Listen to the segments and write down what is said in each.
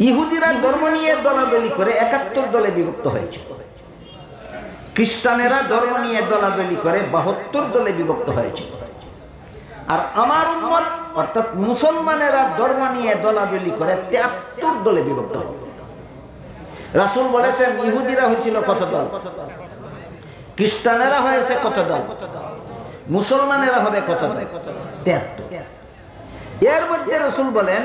ইহুদিরা ধর্ম নিয়ে দলাদলি করে ৭১ দলে বিভক্ত হয়েছে, খ্রিস্টানেরা ধর্ম নিয়ে দলাদলি করে ৭২ দলে বিভক্ত হয়েছে। আর আমার উম্মত অর্থাৎ মুসলমানেরা ধর্ম নিয়ে দলাদলি করে ৭৩ দলে বিভক্ত হবে। রাসূল বলেছেন ইহুদিরা হয়েছিল কত দল, খ্রিস্টানেরা হয়েছে কত দল, মুসলমানেরা হবে কত দল, ৭৩। এর মধ্যে রাসূল বলেন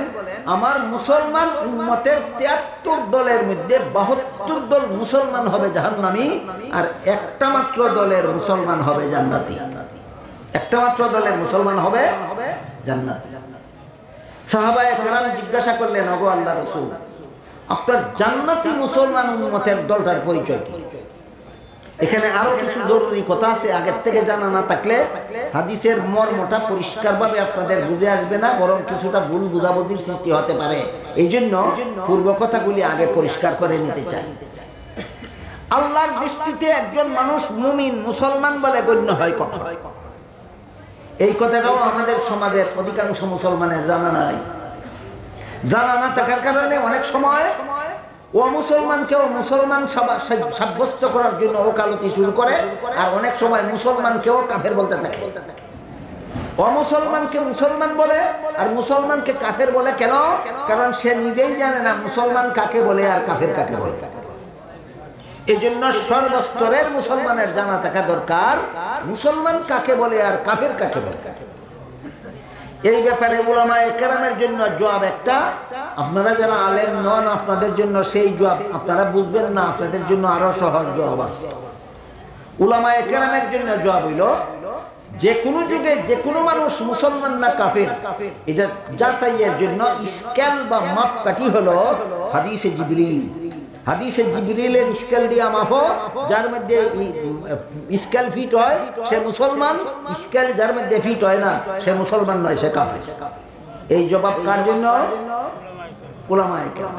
আমার মুসলমান উম্মতের ৭৩ দলের মধ্যে ৭২ দল মুসলমান হবে জাহান্নামী, আর একটা মাত্র দলের মুসলমান হবে জান্নাতি। একটা মাত্র দলের মুসলমান হবে জান্নাতি। সাহাবায়ে কেরাম জিজ্ঞাসা করলেন, ওগো আল্লাহর রাসূল, আপনার জান্নাতি মুসলমান উম্মতের দলটার পরিচয় কি? এখানে আরো কিছু জরুরি কথা আছে, আগের থেকে জানা না থাকলে হাদিসের মর্মটা পরিষ্কারভাবে আপনাদের বুঝে আসবে না, বরং কিছুটা ভুল বুঝাবুঝির সৃষ্টি হতে পারে। এই জন্য পূর্ব কথাগুলি আগে পরিষ্কার করে নিতে চাই। আল্লাহর দৃষ্টিতে একজন মানুষ মুমিন মুসলমান বলে গণ্য হয় কখন? এই কথাটাও আমাদের সমাজের অধিকাংশ মুসলমানের জানা নাই। জানা না থাকার কারণে অনেক সময় ও মুসলমানকেও মুসলমান সাব্যস্ত করার জন্য ওকালতি শুরু করে, আর অনেক সময় মুসলমানকেও কাফের বলতে থাকে। অমুসলমানকে মুসলমান বলে আর মুসলমানকে কাফের বলে কেন? কারণ সে নিজেই জানে না মুসলমান কাকে বলে আর কাফের কাকে বলে। এই জন্য সর্বস্তরের মুসলমানের জানা থাকা দরকার মুসলমান কাকে বলে আর কাফের কাকে বলে। এই ব্যাপারে উলামায়ে কেরামের জন্য জবাব একটা, আপনারা যারা আলেম নন আপনাদের জন্য সেই জবাব আপনারা বুঝবেন না, আপনাদের জন্য আরো সহজ জবাব আছে। উলামায়ে কেরামের জন্য জবাব হইল যে কোনো যুগে যে কোনো মানুষ মুসলমান না কাফের, এটা যাচাইয়ের জন্য স্কেল বা মাপকাঠি হলো হাদিসে জিবরিল। হাদিসে জিবরিলের স্কেল দিয়া মাপো, যার মধ্যে স্কেল ফিট হয় সে মুসলমান, স্কেল যার মধ্যে ফিট হয় না সে মুসলমান নয়, সে কাফের। এই জবাব কার জন্য? উলামায়ে কেরাম।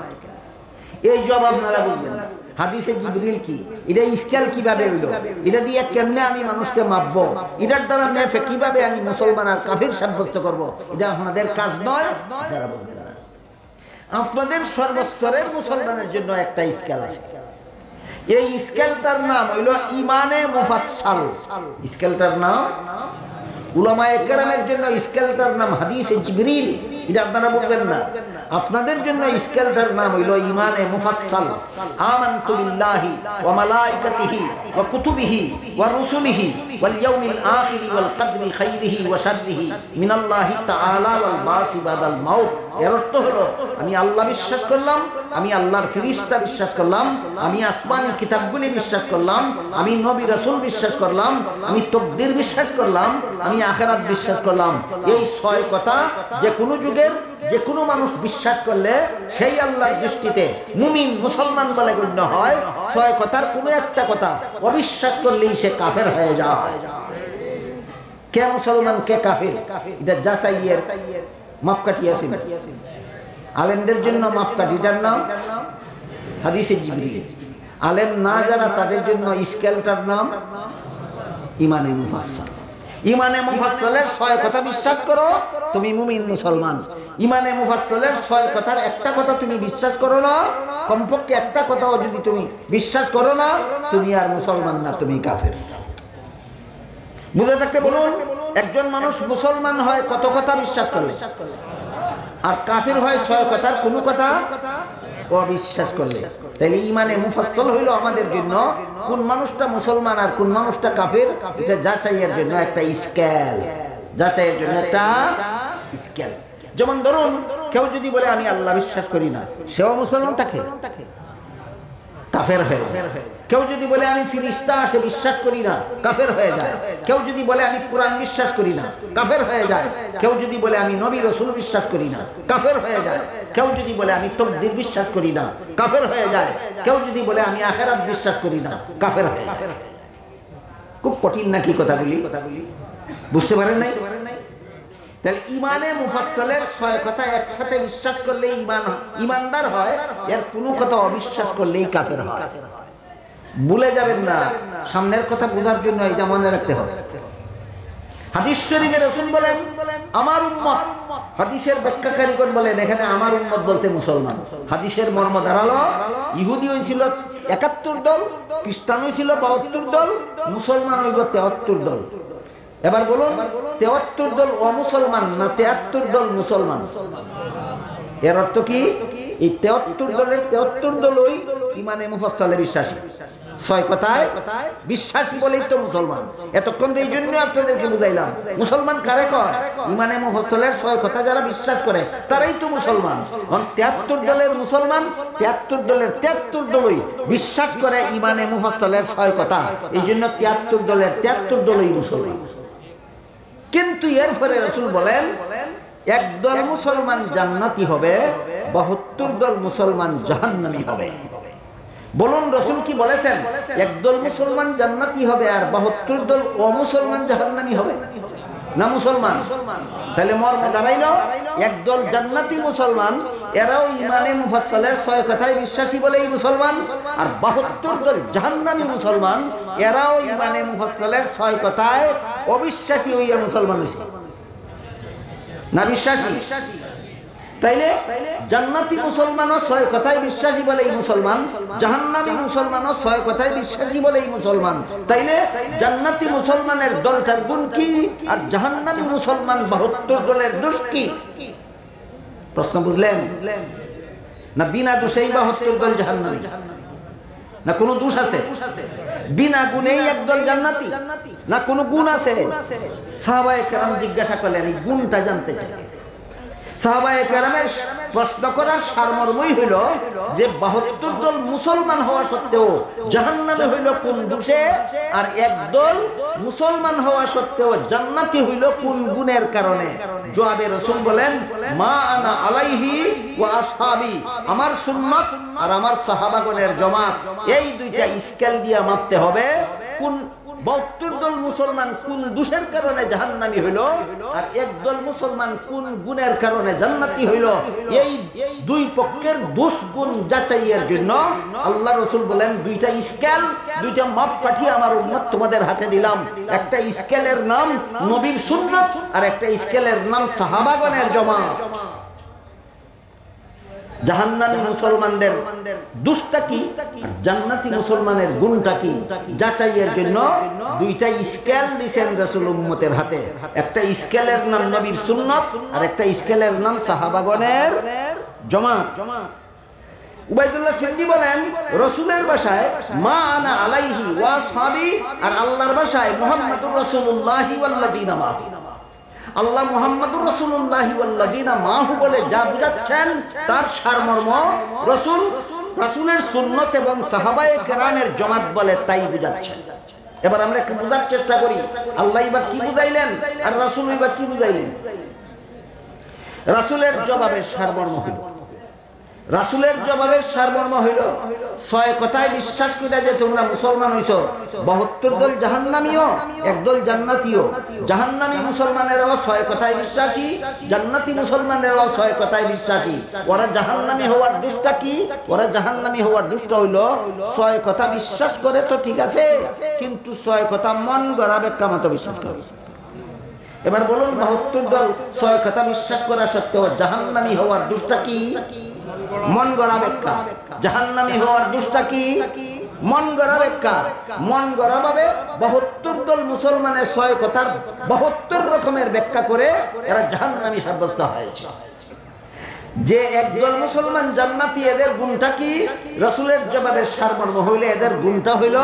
এই জবাব আপনারা বুঝবেন না। হাদিসে জিবরিল কি, এটা স্কেল কিভাবে হইল, এটা দিয়ে কেমনে আমি মানুষকে মাপবো, এটার দ্বারা মেপে কিভাবে আমি মুসলমান আর কাফের সাব্যস্ত করব, এটা আপনাদের কাজ নয়, যারা বলবেন না। আপনাদের সর্বস্তরের মুসলমানের জন্য একটা স্কেল আছে। এই স্কেলটার নাম হইল ইমানে মুফাসসাল। স্কেলটার নাম উলামায়ে কেরামের জন্য স্কেলটার নাম হাদিসে জিবরিল, এটা আপনারা বলবেন না। আপনাদের জন্য স্কেলটার নাম হইল ইমানে মুফাসসাল। আমানতু বিল্লাহি ওয়া মালাইকাতিহি ওয়া কুতুবিহি ওয়া রুসুলিহি ওয়াল ইয়াউমিল আখিরি ওয়াল কদরি খাইরিহি ওয়া শাররিহি মিনাল্লাহি তাআলা ওয়াল বাসি বাদাল মাউত। এর অর্থ হলো আমি আল্লাহ বিশ্বাস করলাম, আমি আল্লাহর ফেরেশতা বিশ্বাস করলাম, আমি আসমানি কিতাবগুলি বিশ্বাস করলাম, আমি নবী রাসূল বিশ্বাস করলাম, আমি তাকদীর বিশ্বাস করলাম, আমি আখিরাত বিশ্বাস করলাম। এই ৬ কথা যে কোনো যুগের যে কোনো মানুষ বিশ্বাস করলে সেই আল্লাহর দৃষ্টিতে মুমিন মুসলমান বলে গণ্য হয়। ৬ কথার কোনো একটা কথা অবিশ্বাস করলেই সে কাফের হয়ে যায়। কে মুসলমান কে কাফের, এটা যাচাইয়ের মাপকাঠি আছে। আলেমদের জন্য মাপকাঠিটার নাম হাদিসে জিবরিল। আলেম না যারা তাদের জন্য স্কেলটার নাম ইমানে মুফাসসাল। ইমানে মুফাসসালের ৬ কথা বিশ্বাস করো তুমি মুমিন মুসলমান। ইমানে মুফাসসালের ৬ কথার একটা কথা তুমি বিশ্বাস করো না, কমপক্ষে একটা কথাও যদি তুমি বিশ্বাস করো না, তুমি আর মুসলমান না, তুমি কাফের। বুঝে থাকতে বলুন, একজন মানুষ মুসলমান হয় কত কথা বিশ্বাস করলে, আর কাফের হয় ৬ কথার কোনো কথা অবিশ্বাস করলে। তাহলে ইমানে মুফাসসাল হইল আমাদের জন্য কোন মানুষটা মুসলমান আর কোন মানুষটা কাফের, এটা যাচাইয়ের জন্য একটা স্কেল। যাচাইয়ের জন্য একটা স্কেল। যেমন ধরুন কেউ যদি বলে আমি আল্লাহ বিশ্বাস করি না, সেও মুসলমান থাকে, কাফের হয়ে যায়। কেউ যদি বলে আমি ফেরেশতা আসে বিশ্বাস করি না, কাফের হয়ে যায়। কেউ যদি বলে আমি কোরআন বিশ্বাস করি না, কাফের হয়ে যায়। কেউ যদি বলে আমি নবী রাসূল বিশ্বাস করি না, কাফের হয়ে যায়। কেউ যদি বলে আমি তাকদীর বিশ্বাস করি না, কাফের হয়ে যায়। কেউ যদি বলে আমি আখিরাত বিশ্বাস করি না, কাফের হয়ে যায়। খুব কঠিন নাকি কথাগুলি? বুঝতে পারেন নাই? তাহলে ইমানে মুফাসসালের ৬ কথা একসাথে বিশ্বাস করলে ইমানদার হয়, এর কোনো কথা অবিশ্বাস করলেই কাফের হয়। ভুলে যাবেন না, সামনের কথা বোঝার জন্য এটা মনে রাখতে হবে। হাদিস শরীফে রাসূল বলেন আমার উম্মত, হাদিসের ব্যাখ্যাকারীগণ বলেন এখানে আমার উম্মত বলতে মুসলমান। হাদিসের মর্ম দাঁড়ালো ইহুদি হয়েছিল ৭১ দল, খ্রিস্টান হয়েছিল ৭২ দল, মুসলমান হইব ৭৩ দল। এবার বলুন ৭৩ দল অমুসলমান না ৭৩ দল মুসলমান? এর অর্থ কি? এই ৭৩ দলের ৭৩ দলই ইমানে মুফাসসালে বিশ্বাসী, ৬ কথায় বিশ্বাসী বলেই তো মুসলমান। এতক্ষণ তো এই জন্য আপনাদেরকে বুঝাইলাম মুসলমান কারে কয়? ইমানে মুফাসসালের ৬ কথা যারা বিশ্বাস করে তারাই তো মুসলমান। ৭৩ দলের মুসলমান, ৭৩ দলের ৭৩ দলই বিশ্বাস করে ইমানে মুফাসসালের ৬ কথা, এই জন্য ৭৩ দলের ৭৩ দলই মুসলমান। কিন্তু এরপরে রাসূল বলেন একদল মুসলমান জান্নাতি হবে, ৭২ দল মুসলমান জাহান্নামী হবে। বলুন রাসূল কি বলেছেন? একদল মুসলমান জান্নাতি হবে আর ৭২ দল অমুসলমান জাহান্নামী হবে না মুসলমান? তাহলে মর্ম দাঁড়াইল একদল জান্নাতি মুসলমান, এরাও ইমানে মুফাসসালের ৬ কথায় বিশ্বাসী বলেই মুসলমান, আর ৭২ দল জাহান্নামী মুসলমান, এরাও ইমানে মুফাসসালের ৬ কথায় অবিশ্বাসী হইয়া মুসলমান হইছে না বিশ্বাসী? তাইলে জান্নাতি মুসলমানও ৬ কথায় বিশ্বাসী বলেই মুসলমান, জাহান্নামী মুসলমানও ৬ কথায় বিশ্বাসী বলেই মুসলমান। তাইলে জান্নাতি মুসলমানের দলটার গুণ কি আর জাহান্নামী মুসলমান ৭২ দলের দোষ কি? প্রশ্ন বুঝলেন না? বিনা দোষেই ৭২ দল জাহান্নামী না কোনো দোষ আছে? বিনা গুণেই একদল জান্নাতি না কোনো গুণ আছে? সাহাবায়ে কেরাম জিজ্ঞাসা করলেন, এই গুণটা জানতে চাই। সাহাবায়ে কেরামের প্রশ্ন করার সারমর্মই হইল যে ৭২ দল মুসলমান হওয়া সত্ত্বেও জাহান্নামে হইল কোন দোষে, আর একদল মুসলমান হওয়া সত্ত্বেও জান্নাতি হইল কোন গুণের কারণে? জবাবে রাসূল বলেন মা আনা আলাইহি ওয়া আসহাবি, আমার সুন্নাত আর আমার সাহাবাগণের জামাত, এই দুইটা স্কেল দিয়ে মাপতে হবে কোন ৭২ দল মুসলমান কোন দোষের কারণে জাহান্নামী হইল আর একদল মুসলমান কোন গুণের কারণে জান্নাতি হইল। এই দুই পক্ষের দোষ গুণ যাচাইয়ের জন্য আল্লাহ রাসূল বলেন দুইটা স্কেল, দুইটা মাপকাঠি আমার উম্মত তোমাদের হাতে দিলাম। একটা স্কেলের নাম নবীর সুন্নাত আর একটা স্কেলের নাম সাহাবাগণের জামাত। জাহান্নামী মুসলমানদের দোষটা কি আর জান্নাতি মুসলমানের গুণটা কি যাচাইয়ের জন্য দুইটা স্কেল দিয়েছেন রাসূল উম্মতের হাতে। একটা স্কেলের নাম নবীর সুন্নাত আর একটা স্কেলের নাম সাহাবাগণের জামাত। উবাইদুল্লাহ সিদ্দি বলেন রাসূলের ভাষায় মা আনা আলাইহি ওয়া আসহাবি, আর আল্লাহর ভাষায় মুহাম্মাদুর রাসূলুল্লাহি ওয়াল্লাযিনা মাহু। আল্লাহ মুহাম্মাদুর রাসূলুল্লাহি ওয়াল্লাযিনা মাহু বলে যা বুঝাচ্ছেন তার সারমর্ম রাসূলের সুন্নাত এবং সাহাবায়ে কেরামের জামাত বলে তাই বুঝাচ্ছেন। এবার আমরা একটু বোঝার চেষ্টা করি আল্লাহ বা কি বুঝাইলেন আর রাসূল বা কি বুঝাইলেন। রাসূলের জবাবের সারমর্ম হইল, রাসূলের জবাবের সারমর্ম হইল ৬ কথায় বিশ্বাস করে যে তোমরা মুসলমান হইছো, ৭২ দল জাহান্নামীও একদল জান্নাতীও। জাহান্নামী মুসলমানেরাও ৬ কথায় বিশ্বাসী, জান্নাতি মুসলমানেরাও ৬ কথায় বিশ্বাসী। ওরা জাহান্নামী হওয়ার দোষটা কি? ওরা জাহান্নামী হওয়ার দোষটা হইল ৬ কথা বিশ্বাস করে তো ঠিক আছে, কিন্তু ৬ কথা মন গড়া ব্যাখ্যা মতো বিশ্বাস করে। এবার বলুন ৭২ দল ৬ কথা বিশ্বাস করা সত্ত্বেও জাহান্নামী হওয়ার দোষটা কি? মন গড়া ব্যাখ্যা। জাহান্নামী হওয়ার দোষটা কি? মন গড়া ব্যাখ্যা। মন গড়া ভাবে ৭২ দল মুসলমানের ৬ কথার ৭২ রকমের ব্যাখ্যা করে এরা জাহান্নামী সাব্যস্ত হয়েছে। যে একদল মুসলমান জান্নাতি, এদের গুণটা কি? রাসূলের জবাবের সারমর্ম হইলে এদের গুণটা হইল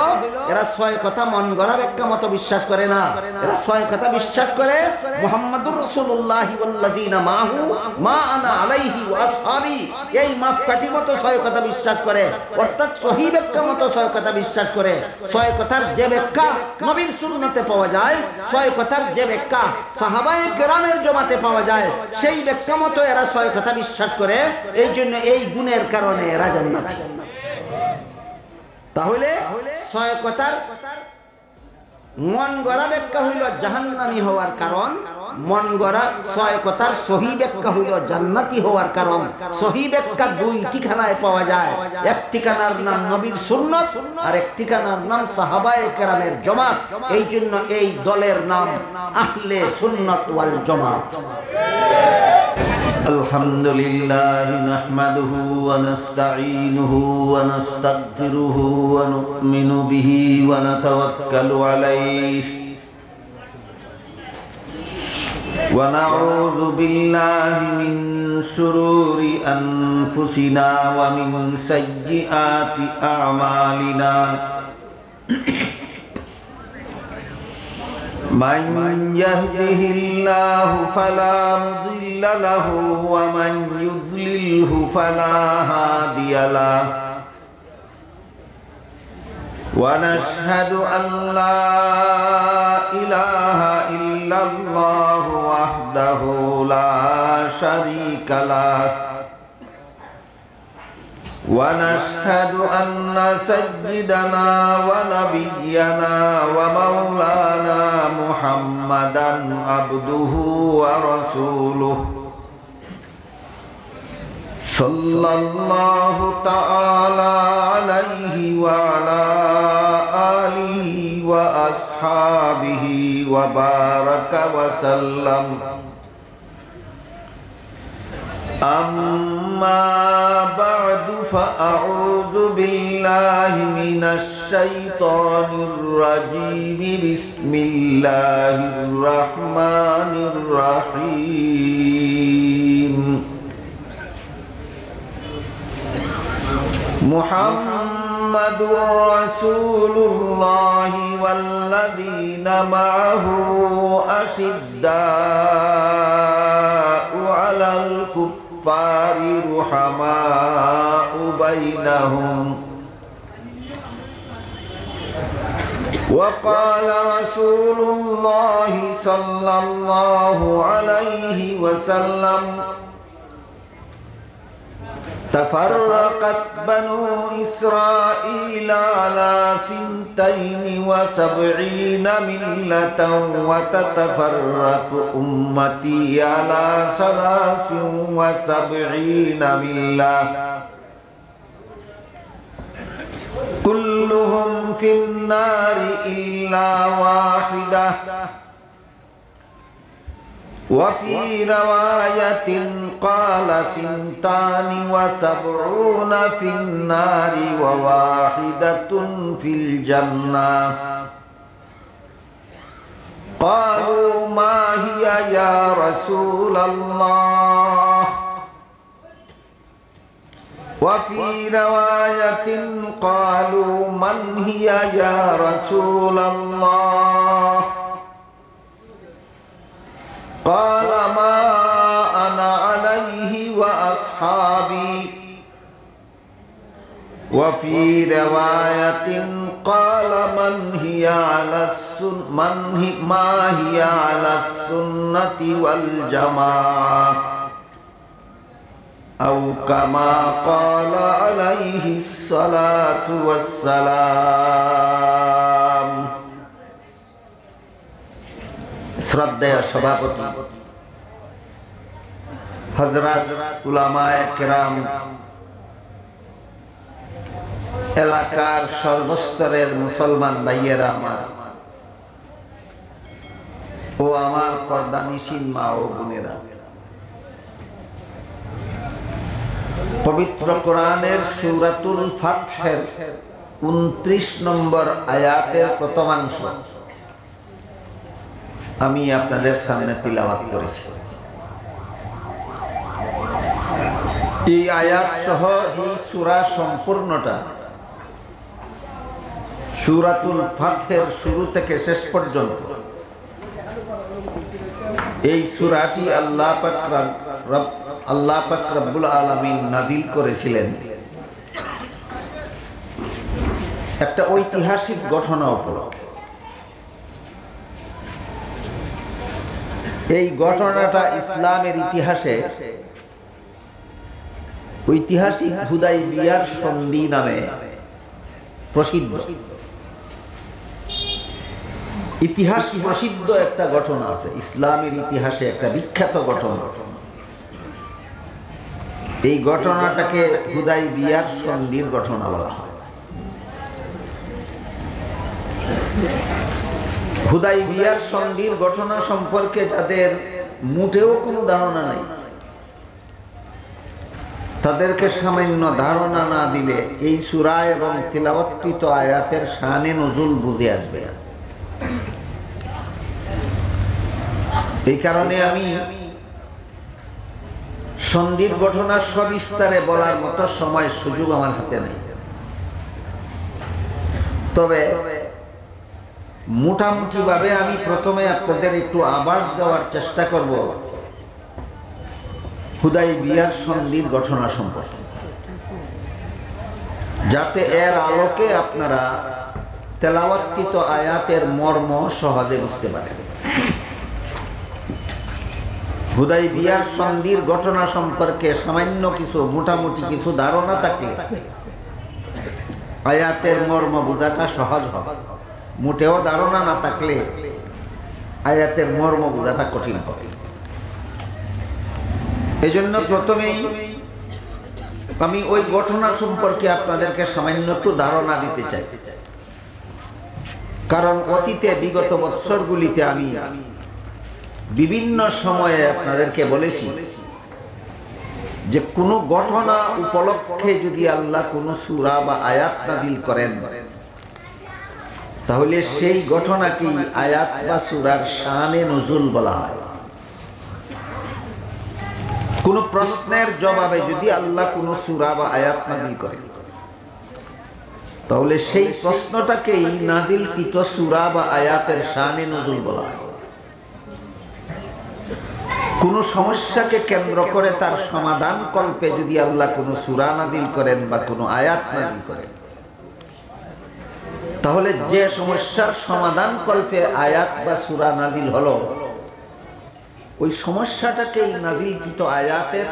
এরা ৬ কথা মন গড়া ব্যাখ্যা মতো বিশ্বাস করে না। এরা ৬ কথা বিশ্বাস করে মুহাম্মাদুর রাসূলুল্লাহি ওয়াল্লাযিনা মাহু মা আনা আলাইহি ওয়া আসহাবি, এই মাপকাঠি মতো ৬ কথা বিশ্বাস করে, অর্থাৎ সহিহ ব্যাখ্যা মতো ৬ কথা বিশ্বাস করে। ৬ কথার যে ব্যাখ্যা নবীর সুন্নতে পাওয়া যায়, ৬ কথার যে ব্যাখ্যা সাহাবায়ে কেরামের জামাতে পাওয়া যায়, সেই ব্যাখ্যা মতো এরা ৬ কথা বিশ্বাস করে। এই জন্য এই গুণের কারণে এরা জান্নাতি। তাহলে ৬ কথার মন গড়া ব্যাখ্যা হইল জাহান্নামী হওয়ার কারণ, মন গড়া ছয় কথার সহি ব্যাখ্যা হইল জান্নাতি হওয়ার কারণ। সহি ব্যাখ্যা দুই ঠিকানায় পাওয়া যায়, এক ঠিকানার নাম নবীর সুন্নাত আর এক ঠিকানার নাম সাহাবায়ে কেরামের জামাত। এই জন্য এই দলের নাম আহলে সুন্নাত ওয়াল জামাত। আলহামদুলিল্লাহ নাহমাদুহু ওয়া নাস্তাঈনুহু ওয়া নাস্তাগফিরুহু ওয়া নু'মিনু বিহি ওয়া নাতাওয়াক্কালু আলাইহি ওয়া নাউযু বিল্লাহি মিন শুরুরি আনফুসিনা ওয়া মিন সাইয়্যিআতি আ'মালিনা। من يهده الله فلا مضل له ومن يضلله فلا هادي له ونشهد أن لا إله إلا الله وحده لا شريك له ونشهد أن سيدنا ونبينا ومولانا محمدا عبده ورسوله صلى الله تعالى عليه وعلى آله وأصحابه وبارك وسلم. أما بعد فأعوذ بالله من الشيطان الرجيم. بسم الله الرحمن الرحيم. محمد رسول الله والذين معه أشداء على الكفار رحماء بينهم. وقال رسول الله صلى الله عليه وسلم: تفرقت بنو إسرائيل على 72 ملة وتتفرق أمتي على 73 ملة كلهم في النار إلا واحدة. وفي رواية قال 72 في النار وواحدة في الجنة. قالوا ما هي يا رسول الله؟ وفي رواية قالوا من هي يا رسول الله؟ قال ما أنا عليه وأصحابي. وفي رواية قال ما هي على السنة والجماعة أو كما قال عليه الصلاة والسلام. শ্রদ্ধেয় সভাপতি হযরত উলামায়ে কেরাম, এলাকার সর্বস্তরের মুসলমান ভাইয়েরা আমার ও আমার পর্দানিশীন মা ও বোনেরা, পবিত্র কোরআনের সূরাতুল ফাতহের 29 নম্বর আয়াতের প্রথমাংশ আমি আপনাদের সামনে তিলাওয়াত করেছি। এই আয়াত সহ এই সূরা সম্পূর্ণটা সূরাতুল ফাতহের শুরু থেকে শেষ পর্যন্ত এই সূরাটি আল্লাহ পাক রব্বুল আলামিন নাজিল করেছিলেন একটা ঐতিহাসিক ঘটনা উপলক্ষে। এই ঘটনাটা ইসলামের ইতিহাসে ঐতিহাসিক হুদাইবিয়ার সন্ধি নামে প্রসিদ্ধ। ইতিহাস প্রসিদ্ধ একটা ঘটনা আছে, ইসলামের ইতিহাসে একটা বিখ্যাত ঘটনা আছে। এই ঘটনাটাকে হুদাইবিয়ার সন্ধির ঘটনা বলা হয়। হুদাইবিয়ার সন্ধির ঘটনা সম্পর্কে যাদের মোটেও কোনো ধারণা নেই, তাদেরকে সামান্য ধারণা না দিলে এই সূরা এবং তিলাওয়াতকৃত আয়াতের শানে নজুল বুঝে আসবে না। এই কারণে আমি সন্ধির ঘটনা সবিস্তারে বলার মতো সময় সুযোগ আমার হাতে নেই। তবে মোটামুটি ভাবে আমি প্রথমে আপনাদের একটু আভাস দেওয়ার চেষ্টা করব হুদাইবিয়ার সন্ধির ঘটনা সম্পর্কে, যাতে এর আলোকে আপনারা তেলাওয়াতকৃত আয়াতের মর্ম সহজে বুঝতে পারেন। হুদাইবিয়ার সন্ধির ঘটনা সম্পর্কে সামান্য কিছু মোটামুটি কিছু ধারণা থাকলে আয়াতের মর্ম বোঝাটা সহজ হবে। মোটেও ধারণা না থাকলে আয়াতের মর্ম বোঝাটা কঠিন হবে। এই জন্য প্রথমেই আমি ওই ঘটনা সম্পর্কে আপনাদেরকে সামান্য একটু ধারণা দিতে চাই, কারণ অতীতে বিগত বৎসরগুলিতে আমি বিভিন্ন সময়ে আপনাদেরকে বলেছি যে কোনো ঘটনা উপলক্ষে যদি আল্লাহ কোনো সূরা বা আয়াত নাযিল করেন, তাহলে সেই ঘটনাকেই আয়াত বা সূরার শানে নজুল বলা হয়। কোনো প্রশ্নের জবাবে যদি আল্লাহ কোনো সূরা বা আয়াত নাযিল করেন, তাহলে সেই প্রশ্নটাকেই নাযিলকৃত সূরা বা আয়াতের শানে নজুল বলা হয়। কোনো সমস্যাকে কেন্দ্র করে তার সমাধান কল্পে যদি আল্লাহ কোনো সূরা নাযিল করেন বা কোনো আয়াত নাযিল করেন, তাহলে যে সমস্যার সমাধান কল্পে আয়াত বা সূরা নাযিল হলো, ওই সমস্যাটাকেই নাযিলকৃত আয়াতের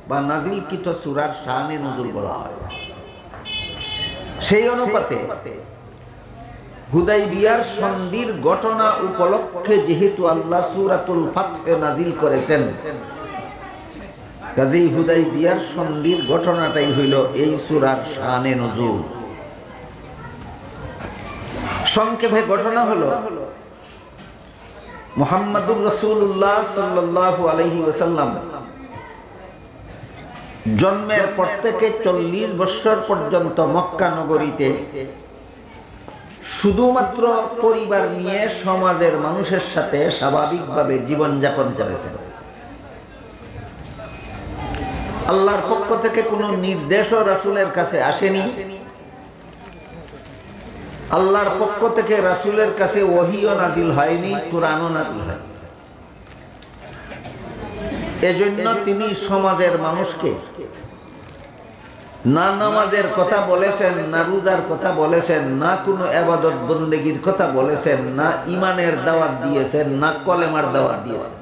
বা নাযিলকৃত সূরার শানে নজুল বলা হয়। সেই অনুপাতে হুদাইবিয়ার সন্ধির ঘটনা উপলক্ষে যেহেতু আল্লাহ সূরাতুল ফাতহে নাযিল করেছেন, কাজেই হুদাইবিয়ার সন্ধির ঘটনাটাই হইল এই সূরার শানে নজুল। সংক্ষেপে ঘটনা হলো, মুহাম্মাদুর রাসূলুল্লাহ সাল্লাল্লাহু আলাইহি ওয়াসাল্লাম জন্মের পর থেকে 40 বছর পর্যন্ত মক্কা নগরীতে শুধুমাত্র পরিবার নিয়ে সমাজের মানুষের সাথে স্বাভাবিকভাবে জীবনযাপন করেছেন। আল্লাহর পক্ষ থেকে কোনো নির্দেশও রাসূলের কাছে আসেনি। আল্লাহর পক্ষ থেকে রাসূলের কাছে ওহীও নাযিল হয়নি, কুরআনও নাযিল হয়নি। এজন্য তিনি সমাজের মানুষকে না নামাজের কথা বলেছেন, না রোজার কথা বলেছেন, না কোনো ইবাদত বন্দেগীর কথা বলেছেন, না ঈমানের দাওয়াত দিয়েছেন, না কলেমার দাওয়াত দিয়েছেন।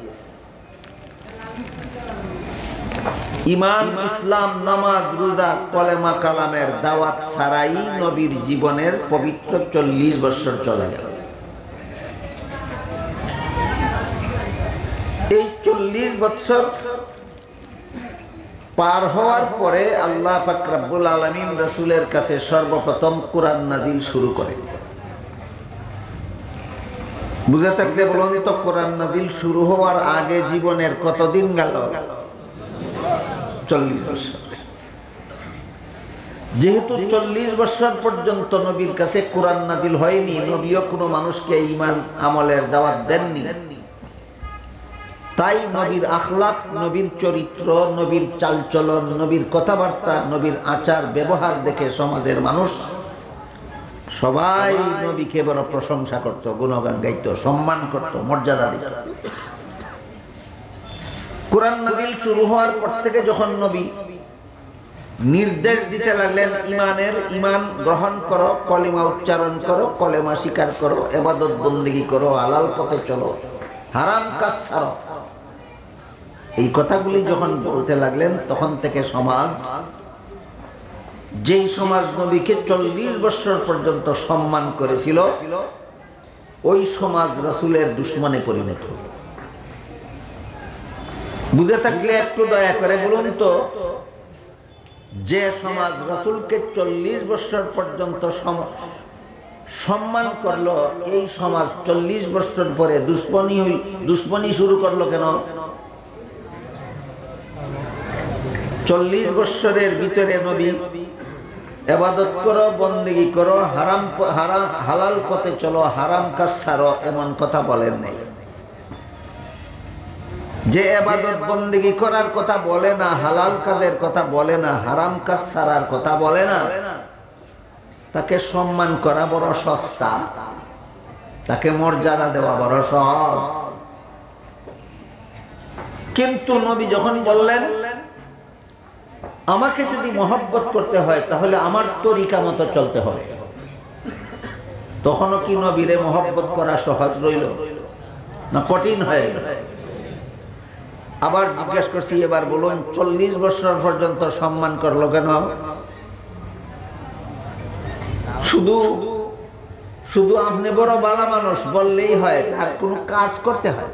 ঈমান, ইসলাম, নামাজ, রোজা, কলেমা, কালামের দাওয়াত ছাড়াই নবীর জীবনের পবিত্র 40 বছর চলে গেল। এই 40 বছর পার হওয়ার পরে আল্লাহ পাক রব্বুল আলামিন রাসূলের কাছে সর্বপ্রথম কুরআন নাযিল শুরু করেন। বুঝে থাকলে বলুন তো, কুরআন নাযিল শুরু হওয়ার আগে জীবনের কতদিন গেল? 40 বছর। যেহেতু 40 বছর পর্যন্ত নবীর কাছে কুরআন নাযিল হয়নি, নবীও কোনো মানুষকে ঈমান আমলের দাওয়াত দেননি, তাই নবীর আখলাক, নবীর চরিত্র, নবীর চালচলন, নবীর কথাবার্তা, নবীর আচার ব্যবহার দেখে সমাজের মানুষ সবাই নবীকে বড় প্রশংসা করত, গুণগান গাইত, সম্মান করত, মর্যাদা দিত। কুরআন নাযিল শুরু হওয়ার পর থেকে যখন নবী নির্দেশ দিতে লাগলেন ঈমানের, ঈমান গ্রহণ করো, কলিমা উচ্চারণ করো, কলেমা স্বীকার করো, ইবাদত বন্দেগী করো, হালাল পথে চলো, হারাম কাজ ছাড়ো, এই কথাগুলি যখন বলতে লাগলেন, তখন থেকে সমাজ, যেই সমাজ নবীকে 40 বছর পর্যন্ত সম্মান করেছিল, ওই সমাজ রাসূলের দুশমনে পরিণত হলো। বুঝে থাকলে একটু দয়া করে বলুন তো, যে সমাজ রাসূলকে 40 বছর পর্যন্ত সম্মান করলো, এই সমাজ 40 বছর পরে দুশ্মনী শুরু করলো কেন? 40 বছরের ভিতরে নবী ইবাদত করো, বন্দেগী করো, হালাল পথে চলো, হারাম কাজ ছাড়ো, এমন কথা বলেন নাই। যে ইবাদত বন্দেগী করার কথা বলে না, হালাল কাজের কথা বলে না, হারাম কাজ ছাড়ার কথা বলে না, তাকে সম্মান করা বড় সস্তা, তাকে মর্যাদা দেওয়া বড় সহজ। কিন্তু নবী যখন বললেন আমাকে যদি মহব্বত করতে হয় তাহলে আমার তরিকা মতো চলতে হবে, তখনও কি নবীরে মহব্বত করা সহজ রইল না কঠিন হয়ে গেল? আবার জিজ্ঞেস করছি, এবার বলুন 40 বছর পর্যন্ত সম্মান করলো কেন? শুধু শুধু আপনি বড় ভালো মানুষ বললেই হয়, তার কোনো কাজ করতে হয়।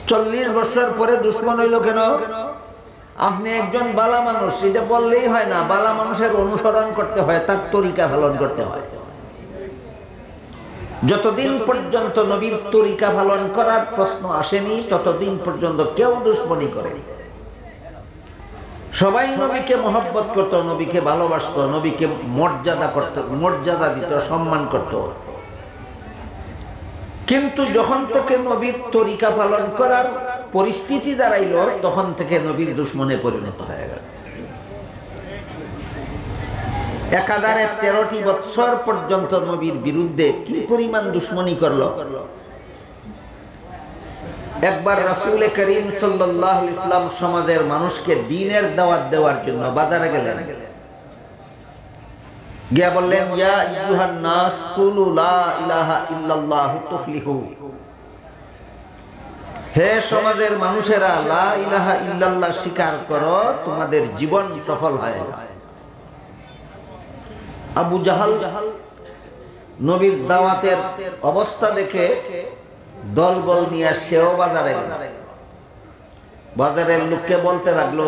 40 বছর পরে দুশ্মন হইল কেন? আপনি একজন ভালো মানুষ এটা বললেই হয় না, ভালো মানুষের অনুসরণ করতে হয়, তার তরিকা পালন করতে হয়। যতদিন পর্যন্ত নবীর তরিকা পালন করার প্রশ্ন আসেনি ততদিন পর্যন্ত কেউ দুশ্মনী করেনি। সবাই নবীকে মহব্বত করত, নবীকে ভালোবাসত, নবীকে মর্যাদা করত, মর্যাদা দিত, সম্মান করত। কিন্তু যখন থেকে নবীর তরিকা পালন করার পরিস্থিতি দাঁড়াইল, তখন থেকে নবীর দুশ্মনে পরিণত হয়ে গেল। একাধারে 13টি বছর পর্যন্ত নবীর বিরুদ্ধে কি পরিমাণ দুশ্মনী করলো। একবার রাসূল করিম সাল্লাল্লাহু আলাইহি ওয়াসাল্লাম সমাজের মানুষকে দ্বীনের দাওয়াত দেওয়ার জন্য বাজারে গেলেন। গিয়া বললেন, ইয়া আইয়ুহান নাস কুলু লা ইলাহা ইল্লাল্লাহু তুফলিহু। হে সমাজের মানুষেরা, লা ইলাহা ইল্লাল্লাহ স্বীকার করো, তোমাদের জীবন সফল হয়ে যাবে। আবু জাহাল নবীর দাওয়াতের অবস্থা দেখে দলবল নিয়ে সেও বাজারে গেল। বাজারের লোককে বলতে লাগলো,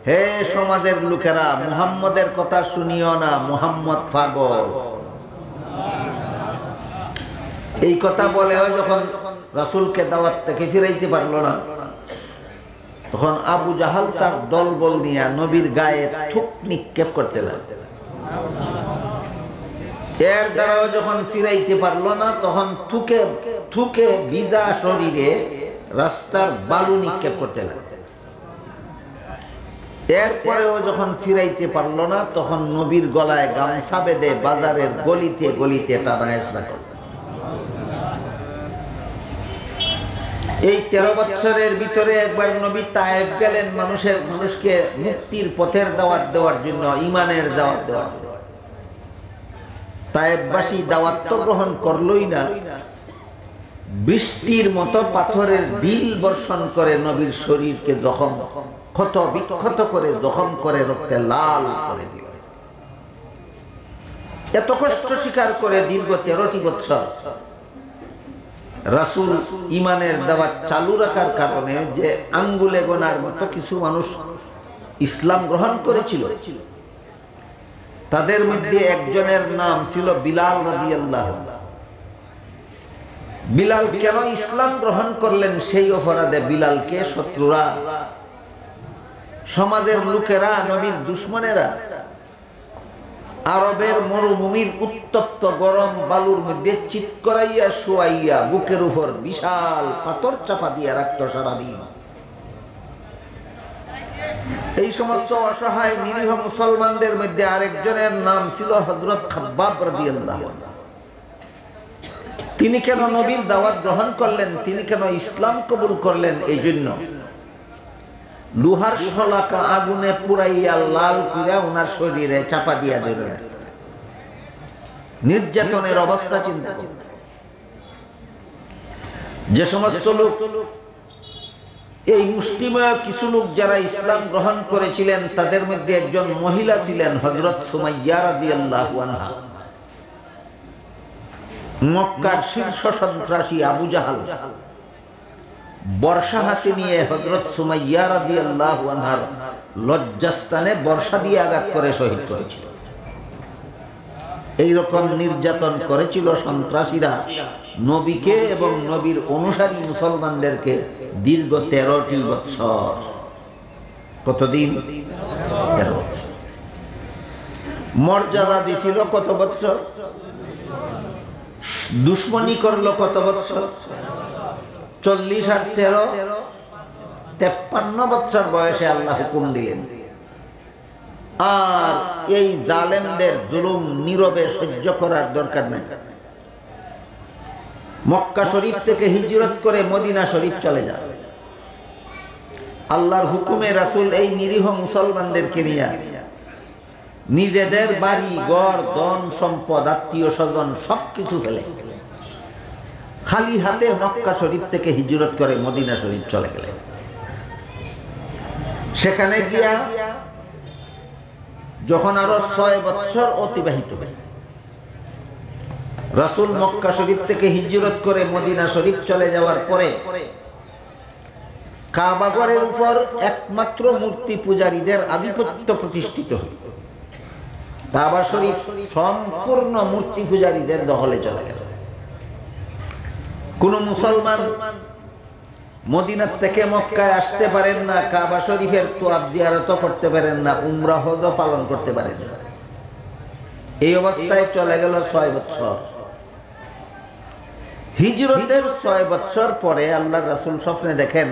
হে সমাজের লোকেরা, মুহাম্মদের কথা শুনিও না, মুহাম্মদ পাগল। এই কথা বলেও যখন রাসূলকে দাওয়াত থেকে ফিরাইতে পারলো না, তখন আবু জাহাল তার দলবল নিয়ে নবীর গায়ে থুক নিক্ষেপ করতে লাগলো। এর দ্বারাও যখন ফিরাইতে পারলো না, তখন থুকে ভিজা শরীরে রাস্তার বালু নিক্ষেপ করতে লাগলো। এরপরেও যখন ফিরাইতে পারলো না, তখন নবীর গলায় গামছা বেঁধে বাজারের গলিতে গলিতে টানাহেঁচড়া করল। এই 13 বছরের ভিতরে একবার নবী তায়েফ গেলেন মানুষকে মুক্তির পথের দাওয়াত দেওয়ার জন্য, ইমানের দাওয়াত দেওয়ার জন্য। তায়েফবাসী দাওয়াত তো গ্রহণ করলই না, বৃষ্টির মতো পাথরের ঢিল বর্ষণ করে নবীর শরীরকে জখম ক্ষত বিক্ষত করে জখম করে রক্তে লাল করে দিল। এত কষ্ট স্বীকার করে দীর্ঘ 13টি বছর রাসূল ইমানের দাওয়াত চালু রাখার কারণে যে আঙ্গুলে গোনার মতো কিছু মানুষ ইসলাম গ্রহণ করেছিল, তাদের মধ্যে একজনের নাম ছিল বিলাল রাদিয়াল্লাহু আনহু। বিলাল কেন ইসলাম গ্রহণ করলেন সেই অপরাধে বিলালকে শত্রুরা, সমাজের লোকেরা, নবীর দুশমনেরা আরবের মরুভূমির উত্তপ্ত গরম বালুর মধ্যে চিৎ করাইয়া শুয়াইয়া বুকের উপর বিশাল পাথর চাপা দিয়া রাখত সারাদিন। এই সমস্ত অসহায় নিরীহ মুসলমানদের মধ্যে আরেকজনের নাম ছিল হযরত খাব্বাব রাদিয়াল্লাহু আনহু। তিনি কেন নবীর দাওয়াত গ্রহণ করলেন, তিনি কেন ইসলাম কবুল করলেন? এই জন্য লোহার শলাকা আগুনে পুরাইয়া লাল কইরা ওনার শরীরে চাপা দিয়া ধরে নির্যাতনের অবস্থা চিন্তা করুন। যে সমস্ত লোক, এই মুষ্টিমেয় কিছু লোক যারা ইসলাম গ্রহণ করেছিলেন, তাদের মধ্যে একজন মহিলা ছিলেন হযরত সুমাইয়া রাদিয়াল্লাহু আনহা। মক্কার শীর্ষ সন্ত্রাসী আবু জাহাল বর্ষা হাতে নিয়ে হযরত সুমাইয়া রাদিয়াল্লাহু আনহার লজ্জাস্থানে বর্ষা দিয়ে আঘাত করে শহীদ করেছিল। এইরকম নির্যাতন করেছিল সন্ত্রাসীরা নবীকে এবং নবীর অনুসারী মুসলমানদেরকে দীর্ঘ 13টি বছর। কতদিন? 13 বছর। মর্যাদা দিছিল কত বছর? দুশ্মনী করলো কত বছর? 40 আর 13 53 বছর বয়সে আল্লাহ হুকুম দিলেন। আর এই জালেমদের জুলুম নীরবে সহ্য করার দরকার নেই। মক্কা শরীফ থেকে হিজরত করে মদিনা শরীফ চলে যান। আল্লাহর হুকুমে রাসূল এই নিরীহ মুসলমানদেরকে নিয়ে নিজেদের বাড়ি ঘর ধন সম্পদ আত্মীয় স্বজন সবকিছু ফেলে খালি হাতে মক্কা শরীফ থেকে হিজরত করে মদিনা শরীফ চলে গেলেন। সেখানে গিয়া যখন আরো 6 বছর অতিবাহিত হয়, রাসূল মক্কা শরীফ থেকে হিজরত করে মদিনা শরীফ চলে যাওয়ার পরে কাবা ঘরের উপর একমাত্র মূর্তি পূজারীদের আধিপত্য প্রতিষ্ঠিত হয়। কাবা শরীফ সম্পূর্ণ মূর্তি পূজারীদের দখলে চলে গেল। কোন মুসলমান মদিনার থেকে মক্কায় আসতে পারেন না, কাবা শরীফের তোয়াফ জিয়ারত করতে পারেন না, উমরা হজ পালন করতে পারেন না। এই অবস্থায় চলে গেল 6 বছর। হিজরতের 6 বছর পরে আল্লাহর রাসূল স্বপ্নে দেখেন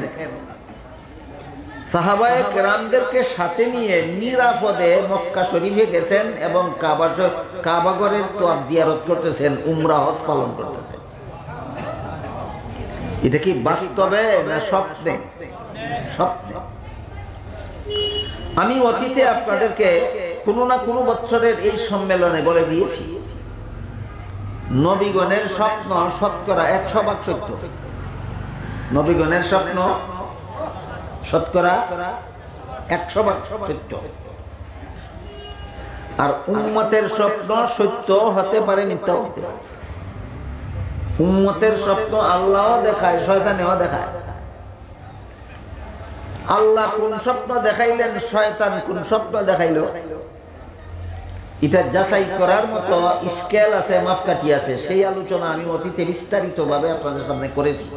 সাহাবায়ে কেরামদেরকে সাথে নিয়ে নিরাপদে মক্কা শরীফে গেছেন এবং কাবা ঘরের তোয়াফ জিয়ারত করতেছেন, উমরা হজ পালন করতেছেন। এটা কি বাস্তবে না স্বপ্নে? স্বপ্নে। আমি অতীতে আপনাদেরকে কোনো না কোনো বছরের এই সম্মেলনে বলে দিয়েছি, নবীগণের স্বপ্ন শতকরা 100% সত্য। নবীগণের স্বপ্ন শতকরা 100% সত্য। আর উম্মতের স্বপ্ন সত্য হতে পারে, মিথ্যাও হতে পারে। উম্মতের স্বপ্ন আল্লাহও দেখায়, শয়তানেও দেখায়। আল্লাহ কোন স্বপ্ন দেখাইলেন, শয়তান কোন স্বপ্ন দেখাইল, এটা যাচাই করার মতো স্কেল আছে, মাপকাঠি আছে। সেই আলোচনা আমি অতীতে বিস্তারিতভাবে আপনাদের সামনে করেছি।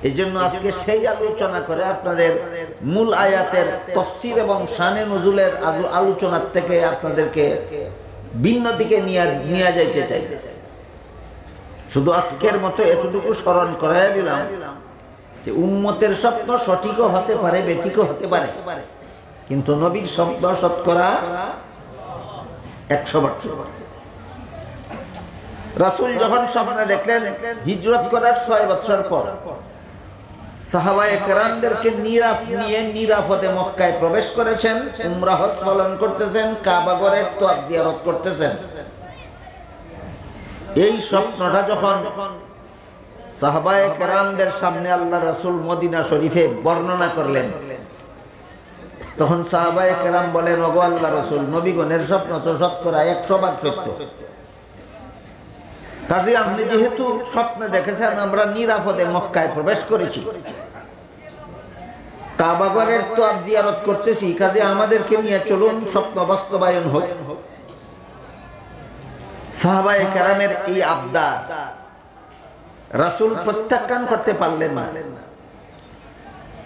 এই জন্য আজকে সেই আলোচনা করে আপনাদের মূল আয়াতের তাফসীর এবং শানে নুজুলের আলোচনার থেকে আপনাদেরকে ভিন্ন দিকে নিয়ে যাইতে চাই। শুধু আজকের মতো এতটুকু স্মরণ করাইয়া দিলাম যে উম্মতের স্বপ্ন সঠিকও হতে পারে, বেঠিকও হতে পারে, কিন্তু নবীর স্বপ্ন শতকরা 100%। রাসূল যখন স্বপ্নে দেখলেন হিজরত করার 6 বছর পর সাহাবায়ে কেরামদেরকে নিয়ে নিরাপদে মক্কায় প্রবেশ করেছেন, উমরা হজ পালন করতেছেন, কাবা ঘরের তোয়াফ জিয়ারত করতেছেন। এই স্বপ্নটা যখন সাহাবায়ে কেরামদের সামনে আল্লাহ রাসূল মদিনা শরীফে বর্ণনা করলেন, তখন সাহাবায়ে কেরাম বলেন, ওগো আল্লাহ রাসূল, নবীগণের স্বপ্ন তো শতকরা 100% সত্য। কাজে আপনি যেহেতু স্বপ্নে দেখেছেন আমরা নিরাপদে মক্কায় প্রবেশ করেছি, কাবা ঘরের তোয়াফ জিয়ারত করতেছি, কাজে আমাদেরকে নিয়ে চলুন, স্বপ্ন বাস্তবায়ন হোক। সাহাবায়ে কেরামের এই আবদার রাসূল প্রত্যাখ্যান করতে পারলেন না,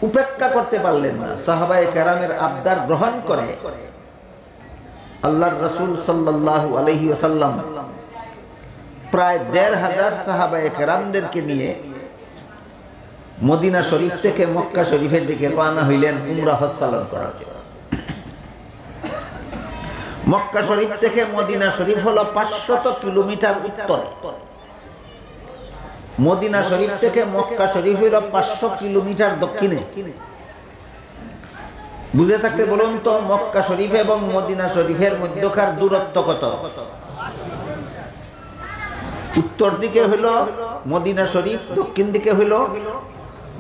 উপেক্ষা করতে পারলেন না। সাহাবায়ে কেরামের আবদার গ্রহণ করে আল্লাহর রাসূল সাল্লাল্লাহু আলাইহি ওয়াসাল্লাম প্রায় ১৫০০ সাহাবায়ে কেরামদেরকে নিয়ে মদিনা শরীফ থেকে মক্কা শরীফের দিকে রওনা হইলেন উমরা হজ পালন করার জন্য। মক্কা শরীফ থেকে মদিনা শরীফ হলো 500 কিলোমিটার উত্তরে। মদিনা শরীফ থেকে মক্কা শরীফ হলো 500 কিলোমিটার দক্ষিণে। বুঝে থাকতে বলুন তো, মক্কা শরীফ এবং মদিনা শরীফের মধ্যকার দূরত্ব কত? উত্তর দিকে হইল মদিনা শরীফ, দক্ষিণ দিকে হইল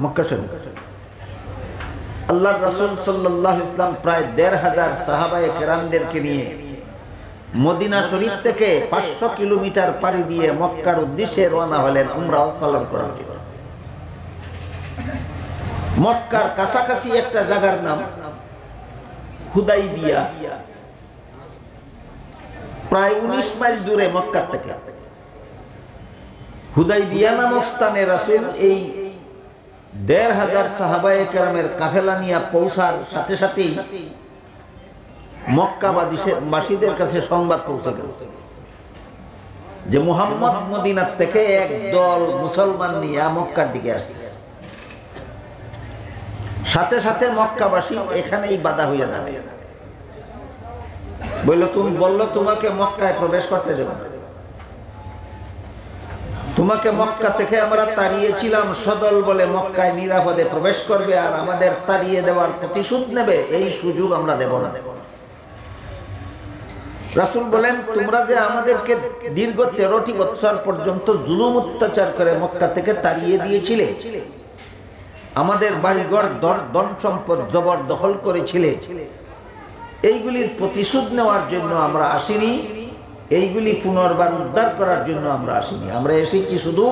মক্কা শরীফ। আল্লাহর রাসূল সাল্লাল্লাহু আলাইহি ওয়াসাল্লাম প্রায় ১৫০০ সাহাবায়ে কেরামদেরকে নিয়ে মদিনা শরীফ থেকে 500 কিলোমিটার পাড়ি দিয়ে মক্কার উদ্দেশ্যে রওনা হলেন উমরা পালন করার জন্য। মক্কার কাছাকাছি একটা জায়গার নাম হুদাইবিয়া, প্রায় 19 মাইল দূরে মক্কা থেকে। হুদাইবিয়া নামক স্থানে রাসূল এই 1500 সাহাবায়ে কেরামের কাফেলা নিয়ে পৌঁছার সাথে সাথেই মক্কাবাসীদের কাছে সংবাদ পৌঁছে গেল যে মুহাম্মদ মদিনার থেকে এক দল মুসলমান নিয়ে মক্কার দিকে আসছে। সাথে সাথে মক্কাবাসী এখানেই বাধা হইয়া দাঁড়ায়, বললো তোমাকে মক্কায় প্রবেশ করতে দেব না, তোমাকে মক্কা থেকে আমরা তাড়িয়েছিলাম, সদল বলে মক্কায় নিরাপদে প্রবেশ করবে আর আমাদের তাড়িয়ে দেওয়ার প্রতিশোধ নেবে, এই সুযোগ আমরা দেব না। রাসূল বলেন তোমরা যে আমাদেরকে দীর্ঘ 13টি বছর পর্যন্ত জুলুম অত্যাচার করে মক্কা থেকে তাড়িয়ে দিয়েছিলে, আমাদের বাড়িঘর ধন সম্পদ জবরদখল করেছিলে, এইগুলির প্রতিশোধ নেওয়ার জন্য আমরা আসিনি, এইগুলি পুনর্বার উদ্ধার করার জন্য আমরা আসিনি। আমরা এসেছি শুধু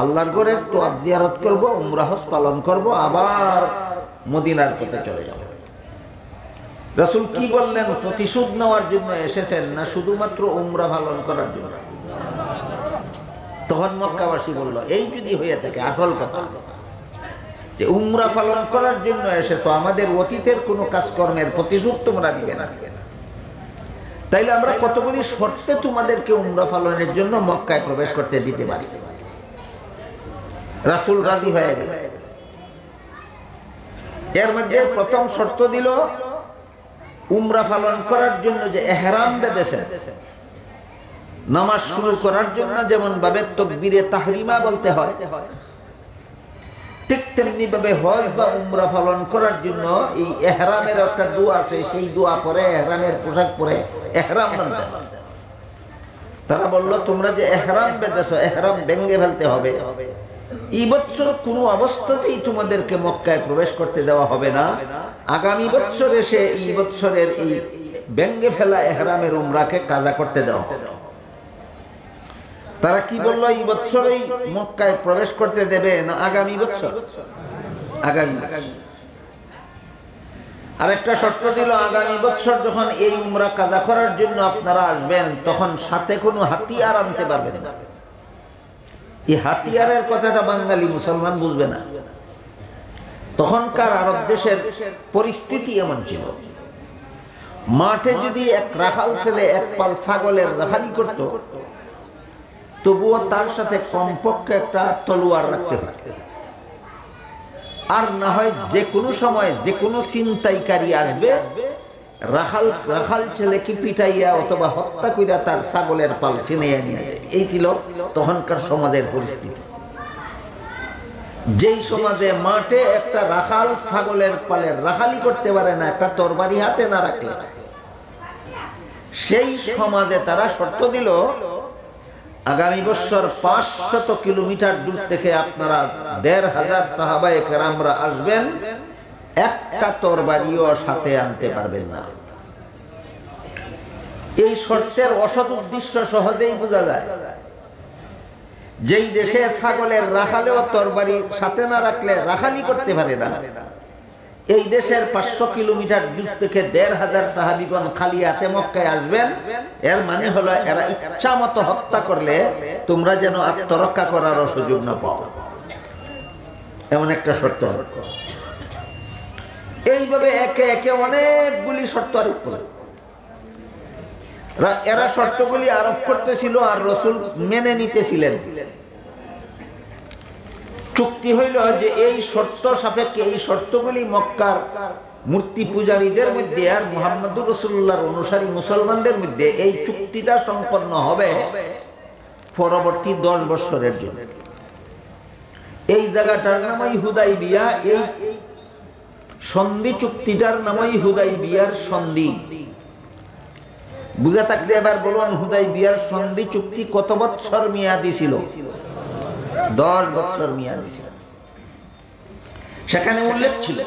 আল্লাহর ঘরের তওয়াফ জিয়ারত করব, উমরা হজ পালন করব, আবার মদিনার পথে চলে যাব। রাসূল কি বললেন? প্রতিশোধ নেওয়ার জন্য এসেছেন না শুধুমাত্র উমরা পালন করার জন্য? তখন মক্কাবাসী বলল এই যদি হয়ে থাকে আসল কথা যে উমরা পালন করার জন্য এসেছো, আমাদের অতীতের কোনো কাজকর্মের প্রতিশোধ তোমরা নিবে না, তাইলে আমরা কতগুলি শর্তে তোমাদেরকে উমরা পালনের জন্য মক্কায় প্রবেশ করতে দিতে পারি। রাসূল রাজি হয়ে গেল। এর মধ্যে প্রথম শর্ত দিল উমরা পালন করার জন্য যে ইহরাম বেঁধেছেন, নামাজ শুরু করার জন্য যেমন ভাবে তাকবীরে তাহরিমা বলতে হয়, ঠিক তেমনি ভাবে হজ বা উমরা পালন করার জন্য এই ইহরামের একটা দোয়া আছে, সেই দোয়া পরে ইহরামের পোশাক পরে ইহরাম বাঁধতে হবে। তারা বলল তোমরা যে ইহরাম বেঁধেছো, ইহরাম ভেঙে ফেলতে হবে, এই বছর কোনো অবস্থাতেই তোমাদেরকে মক্কায় প্রবেশ করতে দেওয়া হবে না, আগামী বছর এসে এই বছরের এই ভেঙে ফেলা ইহরামের উমরাকে কাজা করতে দেওয়া হবে। তারা কি বললো? এই বছরই মক্কায় প্রবেশ করতে দেবে না আগামী বছর? আগামী। আরেকটা শর্ত ছিল আগামী বছর যখন এই উমরা কাজা করার জন্য আপনারা আসবেন তখন সাথে কোনো হাতিয়ার আনতে পারবেন না। এই হাতিয়ারের কথাটা বাঙালি মুসলমান বুঝবে না। তখনকার আরব দেশের পরিস্থিতি এমন ছিল, মাঠে যদি এক রাখাল ছেলে এক পাল ছাগলের রাখালি করত, তবুও তার সাথে কমপক্ষে একটা তলোয়ার রাখতে পারত, আর না হয় যে কোনো সময় যে কোনো ছিনতাইকারী আসবে, রাখাল ছেলেকে পিটাইয়া অথবা হত্যা কইরা তার ছাগলের পাল ছিনিয়ে নিয়ে যাবে। এই ছিল তখনকার সমাজের পরিস্থিতি। যেই সমাজে মাঠে একটা রাখাল ছাগলের পালের রাখালি করতে পারে না একটা তরবারি হাতে না রাখলে, সেই সমাজে তারা শর্ত দিল আগামী বছর 500 কিলোমিটার দূর থেকে আপনারা 1500 সাহাবায়ে কেরামরা আসবেন, একটা তরবারিও সাথে আনতে পারবেন না। এই শর্তের অসৎ উদ্দেশ্য সহজেই বোঝা যায়। যেই দেশে ছাগলের রাখালেও তরবারি সাথে না রাখলে রাখালি করতে পারে না, এই দেশের 500 কিলোমিটার দূর থেকে 1500 সাহাবীগণ খালি হাতে মক্কায় আসবেন, এর মানে হলো এরা ইচ্ছা মতো হত্যা করলে তোমরা যেন আত্মরক্ষা করারও সুযোগ না পাও, এমন একটা শর্ত। এইভাবে একে একে অনেকগুলি শর্ত আরোপ করে এরা শর্তগুলি আরোপ করতেছিল আর রাসূল মেনে নিতেছিলেন। চুক্তি হইল যে এই শর্ত সাপেক্ষে এই শর্তগুলি মক্কার মূর্তি পূজারীদের মধ্যে আর মুহাম্মদুর রাসূলুল্লাহর অনুসারী মুসলমানদের মধ্যে এই চুক্তিটা সম্পন্ন হবে পরবর্তী 10 বছরের জন্য। এই জায়গাটার নামই হুদাইবিয়া, এই সন্ধি চুক্তিটার নামই হুদাইবিয়ার সন্ধি। বুঝে থাকলে এবার বলুন হুদাইবিয়ার সন্ধি চুক্তি কত বছর মেয়াদি ছিল? 10 বছর মেয়াদি ছিল। সেখানে উল্লেখ ছিল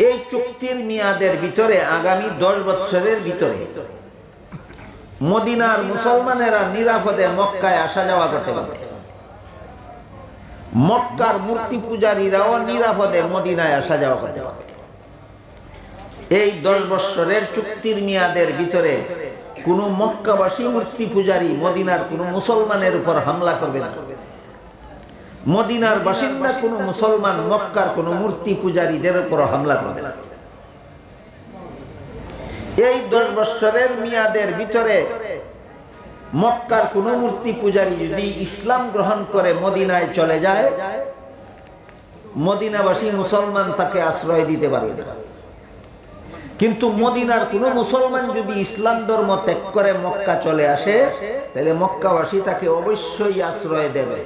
এই চুক্তির মেয়াদের ভিতরে আগামী 10 বছরের ভিতরে মদিনার মুসলমানেরা নিরাপদে মক্কায় আসা যাওয়া করতে পারবে, মক্কার মূর্তি পূজারীরাও নিরাপদে মদিনায় আসা যাওয়া করতে পারবে। এই 10 বছরের চুক্তির মেয়াদের ভিতরে কোনো মক্কাবাসী মূর্তি পূজারী মদিনার কোনো মুসলমানের উপর হামলা করবে না। মদিনার বাসিন্দা কোনো মুসলমান মক্কার কোনো মূর্তি পূজারীদের উপর হামলা করবে না। এই 10 বছরের মেয়াদের ভিতরে মক্কার কোনো মূর্তি পূজারী যদি ইসলাম গ্রহণ করে মদিনায় চলে যায়, মদিনাবাসী মুসলমান তাকে আশ্রয় দিতে পারবে না। কিন্তু মদিনার কোনো মুসলমান যদি ইসলাম ধর্ম ত্যাগ করে মক্কা চলে আসে, তাহলে মক্কাবাসী তাকে অবশ্যই আশ্রয় দেবে।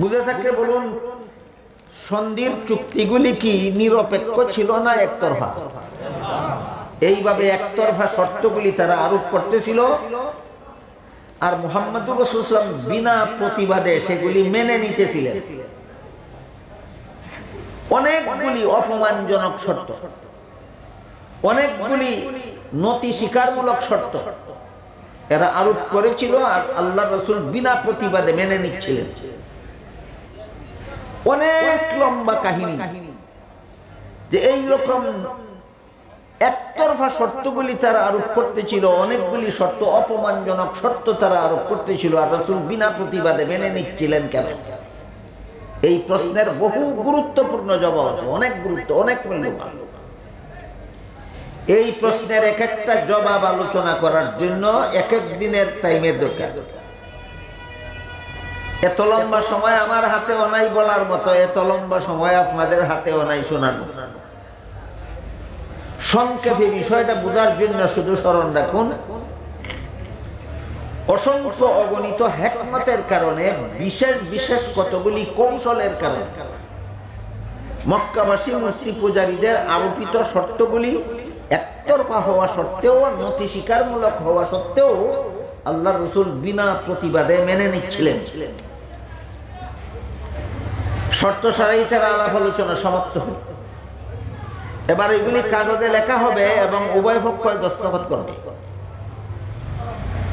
বুঝে থাকলে বলুন, সন্ধির চুক্তিগুলি কি নিরপেক্ষ ছিল না একতরফা? এইভাবে একতরফা শর্তগুলি তারা আরোপ করতেছিল, আর মুহাম্মদুর রাসূলুল্লাহ সাল্লাল্লাহু আলাইহি ওয়াসাল্লাম বিনা প্রতিবাদে সেগুলি মেনে নিতেছিলেন। অনেকগুলি অপমানজনক শর্ত, অনেকগুলি নতি স্বীকারমূলক শর্ত এরা আরোপ করেছিল, আর আল্লাহর রাসূল বিনা প্রতিবাদে মেনে নিচ্ছিলেন। অনেক লম্বা কাহিনী যে এই রকম একতরফা শর্তগুলি তারা আরোপ করতেছিল, অনেকগুলি শর্ত অপমানজনক শর্ত তারা আরোপ করতেছিল, আর রাসূল বিনা প্রতিবাদে মেনে নিচ্ছিলেন কেন? এই প্রশ্নের বহু গুরুত্বপূর্ণ জবাব আছে, অনেক গুরুত্ব, অনেক মূল্যবান। এই প্রশ্নের এক একটা জবাব আলোচনা করার জন্য এক এক দিনের টাইমের দরকার। এত লম্বা সময় আমার হাতেও নাই বলার মতো, এত লম্বা সময় আপনাদের হাতেও নাই শোনার মতো। সংক্ষেপে বিষয়টা বোঝার জন্য শুধু স্মরণ রাখুন, অসংখ্য অগণিত হিকমতের কারণে, বিশেষ বিশেষ কতগুলি কৌশলের কারণে মক্কাবাসী মূর্তি পূজারীদের আরোপিত শর্তগুলি একতরফা হওয়া সত্ত্বেও, নতি স্বীকারমূলক হওয়া সত্ত্বেও আল্লাহর রাসূল বিনা প্রতিবাদে মেনে নিচ্ছিলেন। শর্ত ছাড়াই তারা আলাপ আলোচনা সমাপ্ত হল। এবার এগুলি কাগজে লেখা হবে এবং উভয় পক্ষ দস্তখত করবে।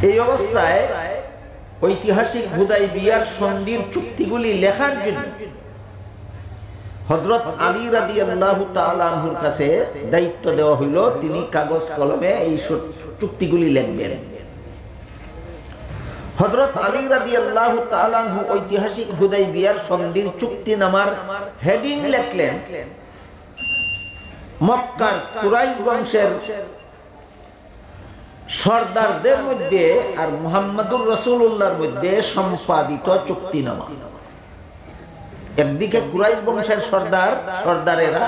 এই অবস্থায় ঐতিহাসিক হুদাইবিয়ার সন্ধির চুক্তিগুলি লেখার জন্য হযরত আলী রাদিয়াল্লাহু তাআলা আনহুর কাছে দায়িত্ব দেওয়া হইল, তিনি কাগজ কলমে এই চুক্তিগুলি লিখবেন। হযরত আলী রাদিয়াল্লাহু তাআলা আনহু ঐতিহাসিক হুদাইবিয়ার সন্ধির চুক্তিনামার হেডিং লিখলেন, মক্কার কুরাইশ বংশের সর্দারদের মধ্যে আর মুহাম্মদুর রাসূলুল্লাহর মধ্যে সম্পাদিত চুক্তিনামা। একদিকে কুরাইশ বংশের সর্দারেরা,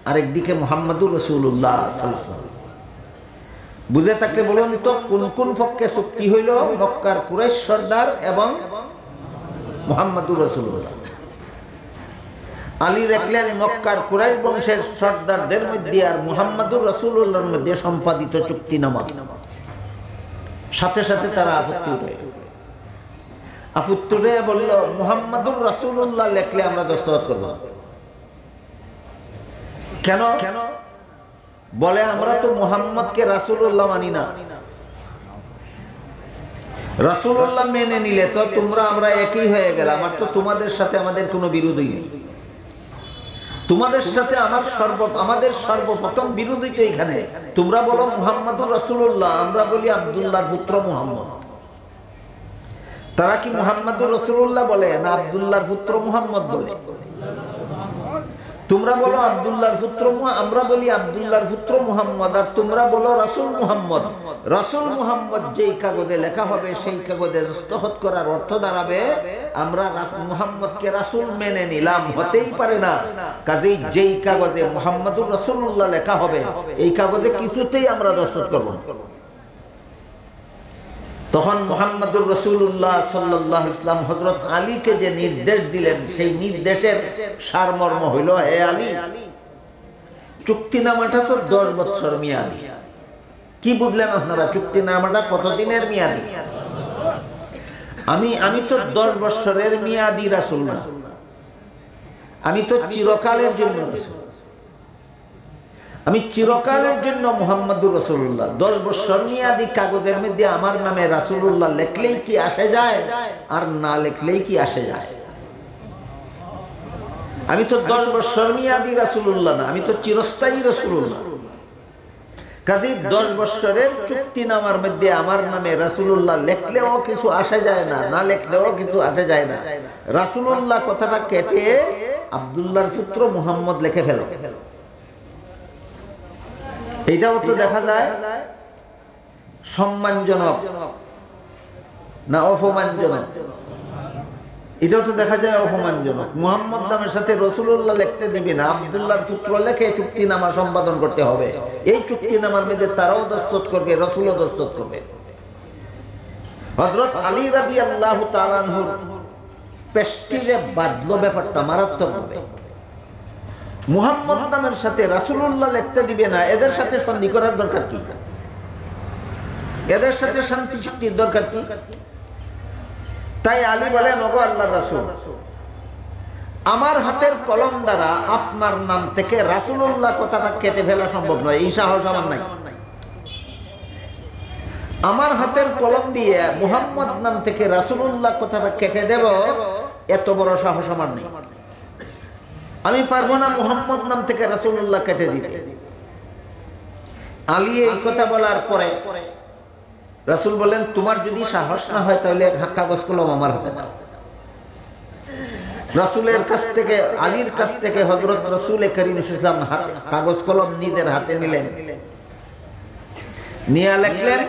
আর একদিকে মুহাম্মদুর রাসূলুল্লাহ সাল্লাল্লাহু আলাইহি ওয়াসাল্লাম। বুঝে থাকলে বলুন তো কোন কোন পক্ষে চুক্তি হইল? মক্কার কুরাইশ সর্দার এবং মুহাম্মদুর রাসূলুল্লাহ। আলী রাখলেন মক্কার কুরাইশ বংশের সর্দারদের মধ্যে আর মুহাম্মদুর রাসূলুল্লাহর মধ্যে সম্পাদিত চুক্তিনামা। সাথে সাথে তারা আপত্তি বলল, মুহাম্মদুর রাসূলুল্লাহ লেখলে আমরা দস্তখত করব। কেন? বলে, আমরা তো মুহাম্মদকে রাসূলুল্লাহ মানি না। রাসূলুল্লাহ মেনে নিলে তো তোমরা আমরা একই হয়ে গেলাম, আর তো তোমাদের সাথে আমাদের কোনো বিরোধই নেই। তোমাদের সাথে আমাদের সর্বপ্রথম বিরোধী তো এখানে। তোমরা বলো মুহাম্মদুর রাসূলুল্লাহ, আমরা বলি আব্দুল্লাহর পুত্র মুহাম্মদ। তারা কি মুহাম্মদুর রাসূলুল্লাহ বলে না আব্দুল্লাহর পুত্র মুহাম্মদ বলে? তোমরা বলো আব্দুল্লাহর পুত্র, আমরা বলি আব্দুল্লাহর পুত্র মুহাম্মদ, আর তোমরা বলো রাসূল মুহাম্মদ। রাসূল মুহাম্মদ যেই কাগজে লেখা হবে সেই কাগজে দস্তখত করার অর্থ দাঁড়াবে আমরা মুহাম্মদকে রাসূল মেনে নিলাম। হতেই পারে না। কাজেই যেই কাগজে মুহাম্মদুর রাসূলুল্লাহ লেখা হবে এই কাগজে কিছুতেই আমরা দস্তখত করব না। তখন মুহাম্মদুর রাসূলুল্লাহ সাল্লাল্লাহু আলাইহি ওয়াসাল্লাম হযরত আলীকে যে নির্দেশ দিলেন, সেই নির্দেশের সারমর্ম হইল, হে আলী, চুক্তিনামাটা তো 10 বছর মেয়াদি। কি বুঝলেন আপনারা? চুক্তিনামাটা কতদিনের মেয়াদি? আমি তো 10 বছরের মেয়াদি রাসূল না, আমি তো চিরকালের জন্য রাসূল। আমি চিরকালের জন্য মুহাম্মদুর রাসূলুল্লাহ 10 বছর মেয়াদি কাগজের মধ্যে আমার নামে রাসূলুল্লাহ লিখলেই কি আসে যায়, আর না লিখলেই কি আসে যায়? আমি তো 10 বছর মেয়াদি রাসূলুল্লাহ না, আমি তো চিরস্থায়ী রাসূলুল্লাহ। কাজী 10 বছরের চুক্তিনামার মধ্যে আমার নামে রাসূলুল্লাহ লিখলেও কিছু আসে যায় না, না লিখলেও কিছু আসে যায় না। রাসূলুল্লাহ কথাটা কেটে আব্দুল্লাহর পুত্র মুহাম্মদ লিখে ফেলো। এটাও তো দেখা যায় সম্মানজনক না অপমানজনক? এটাও তো দেখা যায় অপমানজনক। মুহাম্মদ নামের সাথে রাসূলুল্লাহ লিখতে দিবি না, আব্দুল্লাহর পুত্র লিখে চুক্তিনামা সম্পাদন করতে হবে। এই চুক্তিনামার মধ্যে তারাও দস্তখত করবে, রাসূলও দস্তখত করবে। হযরত আলী রাদিয়াল্লাহু তাআলা আনহুর পেস্টিজে বাদলো ব্যাপারটা মারাত্মক হবে। মুহাম্মদ নামের সাথে রাসূলুল্লাহ লিখতে দিবে না, এদের সাথে সন্ধি করার দরকার কি? এদের সাথে শান্তি চুক্তির দরকার কি? তাই আলী বলেন, ওগো আল্লাহর রাসূল, আমার হাতের কলম দ্বারা আপনার নাম থেকে রাসূলুল্লাহ কথাটা কেটে ফেলা সম্ভব নয়, এই সাহস আমার নাই। আমার হাতের কলম দিয়ে মুহাম্মদ নাম থেকে রাসূলুল্লাহ কথাটা কেটে দেব, এত বড় সাহস আমার নেই। আমি পারবো না মুহাম্মদ নাম থেকে রাসূলুল্লাহ কেটে দিতে। আলী এই কথা বলার পরে রাসূল বলেন, তোমার যদি সাহস না হয় তাহলে কাগজ কলম আমার হাতে দাও। রাসূলের কাছ থেকে, আলীর কাছ থেকে হযরত রাসূল করিম সাল্লাল্লাহু আলাইহি ওয়াসাল্লাম হাতে কাগজ কলম নিজের হাতে নিলেন, নিয়ে লিখলেন,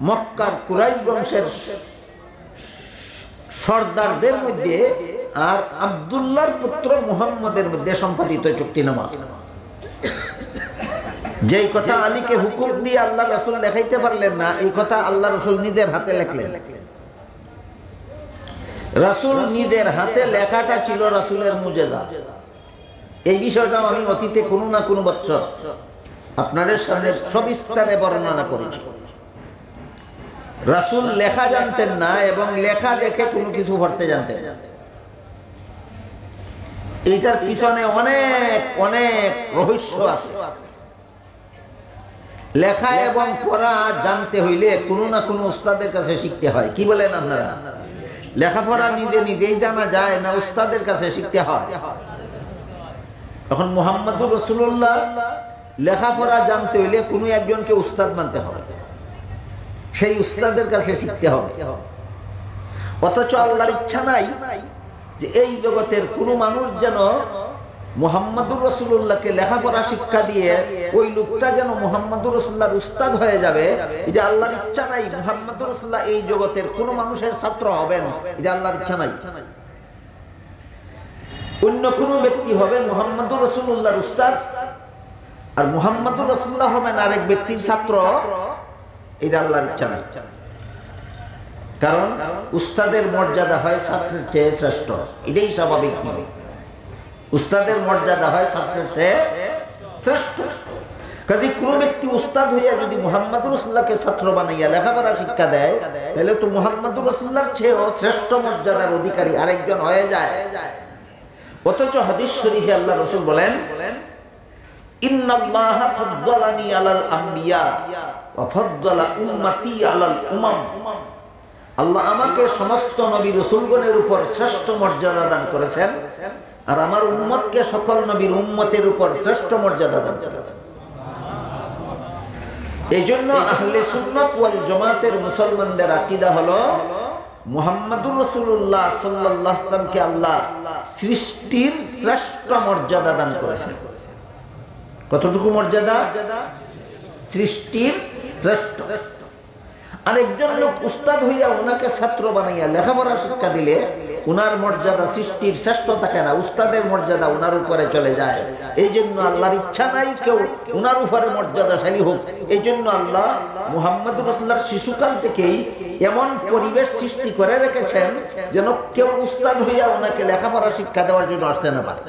মক্কার কুরাইশ বংশের সর্দারদের মধ্যে আর আব্দুল্লাহর পুত্র মুহাম্মদের মধ্যে সম্পাদিত চুক্তিনামা। যেই কথা আলীকে হুকুম দিয়ে আল্লাহ রাসূল লেখাইতে পারলেন না, এই কথা আল্লাহ রাসূল নিজের হাতে লিখলেন। রাসূল নিজের হাতে লেখাটা ছিল রাসূলের মুজিজা। এই বিষয়টাও আমি অতীতে কোনো না কোনো বছর আপনাদের সামনে সবিস্তারে বর্ণনা করেছি। রাসূল লেখা জানতেন না এবং লেখা দেখে কোনো কিছু পড়তে জানতেন না। এইটার পিছনে অনেক অনেক রহস্য আছে। লেখা এবং পড়া জানতে হইলে কোনো না কোনো উস্তাদের কাছে শিখতে হয়। কি বলেন আপনারা? লেখাপড়া নিজে নিজেই জানা যায় না, উস্তাদের কাছে শিখতে হয়। এখন মুহাম্মদুর রাসূলুল্লাহ লেখাপড়া জানতে হইলে কোনো একজনকে উস্তাদ মানতে হবে, সেই উস্তাদের কাছে শিখতে হবে। অথচ আল্লাহর ইচ্ছা নাই যে এই জগতের কোনো মানুষ যেন মুহাম্মদুর রাসূলুল্লাহকে লেখাপড়া শিক্ষা দিয়ে ওই লোকটা যেন মুহাম্মদুর রাসূলুল্লাহর উস্তাদ হয়ে যাবে, এটা আল্লাহর ইচ্ছা নাই। মুহাম্মদুর রাসূলুল্লাহ এই জগতের কোনো মানুষের ছাত্র হবেন, এটা আল্লাহর ইচ্ছা নাই। অন্য কোনো ব্যক্তি হবে মুহাম্মদুর রাসূলুল্লাহর উস্তাদ, আর মুহাম্মদুর রাসূলুল্লাহ হবেন আরেক ব্যক্তির ছাত্র, এটা আল্লাহর ইচ্ছা নাই। কারণ উস্তাদের মর্যাদা হয় ছাত্রের চেয়ে শ্রেষ্ঠ, এটাই স্বাভাবিক নয়। উস্তাদের মর্যাদা হয় ছাত্রের চেয়ে শ্রেষ্ঠ। কাজে কোনো ব্যক্তি উস্তাদ হইয়া যদি মুহাম্মদুর রাসূলুল্লাহকে ছাত্র বানাইয়া লেখাপড়া শিক্ষা দেয়, তাহলে তো মুহাম্মদুর রাসূলুল্লাহর চেয়েও শ্রেষ্ঠ মর্যাদার অধিকারী আরেকজন হয়ে যায়। অথচ হাদিস শরীফে আল্লাহ রাসূল বলেন, ইন্নাল্লাহা ফাদ্দালানি আলাল আমবিয়া ওয়া ফাদ্দালা উম্মতি আলাল উমাম। আল্লাহ আমাকে সমস্ত নবী রাসূলগণের উপর শ্রেষ্ঠ মর্যাদা দান করেছেন, আর আমার উম্মতকে সকল নবীর উম্মতের উপর শ্রেষ্ঠ মর্যাদা দান করেছেন। এই জন্য আহলে সুন্নাত ওয়াল জামাতের মুসলমানদের আকীদা হলো মুহাম্মদুর রাসূলুল্লাহ সাল্লাল্লাহু আলাইহি ওয়াসাল্লামকে আল্লাহ সৃষ্টির শ্রেষ্ঠ মর্যাদা দান করেছেন। কতটুকু মর্যাদা? সৃষ্টির শ্রেষ্ঠ। আরেকজন লোক উস্তাদ হইয়া ওনাকে ছাত্র বানাইয়া লেখাপড়া শিক্ষা দিলে উনার মর্যাদা সৃষ্টির শ্রেষ্ঠ থাকে না, উস্তাদের মর্যাদা উনার উপরে চলে যায়। এই জন্য আল্লাহর ইচ্ছা নাই কেউ উনার উপরে মর্যাদাশালী হোক। এই জন্য আল্লাহ মুহাম্মদুর রাসূলুল্লাহর শিশুকাল থেকেই এমন পরিবেশ সৃষ্টি করে রেখেছেন যেন কেউ উস্তাদ হইয়া ওনাকে লেখাপড়া শিক্ষা দেওয়ার জন্য আসতে না পারে।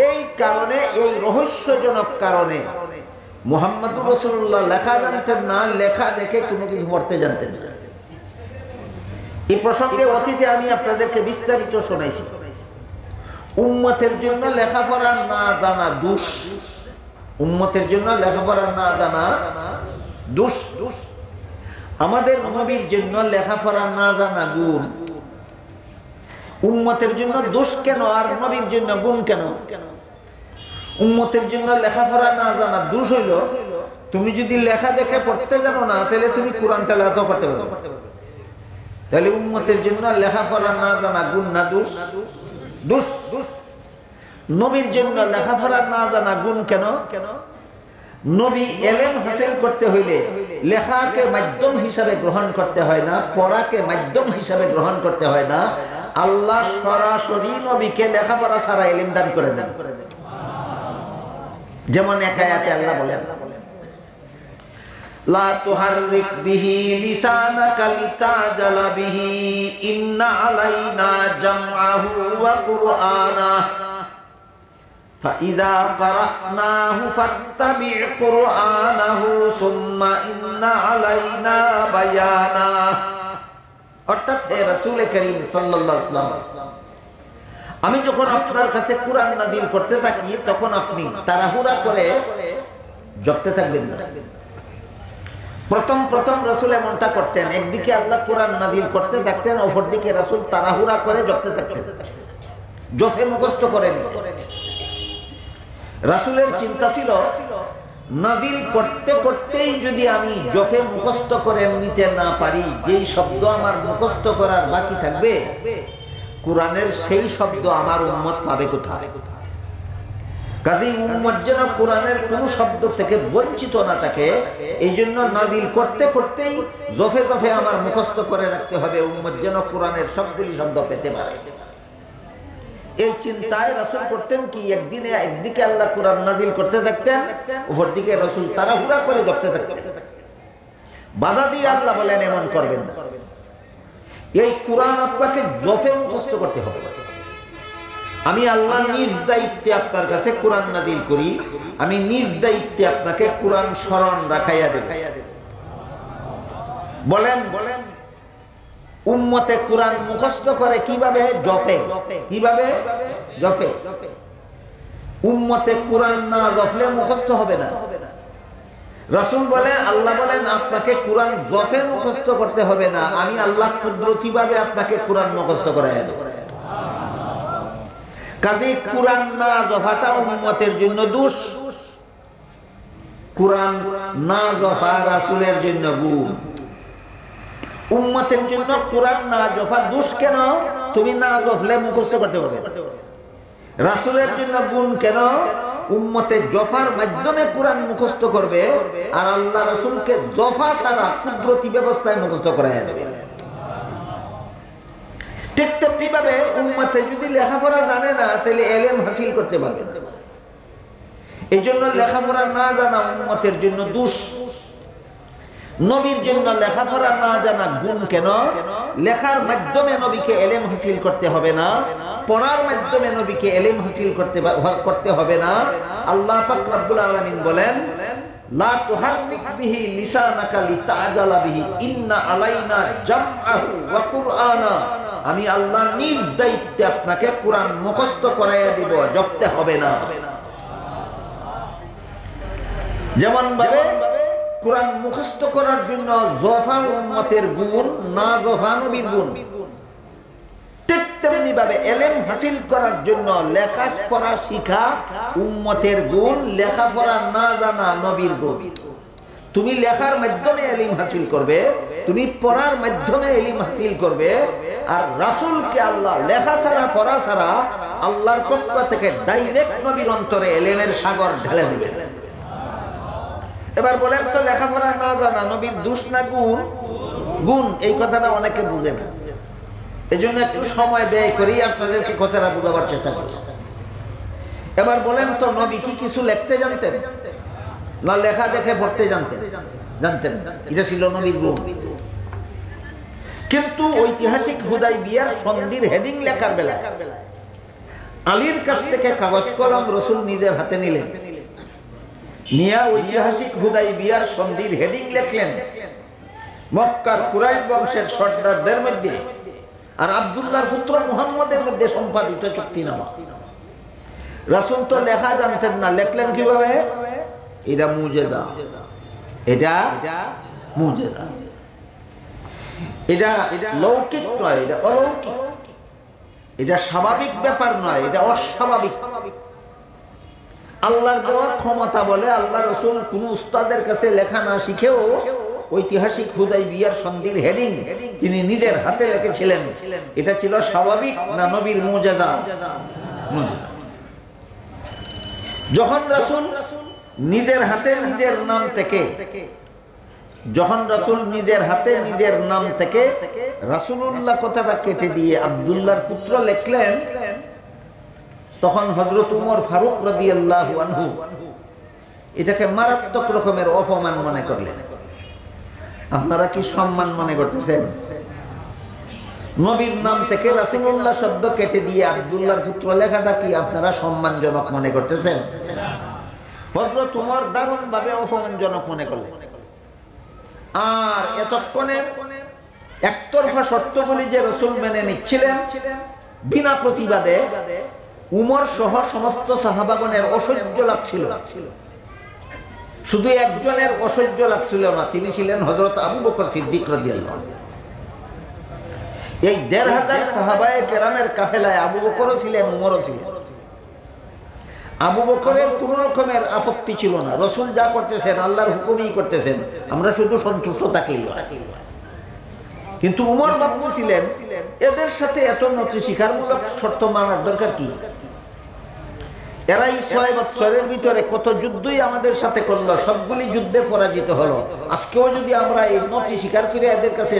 এই কারণে, এই রহস্যজনক কারণে মুহাম্মদুর রাসূলুল্লাহ লেখা জানতেন না, লেখা দেখে কোনো কিছু পড়তে জানতেন না। এই প্রসঙ্গে অতীতে আমি আপনাদেরকে বিস্তারিত শোনাইছি। উম্মতের জন্য লেখাপড়া না জানা দোষ, উম্মতের জন্য লেখাপড়া না জানা দোষ। আমাদের নবীর জন্য লেখাপড়া না জানা গুণ। উম্মতের জন্য দোষ কেন আর নবীর জন্য গুণ কেন? উম্মতের জন্য লেখাপড়া না জানা দোষ হইল, তুমি যদি লেখা দেখে পড়তে জানো না তাহলে তুমি কোরআন তেলাওয়াত করতে পারবে। তাহলে উম্মতের জন্য লেখাপড়া না জানা গুণ না দোষ? দোষ। নবীর জন্য লেখাপড়া না জানা গুণ কেন? নবী এলেম হাসিল করতে হইলে লেখাকে মাধ্যম হিসাবে গ্রহণ করতে হয় না, পড়াকে মাধ্যম হিসাবে গ্রহণ করতে হয় না। আল্লাহ সরাসরি নবীকে লেখাপড়া ছাড়া এলেম দান করে দেন। যেমন এক আয়াতে আল্লাহ বলেন, লা তুহাররিক বিহি লিসানাকা লিতাজালা বিহি ইন্না আলাইনা জামআহু ওয়া কুরআনাহ ফাইযা ক্বারানাহু ফাত্তাবি' কুরআনাহু সুম্মা ইন্না আলাইনা বায়ানাহ। অর্থাৎ হে রাসূল করিম সাল্লাল্লাহু আলাইহি ওয়াসাল্লাম, আমি যখন আপনার কাছে কুরআন নাযিল করতে থাকি তখন আপনি তাড়াহুড়া করে জপতে থাকবেন না। প্রথম রাসূল এমনটা করতেন, একদিকে আল্লাহ কুরআন নাযিল করতে থাকতেন, অপরদিকে রাসূল তাড়াহুড়া করে জপতে থাকতেন, জপে মুখস্থ করেন। রাসূলের চিন্তা ছিল নাযিল করতে করতেই যদি আমি জপে মুখস্থ করে নিতে না পারি, যেই শব্দ আমার মুখস্থ করার বাকি থাকবে কুরআনের সেই শব্দ আমার উম্মত পাবে কোথায়? কাজেই উম্মত যেন কোরআনের কোন শব্দ থেকে বঞ্চিত না থাকে, এই জন্য নাযিল করতে করতেই জফে জফে আমার মুখস্থ করে রাখতে হবে, উম্মত যেন কোরআনের সবগুলি শব্দ পেতে পারে। এই চিন্তায় রাসূল করতেন কি, একদিকে আল্লাহ কোরআন নাযিল করতে থাকতেন, অপরদিকে রাসূল তাড়াহুড়া করে জপতে থাকতেন। বাধা দিয়ে আল্লাহ বলেন এমন করবেন না, এই কোরআন আপনাকে জফে মুখস্থ করতে হবে। আমি আল্লাহ নিজ দায়িত্বে আপনার কাছে কোরআন নাযিল করি, আমি নিজ দায়িত্বে আপনাকে কোরআন স্মরণ রাখাইয়া দেব। বলেন উম্মতে কোরআন মুখস্থ করে কিভাবে? জপে। কিভাবে? জপে। উম্মতে কোরআন না জপলে মুখস্থ হবে না। রাসূল বলে, আল্লাহ বলেন আপনাকে কোরআন জপে মুখস্থ করতে হবে না, আমি আল্লাহ কুদরতিভাবে আপনাকে কোরআন মুখস্থ করাইয়া দেব। কাজে কোরআন না জপাটা উম্মতের জন্য দোষ, কোরআন না জপা রাসূলের জন্য গুণ। উম্মতের জন্য কোরআন না জপা দোষ কেন? তুমি না জপলে মুখস্থ করতে পারবে। রাসূলের জন্য গুণ কেন? উম্মতে জফার মাধ্যমে কোরআন মুখস্থ করবে, আর আল্লাহ রাসূলকে জফা ছাড়া কুদরতি ব্যবস্থায় মুখস্থ করাইয়া দেবে। ঠিক তেমনিভাবে উম্মতে যদি লেখাপড়া জানে না তাহলে এলেম হাসিল করতে পারবে না। এই জন্য লেখাপড়া না জানা উম্মতের জন্য দোষ। নবীর জন্য লেখাপড়া না জানা গুণ কেন? লেখার মাধ্যমে নবীকে এলেম হাসিল করতে হবে না, পড়ার মাধ্যমে নবীকে এলেম হাসিল করতে হবে না। আল্লাহ পাক রব্বুল আলামিন বলেন, লা তুহাররিক বিহি লিসানাকা লিতাজালা বিহি ইন্না আলাইনা জামআহু ওয়া কুরআনা। আমি আল্লাহ নিজ দায়িত্বে আপনাকে কোরআন মুখস্থ করাইয়া দিব, জপতে হবে না। যেমন ভাবে কোরআন মুখস্থ করার জন্য জফা উম্মতের গুণ, না জফা নবীর গুণ, ঠিক তেমনি ভাবে এলেম হাসিল করার জন্য লেখাপড়া শিখা উম্মতের গুণ, লেখাপড়া না জানা নবীর গুণ। তুমি লেখার মাধ্যমে এলিম হাসিল করবে, তুমি পড়ার মাধ্যমে এলিম হাসিল করবে, আর রাসূলকে আল্লাহ লেখা ছাড়া পড়া ছাড়া আল্লাহর পক্ষ থেকে ডাইরেক্ট নবীর অন্তরে এলেমের সাগর ঢেলে দিবে। এবার বলেন তো লেখাপড়া না জানা নবীর দোষ না গুণ? গুণ। এই কথাটা অনেকে বুঝে না, এই জন্য একটু সময় ব্যয় করি আপনাদেরকে কথাটা বোঝাবার চেষ্টা করি। এবার বলেন তো নবী কি কিছু লিখতে জানতেন না লেখা দেখে পড়তে জানতেন? জানতেন, এটা ছিল নবীর গুণ। কিন্তু ঐতিহাসিক হুদাইবিয়ার সন্ধির হেডিং লেখার বেলা আলীর কাছ থেকে কাগজ কলম রাসূল নিজের হাতে নিলেন, নিয়া ঐতিহাসিক হুদাইবিয়ার সন্ধির হেডিং লিখলেন মক্কার কুরাইশ বংশের সর্দারদের মধ্যে আর আব্দুল্লাহর পুত্র মুহাম্মদের মধ্যে সম্পাদিত চুক্তিনামা। রাসূল তো লেখা জানতেন না, লিখলেন কিভাবে? এটা মুজিজা, এটা মুজিজা। এটা লৌকিক নয়, এটা অলৌকিক। এটা স্বাভাবিক ব্যাপার নয়, এটা অস্বাভাবিক। আল্লাহর দেওয়ার ক্ষমতা বলে আল্লাহ রাসূল কোন উস্তাদের কাছে লেখা না শিখেও ঐতিহাসিক হুদাইবিয়ার সন্ধির হেডিং তিনি নিজের হাতে লিখেছিলেন। এটা ছিল স্বাভাবিক না নবীর মুজিজা? মুজিজা। যখন রাসূল নিজের হাতে নিজের নাম থেকে, যখন রাসূল নিজের হাতে নিজের নাম থেকে রাসূলুল্লাহ কথাটা কেটে দিয়ে আব্দুল্লাহর পুত্র লিখলেন, তখন হযরত উমর ফারুক রাদিয়াল্লাহু আনহু এটাকে মারাত্মক রকমের অপমান মনে করলেন। আপনারা কি সম্মান মনে করতেছেন? নবীর নাম থেকে রাসূলুল্লাহ শব্দ কেটে দিয়ে আব্দুল্লাহর পুত্র লেখাটা কি আপনারা সম্মানজনক মনে করতেছেন? হযরত উমর দারুণভাবে অপমানজনক মনে করলেন। আর এতক্ষণের একতরফা শর্তগুলি যে রাসূল মেনে নিচ্ছিলেন বিনা প্রতিবাদে, উমর সহ সমস্ত সাহাবাগণের অসহ্য লাগছিল। শুধু একজনের অসহ্য লাগছিল না, তিনি ছিলেন হযরত আবু বকর সিদ্দিক রাদিয়াল্লাহু আনহু। এই ১৫০০ সাহাবায়ে কেরামের কাফেলায় আবু বকরও ছিলেন, উমরও ছিলেন। আবু বকরের কোন রকমের আপত্তি ছিল না, রাসূল যা করতেছেন আল্লাহর হুকুমই করতেছেন, আমরা শুধু সন্তুষ্ট থাকলেই। কিন্তু উমর ভাবতেছিলেন এদের সাথে এত নতি স্বীকারমূলক শর্ত মানার দরকার কি? এরা এই ৬ বছরের ভিতরে কত যুদ্ধই আমাদের সাথে করলো, সবগুলি যুদ্ধে পরাজিত হলো। আজকেও যদি আমরা এই নতি স্বীকার করে এদের কাছে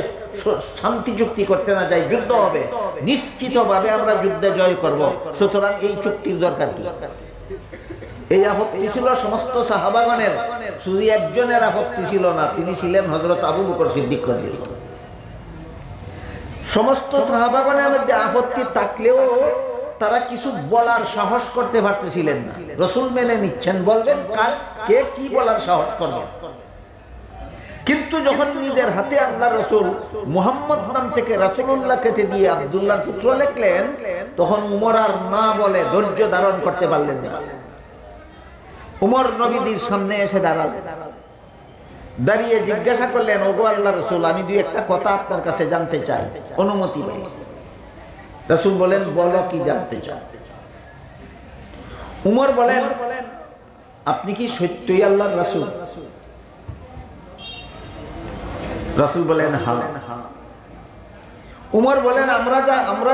শান্তি চুক্তি করতে না যাই, যুদ্ধ হবে, নিশ্চিতভাবে আমরা যুদ্ধে জয় করব। সুতরাং এই চুক্তির দরকার কি? এই আপত্তি ছিল সমস্ত সাহাবাগণের, শুধু একজনের আপত্তি ছিল না, তিনি ছিলেন হযরত আবু বকর সিদ্দিক রাদিয়াল্লাহু আনহু। সমস্ত সাহাবাগণের মধ্যে আপত্তি থাকলেও তারা কিছু বলার সাহস করতে পারতেছিলেন না। রাসূল মেনে নিচ্ছেন, বলবেন কে কি বলার সাহস করবেন? কিন্তু যখন নিজের হাতে আল্লাহ রাসূল মুহাম্মদ নাম থেকে রাসূলুল্লাহ কেটে দিয়ে আব্দুল্লাহর পুত্র লিখলেন, তখন উমর আর না বলে ধৈর্য ধারণ করতে পারলেন না। উমর নবীজির সামনে এসে দাঁড়ালেন, দাঁড়িয়ে জিজ্ঞাসা করলেন, ওগো আল্লাহর রাসূল, আমি দুই একটা কথা আপনার কাছে জানতে চাই, অনুমতি পাই। রাসূল বলেন, বলো কি জানতে চাও? উমর বলেন, আপনি কি সত্যই আল্লাহর রাসূল? রাসূল বলেন, হ্যাঁ। উমর বলেন, আমরা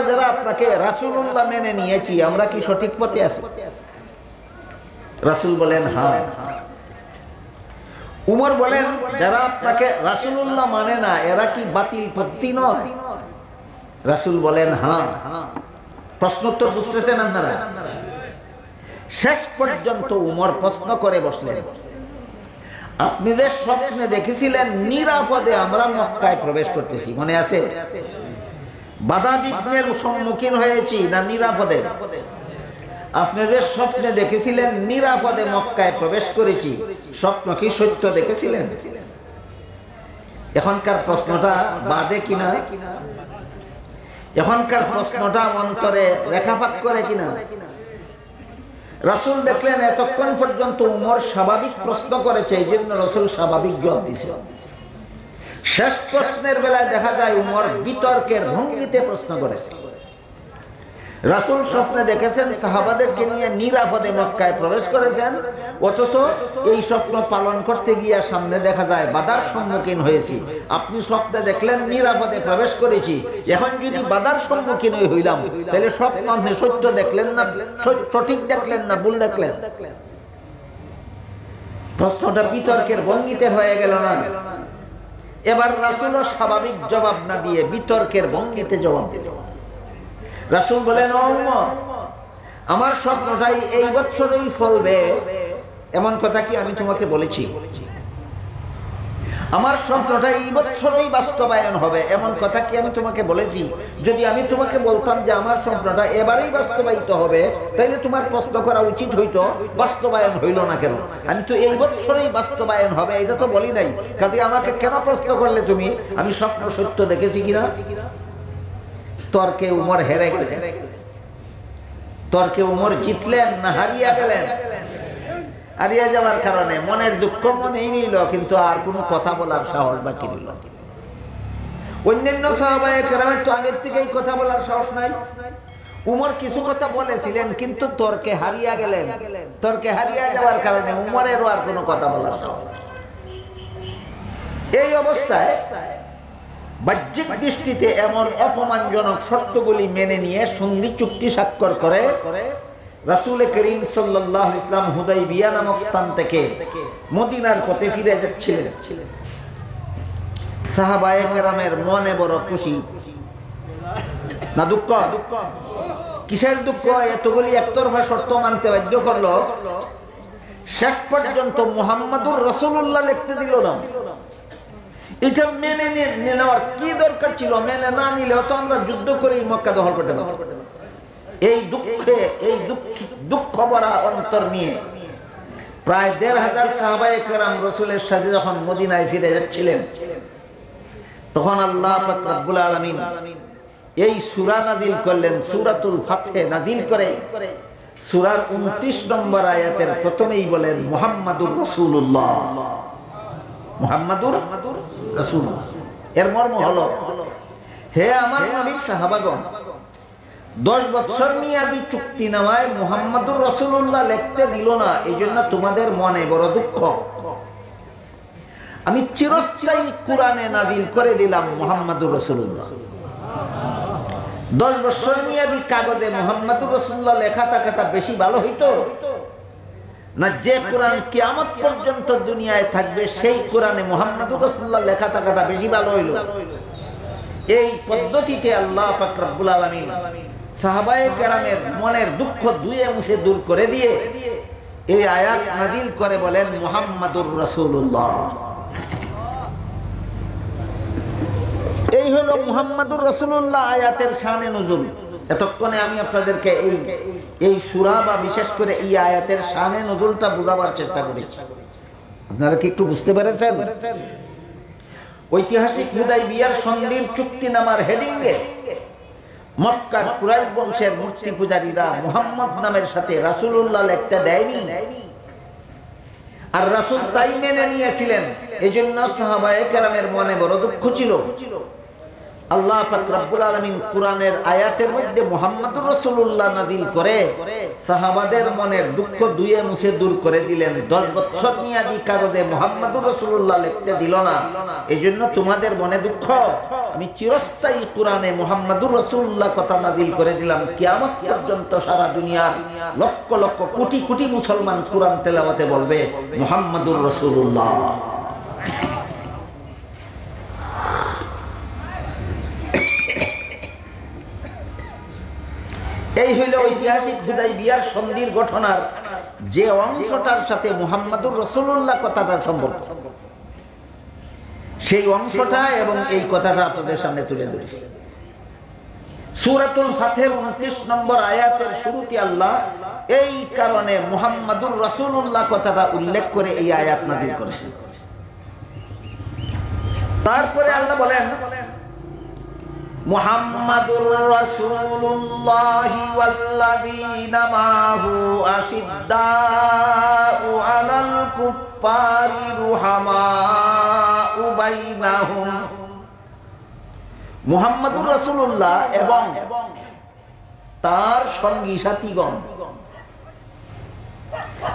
যারা আপনাকে রাসূলুল্লাহ মেনে নিয়েছি, আমরা কি সঠিক পথে আছি? রাসূল বলেন, হ্যাঁ। উমর বলেন, যারা আপনাকে রাসূলুল্লাহ মানে না, এরা কি বাতিল পন্থী নয়? রাসূল বলেন, হ্যাঁ। প্রশ্নোত্তর বুঝতেছেন আপনারা? শেষ পর্যন্ত উমর প্রশ্ন করে বসলেন, আপনি যে স্বপ্নে দেখেছিলেন নিরাপদে আমরা মক্কায় প্রবেশ করতেছি, মনে আছে? বাধা বিঘ্নের সম্মুখীন হয়েছি না নিরাপদে? আপনি যে স্বপ্নে দেখেছিলেন নিরাপদে মক্কায় প্রবেশ করেছি, স্বপ্ন কি সত্য দেখেছিলেন? এখনকার প্রশ্নটা বাদে কিনা? এখনকার প্রশ্নটা অন্তরে রেখাপাত করে কিনা? রাসূল দেখলেন এতক্ষণ পর্যন্ত উমর স্বাভাবিক প্রশ্ন করেছে, এই জন্য রাসূল স্বাভাবিক জবাব দিয়েছে। শেষ প্রশ্নের বেলায় দেখা যায় উমর বিতর্কের ভঙ্গিতে প্রশ্ন করেছে। রাসূল স্বপ্নে দেখেছেন সাহাবাদেরকে নিয়ে নিরাপদে মক্কায় প্রবেশ করেছেন, অথচ এই স্বপ্ন পালন করতে গিয়ে সামনে দেখা যায় বাধার সম্মুখীন হয়েছি। আপনি স্বপ্নে দেখলেন নিরাপদে প্রবেশ করেছি, এখন যদি বাধার সম্মুখীন হইলাম, তাহলে স্বপ্ন আপনি সত্য দেখলেন না, সঠিক দেখলেন না ভুল দেখলেন? প্রশ্নটা বিতর্কের ভঙ্গিতে হয়ে গেল না? এবার রাসূলও স্বাভাবিক জবাব না দিয়ে বিতর্কের ভঙ্গিতে জবাব দিল। রাসূল বলেন, ও উমর, আমার স্বপ্নটাই এই বছরেই ফলবে এমন কথা কি আমি তোমাকে বলেছি? আমার স্বপ্নটা এই বছরেই বাস্তবায়ন হবে এমন কথা কি আমি তোমাকে বলেছি? যদি আমি তোমাকে বলতাম যে আমার স্বপ্নটা এবারেই বাস্তবায়িত হবে, তাহলে তোমার প্রশ্ন করা উচিত হইতো, বাস্তবায়ন হইল না কেন? আমি তো এই বছরেই বাস্তবায়ন হবে এটা তো বলি নাই, কাজে আমাকে কেন প্রশ্ন করলে তুমি আমি স্বপ্ন সত্য দেখেছি কিনা? তর্কে উমর হেরে গেলেন। তর্কে উমর জিতলেন না হারিয়ে গেলেন? হারিয়ে যাওয়ার কারণে মনের দুঃখ মনেই নিল, কিন্তু আর কোনো কথা বলার সাহস বাকি রইল। অন্যান্য সাহাবায়ে কেরামের তো আগের থেকেই কথা বলার সাহস নাই। উমর কিছু কথা বলেছিলেন, কিন্তু তর্কে হারিয়ে গেলেন। তর্কে হারিয়ে যাওয়ার কারণে উমরেরও আর কোনো কথা বলার সাহস নাই। এই অবস্থায় বাহ্যিক দৃষ্টিতে এমন অপমানজনক শর্তগুলি মেনে নিয়ে সন্ধি চুক্তি স্বাক্ষর করে রাসূল করিম সাল্লাল্লাহু আলাইহি ওয়াসাল্লাম হুদাইবিয়া নামক স্থান থেকে মদিনার পথে ফিরে যাচ্ছিলেন। সাহাবায়ে কেরামের মনে বড় খুশি না দুঃখ? কিসের দুঃখ? এতগুলি একতরফা শর্ত মানতে বাধ্য করলো, শেষ পর্যন্ত মুহাম্মাদুর রাসূলুল্লাহ লিখতে দিল না। এটা মেনে নেওয়ার কি দরকার ছিল? মেনে না নিলেও তো আমরা যুদ্ধ করেই মক্কা দখল করতে পারতাম। এই দুঃখে, এই দুঃখ ভরা অন্তর নিয়ে প্রায় ১৫০০ সাহাবায়ে কেরাম রাসূলের সাথে যখন মদিনায় ফিরে যাচ্ছিলেন, তখন আল্লাহ পাক রব্বুল আলামিন এই সূরা নাযিল করলেন। সূরাতুল ফাতহে নাযিল করে সূরার ২৯ নম্বর আয়াতের প্রথমেই বলেন মুহাম্মাদুর রাসূলুল্লাহ। মুহাম্মাদুর রাসূলুল্লাহ এর মর্ম হলো, হে আমার নবীর সাহাবাগণ, 10 বছর মেয়াদী চুক্তিনামায় মুহাম্মাদুর রাসূলুল্লাহ লিখতে দিল না, এই জন্য তোমাদের মনে বড় দুঃখ। আমি চিরস্থায়ী কোরআনে নাযিল করে দিলাম মুহাম্মাদুর রাসূলুল্লাহ। 10 বছর মেয়াদী কাগজে মুহাম্মাদুর রাসূলুল্লাহ লেখা থাকাটা বেশি ভালো হইতো না যে কোরআন কিয়ামত পর্যন্ত দুনিয়ায় থাকবে সেই কোরআনে মুহাম্মাদুর রাসূলুল্লাহ লেখা থাকাটা বেশি ভালো হইল? এই পদ্ধতিতে আল্লাহ পাক রব্বুল আলামিন সাহাবায়ে কেরামের মনের দুঃখ ধুয়ে মুছে দূর করে দিয়ে এই আয়াত নাযিল করে বলেন মুহাম্মাদুর রাসূলুল্লাহ। এই হলো মুহাম্মাদুর রাসূলুল্লাহ আয়াতের শানে নুজুল। এতক্ষণে আমি আপনাদেরকে এই সূরা বা বিশেষ করে এই আয়াতের শানে নুজুলটা বোঝাবার চেষ্টা করেছি। আপনারা কি একটু বুঝতে পেরেছেন? ঐতিহাসিক হুদাইবিয়ার সন্ধির চুক্তিনামার হেডিংয়ে মক্কার কুরাইশ বংশের মূর্তি পূজারীরা মুহাম্মদ নামের সাথে রাসূলুল্লাহ লিখতে দেয়নি, আর রাসূল তাই মেনে নিয়েছিলেন। এজন্য সাহাবায়ে কেরামের মনে বড় দুঃখ ছিল। আল্লাহ পাক রব্বুল আলামিন কুরআনের আয়াতের মধ্যে মুহাম্মাদুর রাসূলুল্লাহ নাযিল করে সাহাবাদের মনের দুঃখ ধুয়ে মুছে দূর করে দিলেন। 10 বছর মেয়াদী কাগজে মুহাম্মাদুর রাসূলুল্লাহ লিখতে দিল না, এজন্য তোমাদের মনে দুঃখ। আমি চিরস্থায়ী কুরআনে মুহাম্মাদুর রাসূলুল্লাহ কথা নাযিল করে দিলাম। কিয়ামত পর্যন্ত সারা দুনিয়ার লক্ষ লক্ষ কোটি কোটি মুসলমান কুরআন তেলাওয়াতে বলবে মুহাম্মাদুর রাসূলুল্লাহ। এই হইল ঐতিহাসিক হুদাইবিয়ার সন্ধির ঘটনার যে অংশটার সাথে মুহাম্মাদুর রাসূলুল্লাহ কথাটার সম্পর্ক, সেই অংশটা এবং এই কথাটা আপনাদের সামনে তুলে ধরি। সূরাতুল ফাতহের 29 নম্বর আয়াতের শুরুতে আল্লাহ এই কারণে মুহাম্মাদুর রাসূলুল্লাহ কথাটা উল্লেখ করে এই আয়াত নাযিল করেছেন। তারপরে আল্লাহ বলেন মুহাম্মাদুর রাসূলুল্লাহি ওয়াল্লাযীনা মাহু আশিদ্দাউ আলাল কুফফারি রুহামাউ বাইনাহুম। মুহাম্মাদুর রাসূলুল্লাহ এবং তার সঙ্গী সাথীগণ।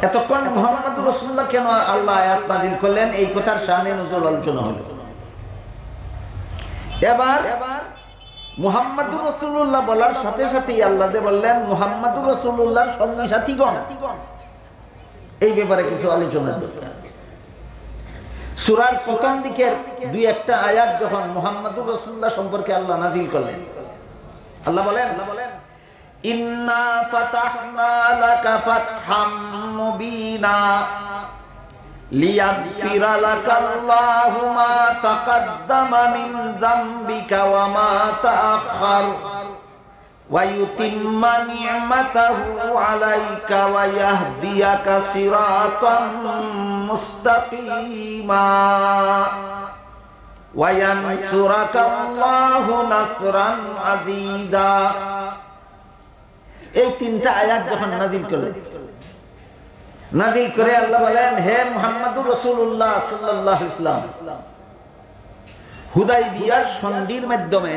এতক্ষণ মুহাম্মাদুর রাসূলুল্লাহ কেন আল্লাহ আয়াত নাযিল করলেন, এই কথার শানে নুজুল আলোচনা হলো। এবার মুহাম্মাদুর রাসূলুল্লাহ বলার সাথে সাথেই আল্লাহ যে বললেন মুহাম্মাদুর রাসূলুল্লাহর সঙ্গী সাথীগণ, এই ব্যাপারে কিছু আলোচনার দরকার। সূরার প্রথম দিকের 2-1টা আয়াত যখন মুহাম্মাদুর রাসূলুল্লাহ সম্পর্কে আল্লাহ নাযিল করলেন, আল্লাহ বলেন ইন্না ফাতাহনা লাকা ফাতহাম মুবিনা লিয়াগফিরা লাকাল্লাহু মা তাকাদ্দামা মিন যামবিকা ওয়া মা তাআখার ওয়া ইউতিম্মা নি'মাতাহু আলাইকা ওয়া ইয়াহদিয়াকা সিরাতাম মুস্তাকিমা ওয়া ইয়ানসুরাকাল্লাহু নাসরান আজিজা। এই তিনটা আয়াত যখন নাজিল করলেন, নাজিল করে আল্লাহ বলেন, হে মুহাম্মদুর রাসূলুল্লাহ সাল্লাল্লাহু আলাইহি ওয়াসাল্লাম, হুদাইবিয়ার সন্ধির মাধ্যমে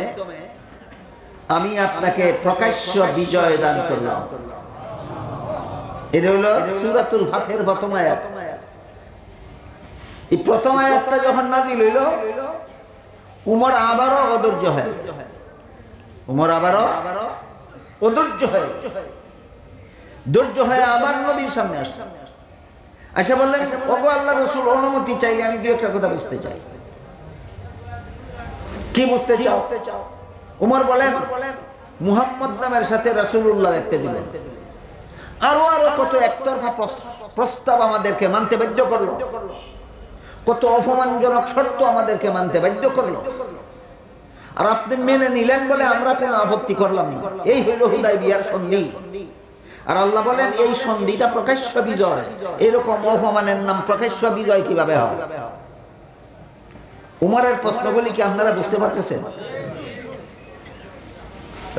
আমি আপনাকে প্রকাশ্য বিজয় দান করলাম। এটা হলো সূরাতুল ফাতহের প্রথম আয়াত। এই প্রথম আয়াতটা যখন নাজিল হইল, উমর আবারও অধৈর্য হয়, উমর আবারও অধৈর্য হয়, ধৈর্য হয়ে আবার নবীর সামনে আসছে, আচ্ছা বললেন, ওগো আল্লাহর রাসূল, অনুমতি চাইলে আমি দুই একটা কথা বুঝতে চাই। কি বুঝতে চাও? উমর বলেন, মুহাম্মদ নামের সাথে রাসূলুল্লাহ লিখতে দিলেন। আরো আরো কত একতরফা প্রস্তাব আমাদেরকে মানতে বাধ্য করলো, কত অপমানজনক শর্ত আমাদেরকে মানতে বাধ্য করলো, আর আপনি মেনে নিলেন বলে আমরা কোনো আপত্তি করলাম না। এই হইল হুদাইবিয়ার সন্ধি। আর আল্লাহ বলেন, এই সন্ধিটা প্রকাশ্য বিজয়। এরকম অপমানের নাম প্রকাশ্য বিজয় কিভাবে হয়? উমরের প্রশ্নগুলি কি আপনারা বুঝতে পারতেছেন?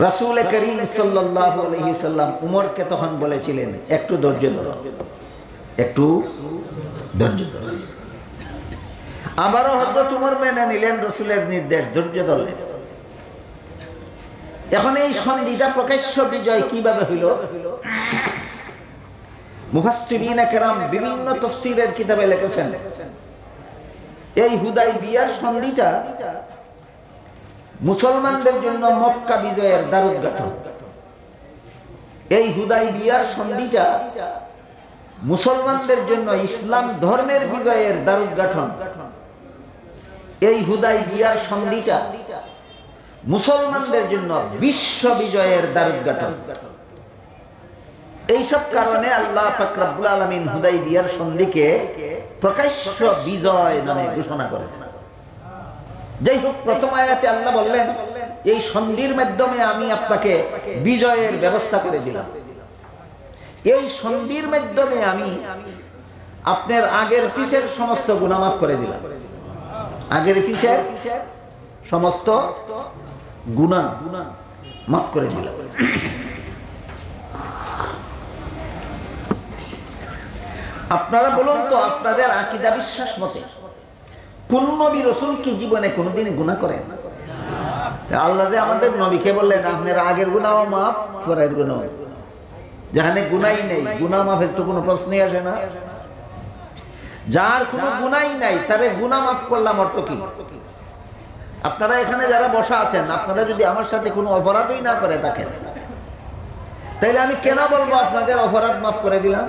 রাসূল করিম সাল্লাল্লাহু আলাইহি সাল্লাম উমরকে তখন বলেছিলেন, একটু ধৈর্য ধরো, একটু ধৈর্য ধরো। আবারও হযরত উমর মেনে নিলেন রাসূলের নির্দেশ, ধৈর্য ধরলেন। এখন এই সন্ধিটা প্রকাশ্য বিজয় কিভাবে হইল? মুফাসসিরিনে কেরাম বিভিন্ন তাফসীরের কিতাবে লিখেছেন, এই হুদাইবিয়ার সন্ধিটা মুসলমানদের জন্য মক্কা বিজয়ের দ্বারোদ্ঘাটন। এই হুদাইবিয়ার সন্ধিটা মুসলমানদের জন্য ইসলাম ধর্মের বিজয়ের দ্বারোদ্ঘাটন। এই হুদাইবিয়ার সন্ধিটা মুসলমানদের জন্য বিশ্ব বিজয়ের দ্বারোদ্ঘাটন। এইসব কারণে আল্লাহ পাক রব্বুল আলামিন হুদাইবিয়ার সন্ধিকে প্রকাশ্য বিজয় নামে ঘোষণা করেছেন। যাই হোক, প্রথম আয়াতে আল্লাহ বললেন, এই সন্ধির মাধ্যমে আমি আপনাকে বিজয়ের ব্যবস্থা করে দিলাম। এই সন্ধির মাধ্যমে আমি আপনার আগের পিছের সমস্ত গুনাহ মাফ করে দিলাম। আগের পিছের সমস্ত গুনাহ মাফ করে দিলাম। আপনারা বলুন তো, আপনাদের আকীদা বিশ্বাস মতে কোন নবী রাসূল কি জীবনে কোনোদিন গুনাহ করেন? আল্লাহ যে আমাদের নবীকে বললেন, আপনার আগের গুনাহ মাফ, পরের গুনাহ। যেখানে গুনাহই নেই, গুনাহ মাফের তো কোনো প্রশ্নই আসে না। যার কোনো গুনাহই নাই তারে গুনাহ মাফ করলাম অর্থ কি? আপনারা এখানে যারা বসা আছেন, আপনারা যদি আমার সাথে কোনো অপরাধই না করে থাকেন, তাইলে আমি কেন বলবো আপনাদের অপরাধ মাফ করে দিলাম?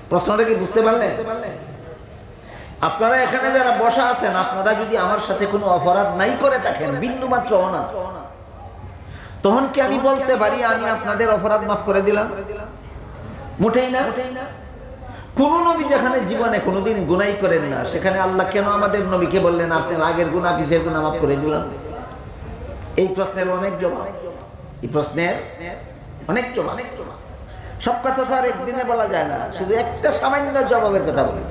প্রশ্নটা কি বুঝতে পারলেন? আপনারা এখানে যারা বসা আছেন, আপনারা যদি আমার সাথে কোনো অপরাধ নাই করে থাকেন, বিন্দু মাত্র না, তখন কি আমি বলতে পারি আমি আপনাদের অপরাধ মাফ করে দিলাম? মোটেই না। কোন নবী যেখানে জীবনে কোনোদিন গুনাহ করেন না, সেখানে আল্লাহ কেন আমাদের নবীকে বললেন আপনার আগের গুনাহ পিছের গুনাহ মাফ করে দিলাম? এই প্রশ্নের অনেক জবাব, এই প্রশ্নের অনেক জবাব। সব কথা তো আর একদিনে বলা যায় না, শুধু একটা সামান্য জবাবের কথা বলি।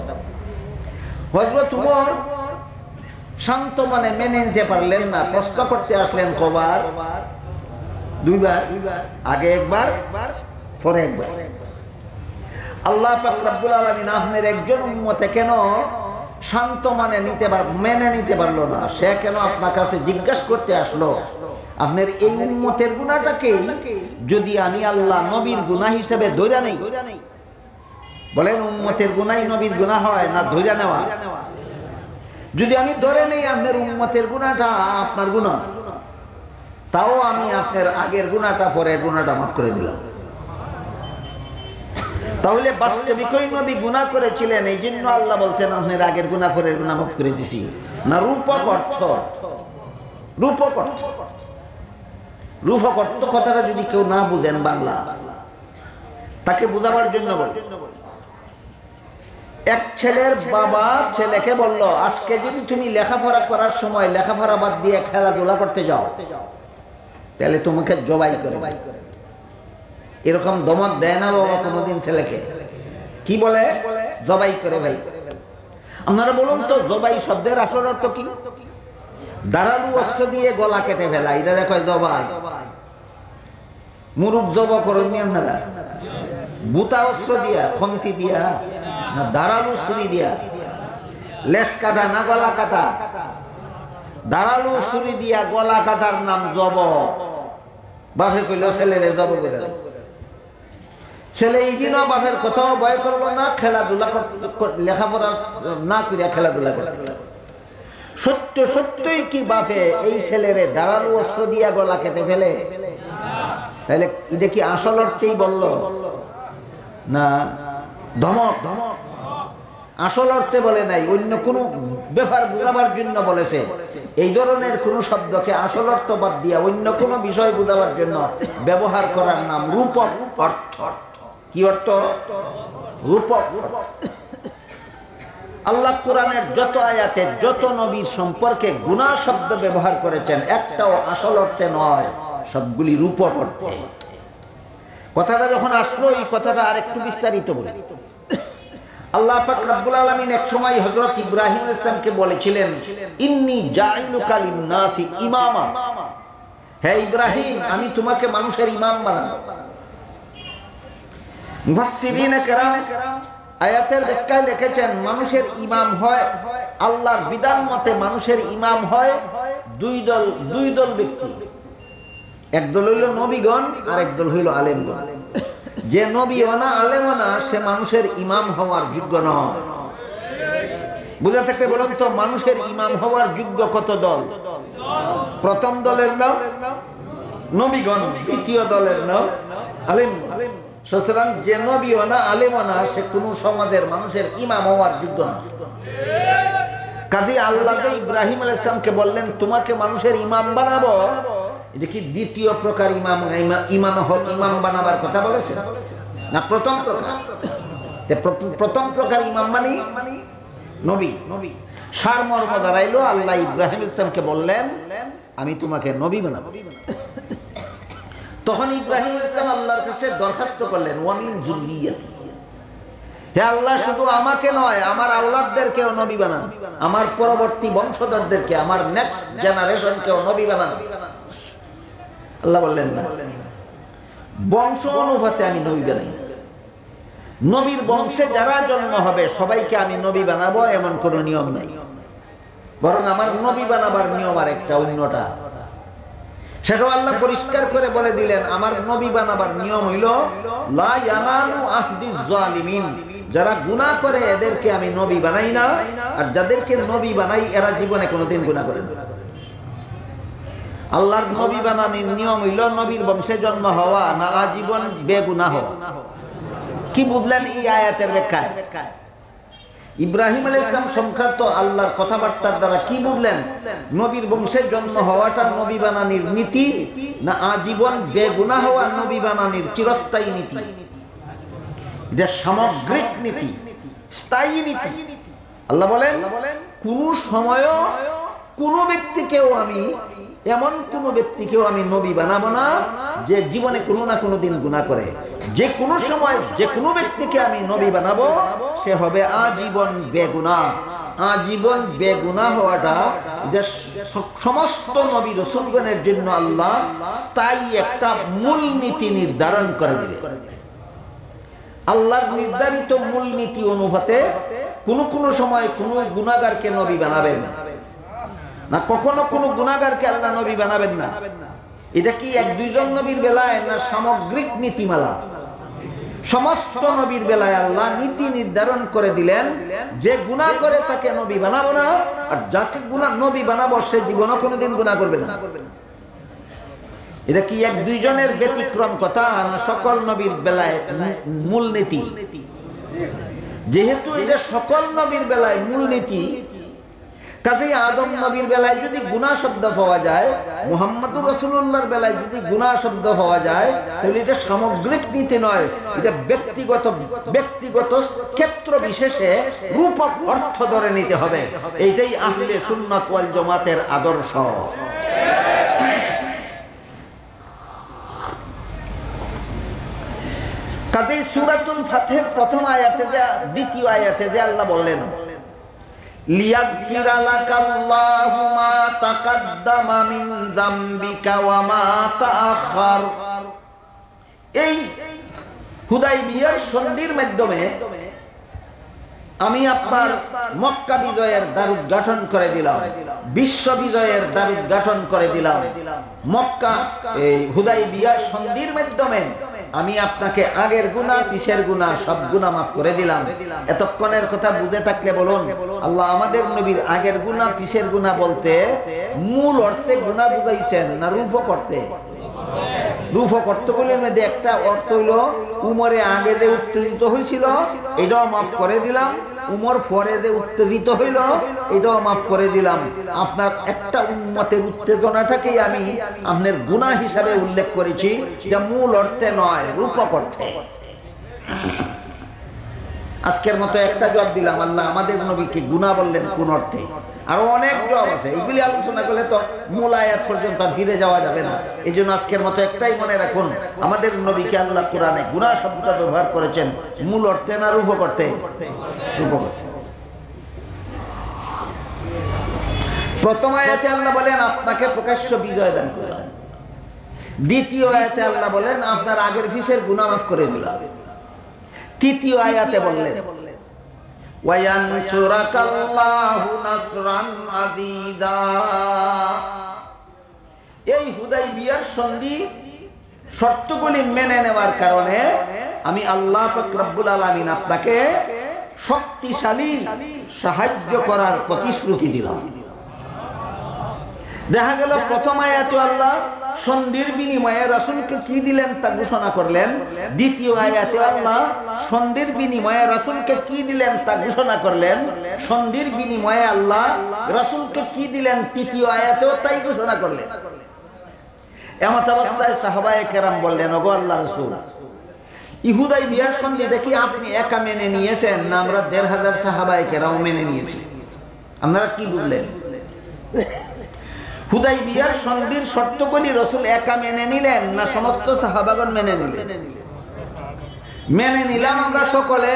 হযরত উমর শান্ত মনে মেনে নিতে পারলেন না, প্রশ্ন করতে আসলেন কবার? দুইবার, আগে একবার, পরে একবার। আল্লাহ পাক রব্বুল আলামিন আপনার একজন উম্মতে কেন শান্ত মেনে নিতে পারলো না? সে কেন আপনার কাছে জিজ্ঞাসা করতে আসলো, আপনার এই উম্মতের গুনাহটাকে যদি আমি আল্লাহ নবীর গুনাহ হিসেবে ধরে নেই? বলেন, উম্মতের গুনাহই নবীর গুনাহ হয় না ধরে নেওয়া? যদি আমি ধরে নেই আপনার উম্মতের গুনাহটা আপনার গুনাহ, তাও আমি আপনার আগের গুনাহটা পরের গুনাহটা মাফ করে দিলাম। তাহলে বাস্তবিকই নবী গুনাহ করেছিলেন, এই জন্য আল্লাহ বলছেন আপনার আগের গুনাহ পরের গুনাহ মাফ করে দিছি? না রূপক অর্থ? রূপক অর্থ, রূপক অর্থ কথাটা যদি কেউ না বুঝেন বাংলা, তাকে বোঝাবার জন্য বল। এক ছেলের বাবা ছেলেকে বলল, আজকে যদি তুমি লেখাপড়া করার সময় লেখাপড়া বাদ দিয়ে খেলাধুলা করতে যাও, তাহলে তোমাকে জবাই করে। এরকম ধমক দেয় না বাবা কোনোদিন ছেলেকে? কি বলে? জবাই করে। ভাই আপনারা বলুন তো, জবাই শব্দের আসল অর্থ কি? ধারালু অস্ত্র দিয়ে গলা কেটে ফেলা, এটা কয় জবাই। মুরুব জব করেন আপনারা বুতা অস্ত্র দিয়া, খন্তি দিয়া, না দাঁড়ালু ছুরি দিয়া? লেস কাটা না গলা কাটা? দাঁড়ালু ছুরি দিয়া গলা কাটার নাম জব। বাপে কইল ছেলেরে জব করে। ছেলে এই দিনও বাপের কোথাও ভয় করলো না, খেলাধুলা লেখাপড়া না করিয়া খেলাধুলা করে। সত্য সত্যই কি বাপে এই ছেলেরে দাঁড়ালু অস্ত্র দিয়া গলা কেটে ফেলে? তাহলে এটা কি আসল অর্থেই বলল না ধমক? ধমক আসল অর্থে বলে নাই, অন্য কোনো ব্যাপার বোঝাবার জন্য বলেছে। এই ধরনের কোনো শব্দকে আসল অর্থ বাদ দিয়া অন্য কোনো বিষয় বোঝাবার জন্য ব্যবহার করার নাম রূপক অর্থ। কি অর্থ? রূপক। আল্লাহ কোরআনের যত আয়াতে যত নবীর সম্পর্কে গুনাহ শব্দ ব্যবহার করেছেন, একটাও আসল অর্থে নয়, সবগুলি রূপক অর্থে। কথাটা যখন আসলো, এই কথাটা আরেকটু বিস্তারিত বলি। আল্লাহ পাক রব্বুল আলামিন এক সময় হযরত ইব্রাহিম আলাইহিস সালামকে বলেছিলেন, ইন্নী জাইলুকা লিন-নাসি ইমামা। হে ইব্রাহিম, আমি তোমাকে মানুষের ইমাম বানাবো। মুফাসসিরিনে কেরাম আয়াতের ব্যাখ্যায় লিখেছেন, মানুষের ইমাম হয়, আল্লাহর বিধান মতে মানুষের ইমাম হয় দুই দল ব্যক্তি। এক দল হইল নবীগণ, আর এক দল হইল আলেমগণ। যে নবীও না আলেমও না, সে মানুষের ইমাম হওয়ার যোগ্য নয়। বুঝা থাকতে বলুন তো, মানুষের ইমাম হওয়ার যোগ্য কত দল? প্রথম দলের নাম নবীগণ, দ্বিতীয় দলের নাম আলেমগণ। সুতরাং যে নবীও না আলেমও না, সে কোনো সমাজের মানুষের ইমাম হওয়ার যোগ্য না। কাজী আল্লাহ যে ইব্রাহিম আলাইহিস সালামকে বললেন তোমাকে মানুষের ইমাম বানাবো, এটা কি দ্বিতীয় প্রকার ইমাম বানাবার কথা বলেছে না প্রথম প্রকার? প্রথম প্রকার ইমাম মানে নবী। সারমর্ম দাঁড়াইলো, আল্লাহ ইব্রাহিম আলাইহিস সালামকে বললেন আমি তোমাকে নবী বানাবো। তখন ইব্রাহিম আলাইহিস সালাম আল্লাহর কাছে দরখাস্ত করলেন, ওয়া মিন যুররিয়াতি, হে আল্লাহ, শুধু আমাকে নয় আমার আওলাদদেরকেও নবী বানান, আমার পরবর্তী বংশধরদেরকে, আমার নেক্সট জেনারেশনকেও নবী বানান। আল্লাহ বললেন না, বংশ অনুপাতে আমি নবী বানাই না। নবীর বংশে যারা জন্ম হবে সবাইকে আমি নবী বানাবো এমন কোনো নিয়ম নাই। বরং আমার নবী বানাবার নিয়ম আর একটা, অন্যটা। সেটাও আল্লাহ পরিষ্কার করে বলে দিলেন, আমার নবী বানাবার নিয়ম হইল লা ইয়ানালু আহদিজ জালিমিন, যারা গুনাহ করে এদেরকে আমি নবী বানাই না, আর যাদেরকে নবী বানাই এরা জীবনে কোনোদিন গুনাহ করে না। আল্লাহর নবী বানানোর নিয়ম হইল নবীর বংশে জন্ম হওয়া, না আজীবন বেগুনাহ হওয়া। কি বুঝলেন এই আয়াতের ব্যাখ্যায়? ইব্রাহিম আলাইহিস সালাম সংক্রান্ত আল্লাহর কথাবার্তার দ্বারা কি বুঝলেন? নবীর বংশে জন্ম হওয়াটা নবী বানানোর নীতি, না আজীবন বেগুনাহ হওয়া নবী বানানোর চিরস্থায়ী নীতি? এটা সামগ্রিক নীতি, স্থায়ী নীতি। আল্লাহ বলেন কোন সময়ও কোন ব্যক্তিকেও আমি, এমন কোন ব্যক্তিকেও আমি নবী বানাবো না যে জীবনে কোনো না কোনো দিন গুনাহ করে। যে কোনো সময় যে কোনো ব্যক্তিকে আমি নবী বানাবো সে হবে আজীবন বেগুনাহ। আজীবন বেগুনাহ হওয়াটা যে সমস্ত নবী রাসূলগণের জন্য আল্লাহ স্থায়ী একটা মূল নীতি নির্ধারণ করে দিলেন। আল্লাহর নির্ধারিত মূল নীতি অনুপাতে কোনো সময় কোনো গুনাহগারকে নবী বানাবেন না, কখনো কোনো গুনাহগারকে আল্লাহ নবী বানাবেন না। এটা কি এক দুইজন নবীর বেলায়, না সামগ্রিক নীতিমালা? সমস্ত নবীর বেলায় আল্লাহ নীতি নির্ধারণ করে দিলেন, যে গুনাহ করে তাকে নবী বানাবো না, আর যাকে নবী বানাবো সে জীবনও কোনোদিন গুনাহ করবে না। এটা কি এক দুইজনের ব্যতিক্রম কথা, না সকল নবীর বেলায় মূল নীতি? যেহেতু এটা সকল নবীর বেলায় মূল নীতি, কাজেই আদম নবীর বেলায় যদি গুনাহ শব্দ পাওয়া যায়, মুহাম্মদুর রাসূলুল্লাহর বেলায় যদি গুনাহ শব্দ পাওয়া যায়, তাহলে এটা সামগ্রিক নীতি নয়, এটা ব্যক্তিগত ক্ষেত্র বিশেষে রূপক অর্থ ধরে নিতে হবে। এইটাই আহলে সুন্নাত ওয়াল জামাতের আদর্শ। কাজেই সূরাতুল ফাতহের প্রথম আয়াতে যে, দ্বিতীয় আয়াতে যে আল্লাহ বললেন লিয়াগফিরা লাকাল্লাহু মা তাকাদ্দামা মিন যামবিকা ওয়া মা তাআখার, এই হুদাইবিয়ার সন্ধির মাধ্যমে আমি আপনার মক্কা বিজয়ের দ্বার উদ্ঘাটন করে দিলাম, বিশ্ব বিজয়ের দ্বার উদ্ঘাটন করে দিলাম। মক্কা এই হুদাইবিয়ার সন্ধির মাধ্যমে আমি আপনাকে আগের গুনাহ পিছের গুনাহ সব গুনাহ মাফ করে দিলাম। এতক্ষণের কথা বুঝে থাকলে বলুন, আল্লাহ আমাদের নবীর আগের গুনাহ পিছের গুনাহ বলতে মূল অর্থে গুনাহ বুঝাইছেন না রূপ করতে? রূপ অর্থগুলির মধ্যে একটা অর্থ হইল উমরে আগে যে উত্তেজিত হয়েছিল এটাও মাফ করে দিলাম, উমর পরে যে উত্তেজিত হইল এটাও মাফ করে দিলাম। আপনার একটা উম্মতের উত্তেজনাটাকেই আমি আপনার গুনাহ হিসাবে উল্লেখ করেছি, যা মূল অর্থে নয়, রূপক অর্থে। আজকের মতো একটা জবাব দিলাম, আল্লাহ আমাদের নবীকে গুনাহ বললেন কোন অর্থে। আরো অনেক জবাব আছে, এইগুলি আলোচনা করলে তো মূল আয়াত পর্যন্ত ফিরে যাওয়া যাবে না। এই জন্য আজকের মতো একটাই মনে রাখুন, আমাদের নবীকে আল্লাহ কোরআনে গুনাহ শব্দ ব্যবহার করেছেন মূল অর্থে না রূপক অর্থে? রূপক অর্থে। প্রথম আয়াতে আল্লাহ বলেন আপনাকে প্রকাশ্য বিজয় দান করলাম। দ্বিতীয় আয়াতে আল্লাহ বলেন আপনার আগের পিছের গুনাহ মাফ করে দিলাম। তৃতীয় আয়াতে বললেন ওয়ায়ানসুরাকাল্লাহু নাসরান আজিজা। এই হুদাইবিয়ার সন্ধি শর্তগুলি মেনে নেওয়ার কারণে আমি আল্লাহ পাক রব্বুল আলামিন আপনাকে শক্তিশালী সাহায্য করার প্রতিশ্রুতি দিলাম। দেখা গেল প্রথম আয়াতে আল্লাহ সন্ধির বিনিময়ে রাসূলকে কি দিলেন তা ঘোষণা করলেন, দ্বিতীয় আয়াতে আল্লাহ সন্ধির বিনিময়ে রাসূলকে কি দিলেন তা ঘোষণা করলেন, সন্ধির বিনিময়ে আল্লাহ রাসূলকে কি দিলেন তৃতীয় আয়াতেও তাই ঘোষণা করলেন। এমত অবস্থায় সাহাবায়ে কেরাম বললেন, ওগো আল্লাহর রাসূল, হুদাইবিয়ার সন্ধি দেখি আপনি একা মেনে নিয়েছেন না আমরা ১৫০০ সাহাবায়ে কেরাম মেনে নিয়েছি? আপনারা কি বুঝলেন? হুদাইবিয়ার সন্ধির শর্তগুলি রাসূল একা মেনে নিলেন না সমস্ত সাহাবাগণ মেনে নিলেন? মেনে নিলাম আমরা সকলে,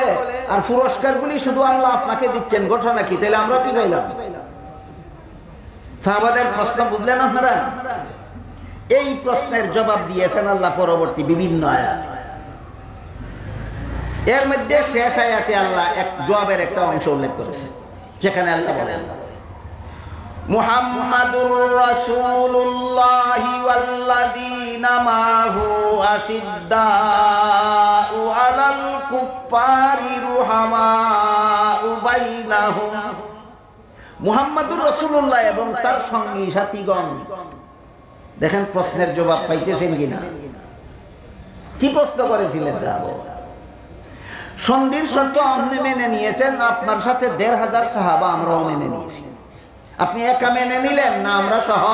আর পুরস্কারগুলি শুধু আল্লাহ আপনাকে দিচ্ছেন, ঘটনা কি? তাহলে আমরা কি পাইলাম? সাহাবাদের প্রশ্ন বুঝলেন আপনারা? এই প্রশ্নের জবাব দিয়েছেন আল্লাহ পরবর্তী বিভিন্ন আয়াত। এর মধ্যে শেষ আয়াতে আল্লাহ এক জবাবের একটা অংশ উল্লেখ করেছে, যেখানে আল্লাহ বলেন মুহাম্মাদুর রাসূলুল্লাহি ওয়াল্লাযীনা মাহু আশিদ্দাউ আলাল কুফফারি রুহামাউ বাইনাহুম। মুহাম্মাদুর রাসূলুল্লাহ এবং তার সঙ্গী সাথীগণ। দেখেন প্রশ্নের জবাব পাইতেছেন কিনা? কি প্রশ্ন করেছিলেন সাহাবা? সন্ধির শর্ত আপনি মেনে নিয়েছেন, আপনার সাথে ১৫০০ সাহাবা আমরাও মেনে নিয়েছি। আপনি একা মেনে নিলেন না আমরা সহ?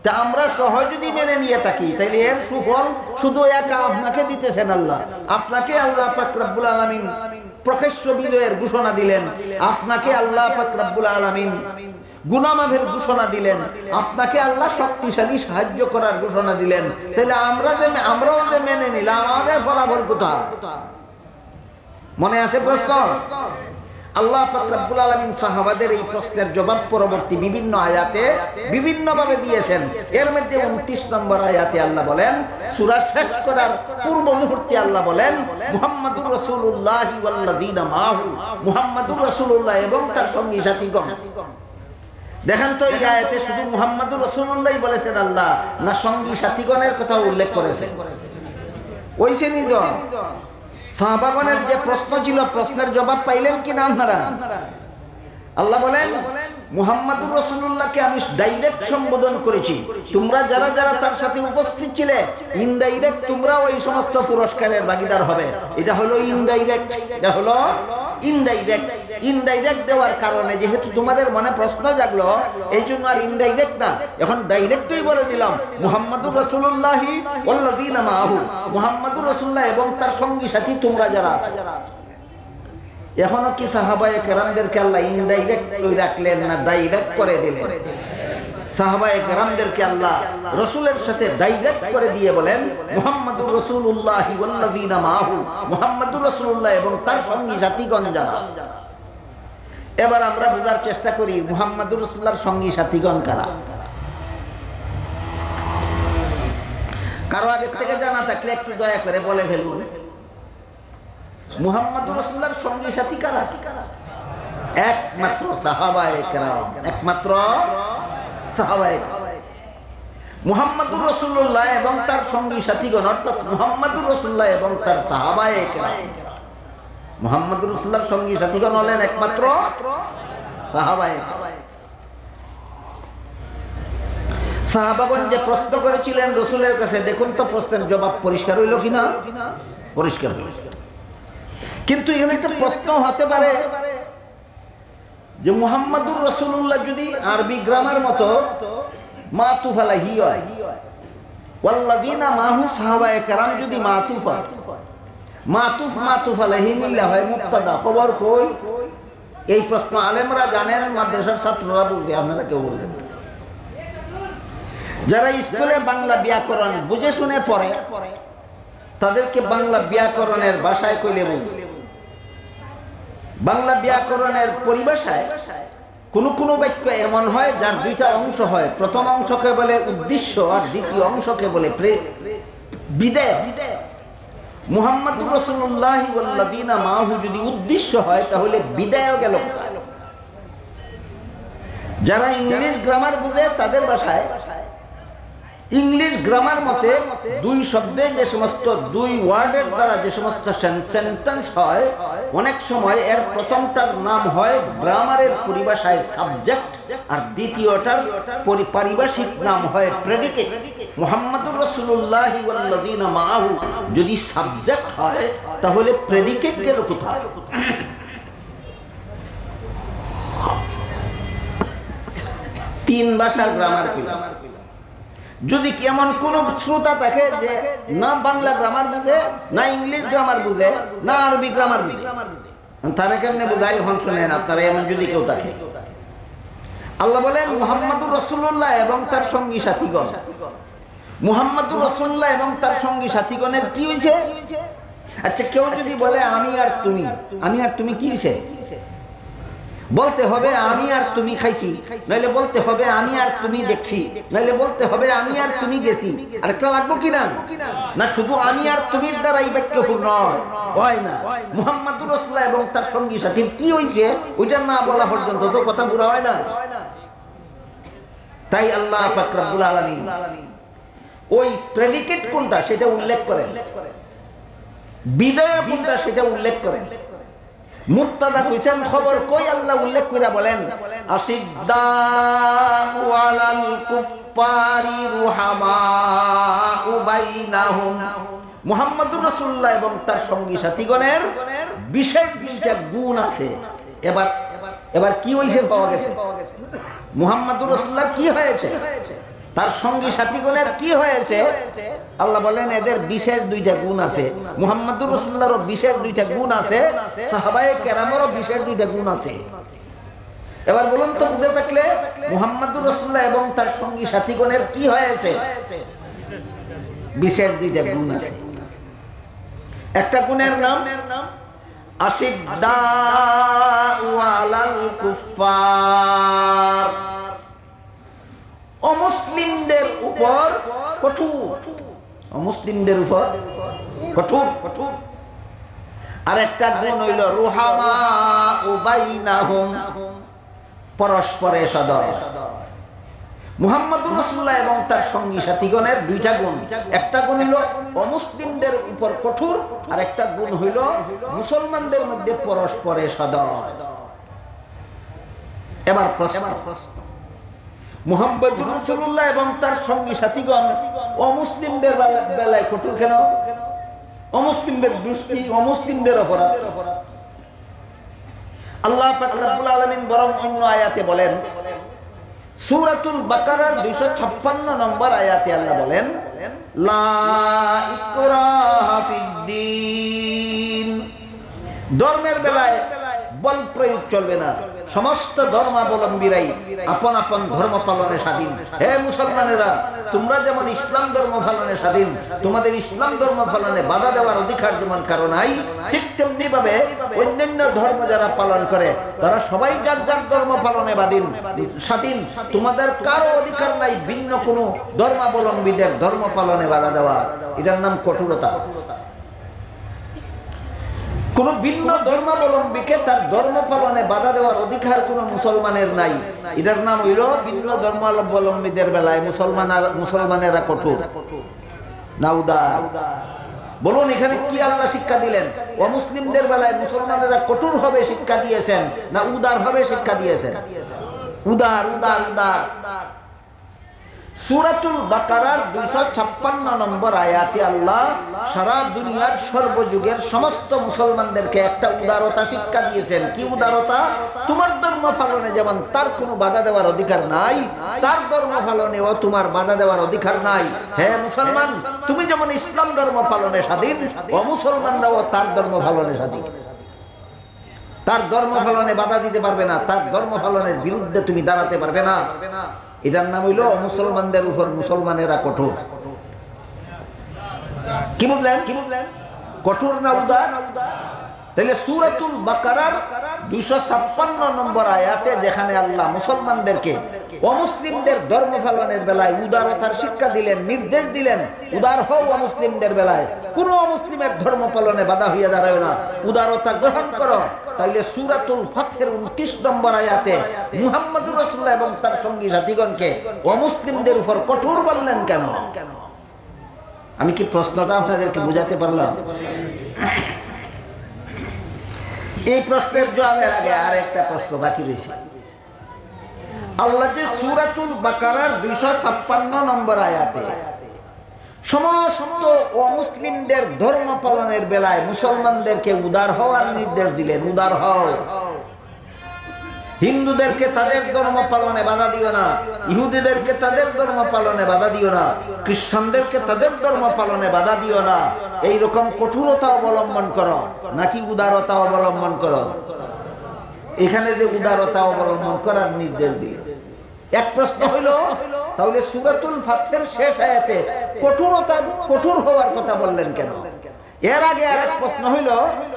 তা আমরা সহ যদি মেনে নিয়ে থাকি তাইলে এর সুফল শুধু একা আপনাকে দিতেছেন আল্লাহ। আপনাকে আল্লাহ পাক রব্বুল আলামিন প্রকাশ্য বিজয়ের ঘোষণা দিলেন, আপনাকে আল্লাহ পাক রব্বুল আলামিন গুনাহ মাফের ঘোষণা দিলেন, আপনাকে আল্লাহ শক্তিশালী সাহায্য করার ঘোষণা দিলেন। তাহলে আমরাও যে মেনে নিলাম, আমাদের ফলাফল কোথায়? মনে আছে প্রশ্ন? আল্লাহ পাক রব্বুল আলামিন সাহাবাদের এই প্রশ্নের জবাব পরবর্তী বিভিন্ন আয়াতে বিভিন্ন ভাবে দিয়েছেন। এর মধ্যে 29 নম্বর আয়াতে আল্লাহ বলেন, সূরা শেষ করার পূর্ব মুহূর্তে আল্লাহ বলেন মুহাম্মাদুর রাসূলুল্লাহি ওয়াল্লাযীনা মাহু, মুহাম্মাদুর রাসূলুল্লাহ এবং তার সঙ্গী সাথীগণ। দেখেন তো এই আয়াতে শুধু মুহাম্মাদুর রাসূলুল্লাহই বলেছেন আল্লাহ, না সঙ্গী সাথীগণের কথা উল্লেখ করেছেন? ওইছে নিজন সাহাবাগণের যে প্রশ্ন ছিল, প্রশ্নের জবাব পাইলেন কিনা আপনারা? আল্লাহ বলেন মুহাম্মাদুর রাসূলুল্লাহকে আমি ডাইরেক্ট সম্বোধন করেছি, তোমরা যারা যারা তার সাথে উপস্থিত ছিলে ইনডাইরেক্ট তোমরা ওই সমস্ত পুরস্কারের ভাগীদার হবে। এটা হলো ইনডাইরেক্ট, এটা হলো ইনডাইরেক্ট। ইনডাইরেক্ট দেওয়ার কারণে যেহেতু তোমাদের মনে প্রশ্ন জাগলো, এই জন্য আর ইনডাইরেক্ট না, এখন ডাইরেক্টই বলে দিলাম মুহাম্মাদুর রাসূলুল্লাহি ওয়াল্লাযীনা মাহু, মুহাম্মাদুর রাসূলুল্লাহ এবং তার সঙ্গী সাথী তোমরা যারা আছো। এখনো কি সাহাবায়ে কেরামদেরকে আল্লাহ ইনডাইরেক্ট রাখলেন না ডাইরেক্ট করে দিলেন? সাহাবায়ে কেরামদেরকে আল্লাহ রাসূলের সাথে ডাইরেক্ট করে দিয়ে বলেন মুহাম্মাদুর রাসূলুল্লাহি ওয়াল্লাযীনা মাহু, মুহাম্মাদুর রাসূলুল্লাহ এবং তার সঙ্গী সাথীগণ যারা। এবার আমরা বোঝার চেষ্টা করি মুহাম্মাদুর রাসূলুল্লাহর সঙ্গী সাথীগণ কারা। কারো আগে থেকে জানা থাকলে একটু দয়া করে বলে ফেলুন, মুহাম্মদুর রাসূলুল্লাহর সঙ্গী সাথী কারা? একমাত্র সাহাবায়ে কেরাম, একমাত্র সাহাবায়ে কেরাম। মুহাম্মদুর রাসূলুল্লাহ এবং তার সঙ্গী সাথীগণ, অর্থাৎ মুহাম্মদুর রাসূলুল্লাহ এবং তার সাহাবায়ে কেরাম। মুহাম্মদুর রাসূলুল্লাহর সঙ্গী সাথীগণ হলেন একমাত্র সাহাবায়ে কেরাম। সাহাবাগণ যে প্রশ্ন করেছিলেন রাসূলের কাছে, দেখুন তো প্রশ্নের জবাব পরিষ্কার হইল কিনা? পরিষ্কার। কিন্তু এখানে একটা প্রশ্ন হতে পারে যে মুহাম্মদুর রাসূলুল্লাহ যদি আরবি গ্রামার মতো মাতুফ আলাইহি হয়, ওয়াল্লাযিনা মাহু সাহাবায়ে কেরাম যদি মাতুফ হয়, মাতুফ আলাইহি মিল্লা হয় মুবতাদা, খবর কই? এই প্রশ্ন আলেমরা জানেন, মাদ্রাসার ছাত্ররা বুঝবে, আপনারা কেউ বলবেন। যারা স্কুলে বাংলা ব্যাকরণ বুঝে শুনে পড়ে তাদেরকে বাংলা ব্যাকরণের ভাষায় কইলে বলবে। বাংলা ব্যাকরণের পরিভাষায় কোন বাক্য এমন হয় যার দুইটা অংশ হয়, প্রথম অংশকে বলে উদ্দেশ্য আর দ্বিতীয় অংশকে বলে বিদেয়। মুহাম্মদুর রাসূলুল্লাহ ওয়াল্লাযিনা মাহু যদি উদ্দেশ্য হয় তাহলে বিদেয় গেল কোথায়? যারা ইংলিশ গ্রামার বুঝে তাদের ভাষায় ইংলিশ গ্রামার মতে দুই শব্দে যে সমস্ত, দুই ওয়ার্ডের দ্বারা যে সমস্ত সেন্টেন্স হয়, অনেক সময় এর প্রথমটার নাম হয় গ্রামারের পরিভাষায় সাবজেক্ট আর দ্বিতীয়টার পারিভাষিক নাম হয় প্রেডিকেট। মুহাম্মদুর রাসূলুল্লাহ ওয়াল্লাযিনা মাআহু যদি সাবজেক্ট হয় তাহলে প্রেডিকেট গেল কোথায়? তিন ভাষার গ্রামার পেলাম। যদি কেমন কোন শ্রোতা থাকে যে না বাংলা গ্রামার বুঝে, না ইংলিশ গ্রামার বুঝে, না আরবি গ্রামার বুঝে, তারা কেমনে বুঝাই? হন শুনেন আপনারা, এমন যদি কেউ থাকে। আল্লাহ বলেন মুহাম্মদুর রাসূলুল্লাহ এবং তার সঙ্গী সাথীগণ। মুহাম্মদুর রাসূলুল্লাহ এবং তার সঙ্গী সাথীগণের কি হয়েছে? আচ্ছা, কেউ যদি বলে আমি আর তুমি, আমি আর তুমি কি হয়েছে? বলতে হবে আমি আর তুমি খাইছি, নাইলে বলতে হবে আমি আর তুমি দেখছি, নাইলে বলতে হবে আমি আর তুমি গেছি। আরেকটা লাগবো কিনা? না, শুধু আমি আর তুমির দ্বারা এই বাক্য পূর্ণ হয় না। মুহাম্মদুর রাসূলুল্লাহ এবং তার সঙ্গী সাথীর কি হয়েছে ওইটা না বলা পর্যন্ত তো কথা পুরো হয় না। তাই আল্লাহ পাক রব্বুল আলামিন ওই প্রেডিকেট কোনটা সেটা উল্লেখ করেন, বিদায় কোনটা সেটা উল্লেখ করেন। মুবতাদা কইছেন, খবর কই আল্লাহ উল্লেখ করে বলেন আসিদ্দাউ আলাল কুফারি রুহামাউ বাইনাহুম। মুহাম্মদুর রাসূলুল্লাহ এবং তার সঙ্গী সাথীগণের বিশেষ বিশেষ গুণ আছে। এবার কি হইছে পাওয়া গেছে? মুহাম্মদুর রাসূলুল্লাহ কি হয়েছে, তার সঙ্গী সাথীগণের কি হয়েছে? আল্লাহ বলেন এদের বিশেষ দুইটা গুণ আছে। মুহাম্মদুর রাসূলুল্লাহরও বিশেষ দুইটা গুণ আছে, সাহাবায়ে কেরামেরও বিশেষ দুইটা গুণ আছে। এবার বলুন তো, বুঝে থাকলে মুহাম্মদুর রাসূলুল্লাহ এবং তার সঙ্গী সাথীগণের কি হয়েছে? বিশেষ দুইটা গুণ আছে। একটা গুণের নাম আসিদ্দাউ আলাল কুফার, অমুসলিমদের উপর কঠোর, অমুসলিমদের উপর কঠোর। আর একটা গুণ হইল রুহামাউ বাইনাহুম, পরস্পরে সদয়। মুহাম্মদুর রাসূলুল্লাহ এবং তার সঙ্গী সাথীগণের দুইটা গুণ, একটা গুণ হইল অমুসলিমদের উপর কঠোর, আর একটা গুণ হইল মুসলমানদের মধ্যে পরস্পরে সদয়। এবার প্রশ্ন, মুহাম্মদুর রাসূলুল্লাহ এবং তার সঙ্গী সাথীগণ অমুসলিমদের বেলায় কঠোর কেন? অমুসলিমদের দুষ্টি, অমুসলিমদের অপরাধ। আল্লাহ পাক রব্বুল আলামিন বরং অন্য আয়াতে বলেন, সূরাতুল বাকারার 256 নম্বর আয়াতে আল্লাহ বলেন লা ইকরাহা ফিদ্দীন। ধর্মের বেলায় বল প্রয়োগ চলবে না। সমস্ত ধর্মাবলম্বীরাই আপন আপন ধর্ম পালনে স্বাধীন। হে মুসলমানেরা, তোমরা যেমন ইসলাম ধর্ম পালনে স্বাধীন, তোমাদের ইসলাম ধর্ম পালনে বাধা দেওয়ার অধিকার যেমন কারো নাই, ঠিক তেমনি ভাবে অন্যান্য ধর্ম যারা পালন করে তারা সবাই যার যার ধর্ম পালনে স্বাধীন। তোমাদের কারো অধিকার নাই ভিন্ন কোনো ধর্মাবলম্বীদের ধর্ম পালনে বাধা দেওয়া। এটার নাম কঠোরতা। কোন ভিন্ন ধর্মাবলম্বীকে তার ধর্ম পালনে বাধা দেওয়ার অধিকার কোন মুসলমানের নাই। এটার নাম হইল ভিন্ন ধর্মাবলম্বীদের বেলায় মুসলমানেরা কঠোর না উদার। বলুন এখানে কি আল্লাহ শিক্ষা দিলেন? অমুসলিমদের বেলায় মুসলমানেরা কঠোর হবে শিক্ষা দিয়েছেন না উদার হবে শিক্ষা দিয়েছেন? উদার উদার উদার। সূরাতুল বাকারার 256 নম্বর আয়াতে আল্লাহ সারা দুনিয়ার সর্বযুগের সমস্ত মুসলমানদেরকে একটা উদারতা শিক্ষা দিয়েছেন। কি উদারতা? তোমার ধর্ম পালনে যেমন তার কোনো বাধা দেওয়ার অধিকার নাই, তার ধর্ম পালনেও তোমার বাধা দেওয়ার অধিকার নাই। হে মুসলমান, তুমি যেমন ইসলাম ধর্ম পালনে স্বাধীন, অমুসলমানরাও তার ধর্ম পালনে স্বাধীন। তার ধর্ম পালনে বাধা দিতে পারবে না, তার ধর্ম পালনের বিরুদ্ধে তুমি দাঁড়াতে পারবে না। এটার নাম হইল মুসলমানদের উপর মুসলমানেরা কঠোর। কি বুঝলেন? কঠোর না উদার? তাহলে সূরাতুল বাকারার 256 নম্বর আয়াতে যেখানে আল্লাহ মুসলমানদেরকে অমুসলিমদের ধর্ম পালনের বেলায় উদারতার শিক্ষা দিলেন, নির্দেশ দিলেন, উদার হও অমুসলিমদের বেলায়, কোন অমুসলিমের ধর্ম পালনে বাধা হইয়া দাঁড়ায় না, উদারতা গ্রহণ করো। তাইলে সূরাতুল ফাতহের 29 নম্বর আয়াতে মুহাম্মদুর রাসূলুল্লাহ এবং তার সঙ্গী সাথীগণকে অমুসলিমদের উপর কঠোর বললেন কেন? আমি কি প্রশ্নটা আপনাদেরকে বুঝাতে পারলাম? এই প্রশ্নের জবাবের আগে আর একটা প্রশ্ন বাকি রয়েছে। আল্লাহ যে সূরাতুল বাকারার 256 নম্বর আয়াতে সমস্ত অমুসলিমদের ধর্ম পালনের বেলায় মুসলমানদেরকে উদার হওয়ার নির্দেশ দিলেন। উদার হও, হিন্দুদেরকে তাদের ধর্ম পালনে বাধা দিও না, ইহুদিদেরকে তাদের ধর্ম পালনে বাধা দিও না, খ্রিস্টানদেরকে তাদের ধর্ম পালনে বাধা দিও না। এইরকম কঠোরতা অবলম্বন করো নাকি উদারতা অবলম্বন করো? এখানে যে উদারতা অবলম্বন করার নির্দেশ দিল। এক প্রশ্ন হইল, তাহলে সূরাতুল ফাতহের শেষ আয়াতে কঠোর হওয়ার কথা বললেন কেন? এর আগে আরেক প্রশ্ন হইল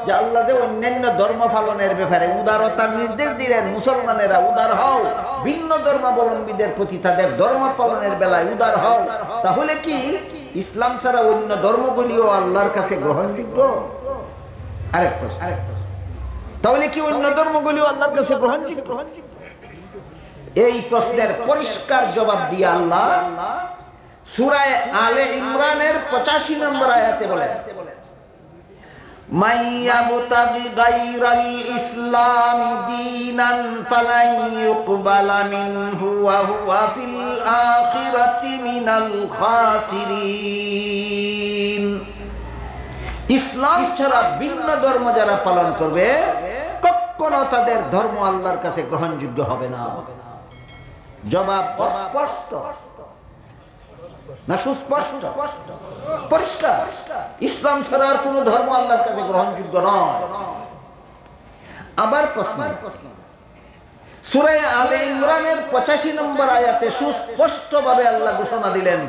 যে আল্লাহ যে অন্যান্য ধর্ম পালনের ব্যাপারে উদারতার নির্দেশ দিলেন, মুসলমানেরা উদার হও, ভিন্ন ধর্মাবলম্বীদের প্রতি তাদের ধর্ম পালনের বেলায় উদার হও। তাহলে কি ইসলাম ছাড়া অন্য ধর্মগুলিও আল্লাহর কাছে গ্রহণযোগ্য? আরেক প্রশ্ন, তাহলে কি অন্য ধর্মগুলিও আল্লাহর কাছে গ্রহণযোগ্য? এই প্রশ্নের পরিষ্কার জবাব দিয়ে আল্লাহ সূরা আলে ইমরানের 85 নম্বর আয়াতে বলেন, মাইয়াবতাগি গায়রাল ইসলামি দীনান ফালাই ইউকবালা মিনহু ওয়া হুয়া ফিল আখিরাতি মিনাল খাসিরিন। ইসলাম ছাড়া ভিন্ন ধর্ম যারা পালন করবে কখনো তাদের ধর্ম আল্লাহর কাছে গ্রহণযোগ্য হবে না। জবাব অস্পষ্ট না সুস্পষ্ট? পরিষ্কার। ইসলাম ছাড়া আর কোন ধর্ম আল্লাহর কাছে গ্রহণযোগ্য নয়। আবার প্রশ্ন, সূরা আলে ইমরানের 85 নম্বর আয়াতে সুস্পষ্টভাবে আল্লাহ ঘোষণা দিলেন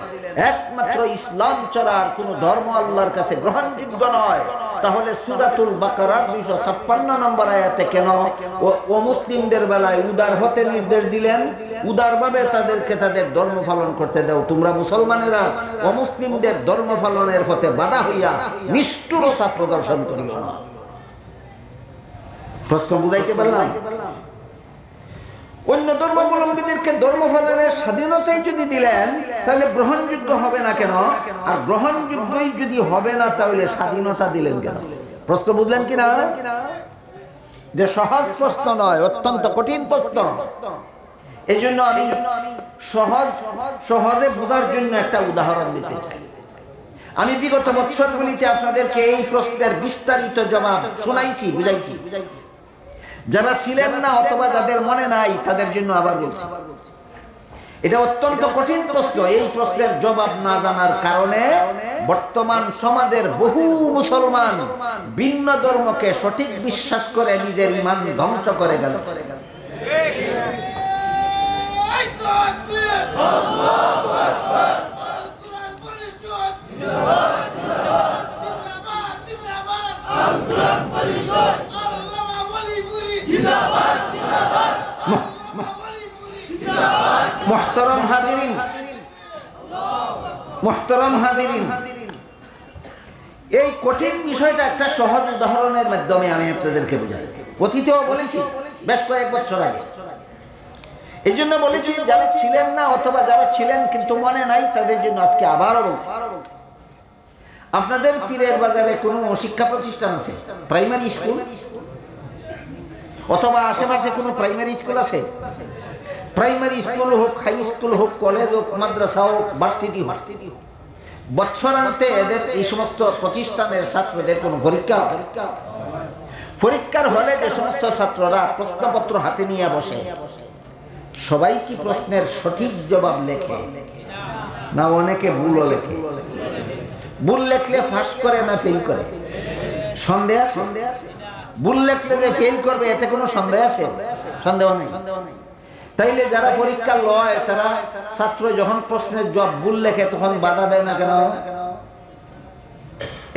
একমাত্র ইসলাম ছাড়া আর কোন ধর্ম আল্লাহর কাছে গ্রহণযোগ্য নয়। তাহলে সূরাতুল বাকারার 256 নম্বর আয়াতে কেন ও মুসলিমদের বেলায় উদার হতে নির্দেশ দিলেন? উদারভাবে তাদেরকে তাদের ধর্ম পালন করতে দাও, তোমরা মুসলমানেরা অমুসলিমদের ধর্ম পালনের পথে বাধা হইয়া নিষ্ঠুরতা প্রদর্শন করিও না। প্রশ্ন বুঝাইতে পারলাম? অন্য ধর্মাবলম্বীদেরকে ধর্ম পালনের স্বাধীনতাই যদি দিলেন তাহলে গ্রহণযোগ্য হবে না কেন? আর গ্রহণযোগ্যই যদি হবে না তাহলে স্বাধীনতা দিলেন কেন? প্রশ্ন বুঝলেন কিনা? যে সহজ প্রশ্ন নয়, অত্যন্ত কঠিন প্রশ্ন। এই জন্য আমি সহজে বোঝার জন্য একটা উদাহরণ দিতে চাই। আমি বিগত বৎসরগুলিতে আপনাদেরকে এই প্রশ্নের বিস্তারিত জবাব শোনাইছি, বুঝাইছি। যারা ছিলেন না অথবা যাদের মনে নাই তাদের জন্য আবার বলছি। এটা অত্যন্ত কঠিন প্রশ্ন। এই প্রশ্নের জবাব না জানার কারণে বর্তমান সমাজের বহু মুসলমান ভিন্ন ধর্মকে সঠিক বিশ্বাস করে নিজের ঈমান ধ্বংস করে ফেলছে। মুহতারাম হাজিরিন, মুহতারাম হাজিরিন, এই কঠিন বিষয়টা একটা সহজ উদাহরণের মাধ্যমে আমি আপনাদেরকে বুঝাই। অতীতেও বলেছি, বেশ কয়েক বছর আগে। এই জন্য বলেছি যারা ছিলেন না অথবা যারা ছিলেন কিন্তু মনে নাই, তাদের জন্য আজকে আবারও বলছি। আপনাদের পীরের বাজারে কোনো শিক্ষা প্রতিষ্ঠান আছে? প্রাইমারি স্কুল অথবা আশেপাশে কোনো প্রাইমারি স্কুল আছে? প্রাইমারি স্কুল হোক, হাই স্কুল হোক, কলেজ হোক, মাদ্রাসা হোক, ভার্সিটি হোক, বছরান্তে এদের এই সমস্ত প্রতিষ্ঠানের ছাত্রদের কোনো পরীক্ষার হলে যে সমস্ত ছাত্ররা প্রশ্নপত্র হাতে নিয়ে বসে, সবাই কি প্রশ্নের সঠিক জবাব লেখে? না অনেকে ভুলও লেখে? ভুল লেখলে ফাঁস করে না ফেল করে? সন্দেহ আছে? ভুল লেখলে যে ফেল করবে এতে কোনো সন্দেহ আছে? সন্দেহ নেই। তাইলে যারা পরীক্ষা লয় তারা ছাত্র যখন প্রশ্নের জবাব ভুল লেখে তখন বাধা দেয় না কেন?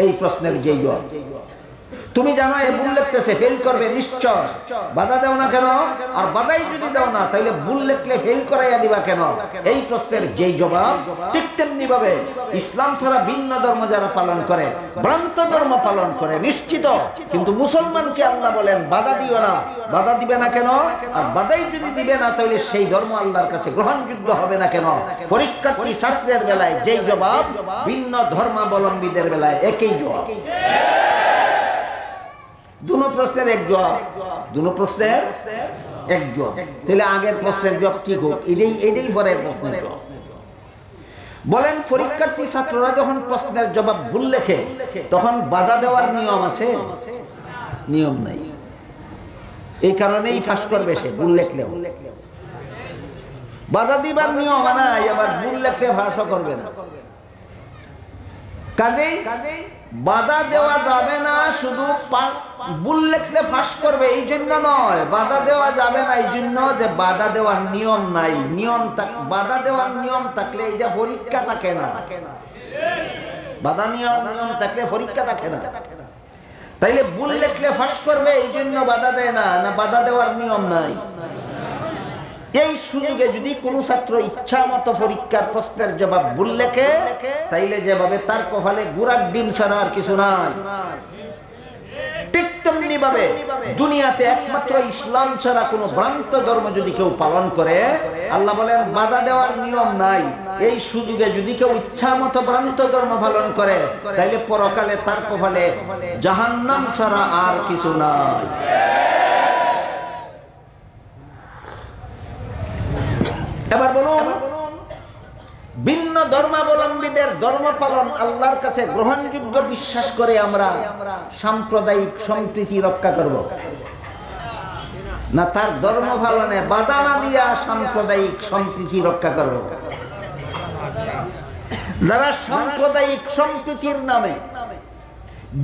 এই প্রশ্নের যে জবাব তুমি জানো এ ভুল লিখতেছে, ফেল করবে নিশ্চয়, বাধা দাও না কেন? আর বাধাই যদি দাও না তাইলে ভুল লিখলে ফেল করাইয়া দিবা কেন? এই প্রশ্নের যেই জবাব ঠিক তেমনি ভাবে ইসলাম ছাড়া ভিন্ন ধর্ম যারা পালন করে, ভ্রান্ত ধর্ম পালন করে নিশ্চিত, কিন্তু মুসলমানকে আল্লাহ বলেন বাধা দিও না। বাধা দিবে না কেন? আর বাধাই যদি দিবে না তাহলে সেই ধর্ম আল্লাহর কাছে গ্রহণযোগ্য হবে না কেন? পরীক্ষার্থী ছাত্রের বেলায় যেই জবাব, ভিন্ন ধর্মাবলম্বীদের বেলায় একই জবাব। দুনো প্রশ্নের এক জবাব, দুনো প্রশ্নের এক জবাব। তাহলে আগের প্রশ্নের জবাব ঠিক হোক, এটাই পরের প্রশ্নের জবাব। বলেন পরীক্ষার্থী ছাত্ররা যখন প্রশ্নের জবাব ভুল লেখে তখন বাধা দেওয়ার নিয়ম আছে? নিয়ম নাই। এই কারণেই ফাঁস করবে সে ভুল লেখলেও। বাধা দিবার নিয়ম নাই, আবার ভুল লেখলে ফাঁসও করবে না। কাজেই বাধা দেওয়া যাবে না, শুধু ভুল লেখলে ফাঁস করবে এই জন্য নয়, বাধা দেওয়া যাবে না এই জন্য যে বাধা দেওয়ার নিয়ম নাই। বাধা দেওয়ার নিয়ম থাকলে এটা পরীক্ষা থাকে না। বাধা নিয়ম থাকলে পরীক্ষা থাকে না। তাইলে ভুল লেখলে ফাঁস করবে এই জন্য বাধা দেয় না, না বাধা দেওয়ার নিয়ম নাই। এই সুযোগে যদি কোনো ছাত্র ইচ্ছা মতো পরীক্ষার প্রশ্নের জবাব ভুল লেখে তাইলে যেভাবে তার কপালে গুড়ার ডিম ছাড়া আর কিছু নাই, ঠিক তেমনি ভাবে দুনিয়াতে একমাত্র ইসলাম ছাড়া কোনো ভ্রান্ত ধর্ম যদি কেউ পালন করে, আল্লাহ বলেন বাধা দেওয়ার নিয়ম নাই। এই সুযোগে যদি কেউ ইচ্ছা মতো ভ্রান্ত ধর্ম পালন করে তাইলে পরকালে তার কপালে জাহান্নাম ছাড়া আর কিছু নাই। এবার বলুন, ভিন্ন ধর্মাবলম্বীদের ধর্ম পালন আল্লাহর কাছে গ্রহণযোগ্য বিশ্বাস করে আমরা সাম্প্রদায়িক সম্প্রীতি রক্ষা করব, না তার ধর্ম পালনে বাধা না দিয়া সাম্প্রদায়িক সম্প্রীতি রক্ষা করব? যারা সাম্প্রদায়িক সম্প্রীতির নামে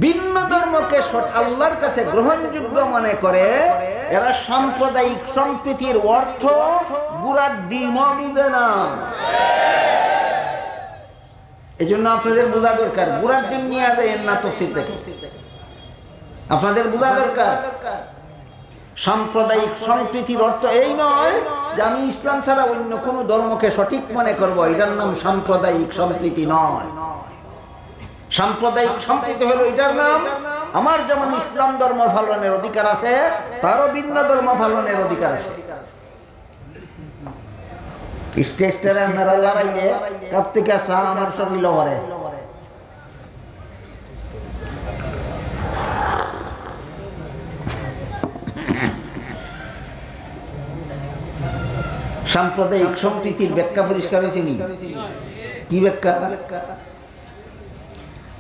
ভিন্ন ধর্মকে আল্লাহর কাছে গ্রহণযোগ্য মনে করে, এরা সাম্প্রদায়িক সম্প্রীতির অর্থ গুড়ার ডিমও বুঝে না। এই জন্য আপনাদের বোঝা দরকার, গুড়ার ডিম নিয়ে যায় না তফসির থেকে। আপনাদের বোঝা দরকার সাম্প্রদায়িক সম্প্রীতির অর্থ এই নয় যে আমি ইসলাম ছাড়া অন্য কোনো ধর্মকে সঠিক মনে করব, এটার নাম সাম্প্রদায়িক সম্প্রীতি নয়। সাম্প্রদায়িক সম্প্রীতি হলো এটার নাম, আমার যেমন ইসলাম ধর্ম পালনের অধিকার আছে তারও ভিন্ন ধর্ম পালনের অধিকার আছে। স্টেজটারে আপনারা লড়াইলে কাছ থেকে আসা আমার সঙ্গে লড়ে সাম্প্রদায়িক সম্প্রীতির ব্যাখ্যা পরিষ্কার হয়েছে নি? কি ব্যাখ্যা?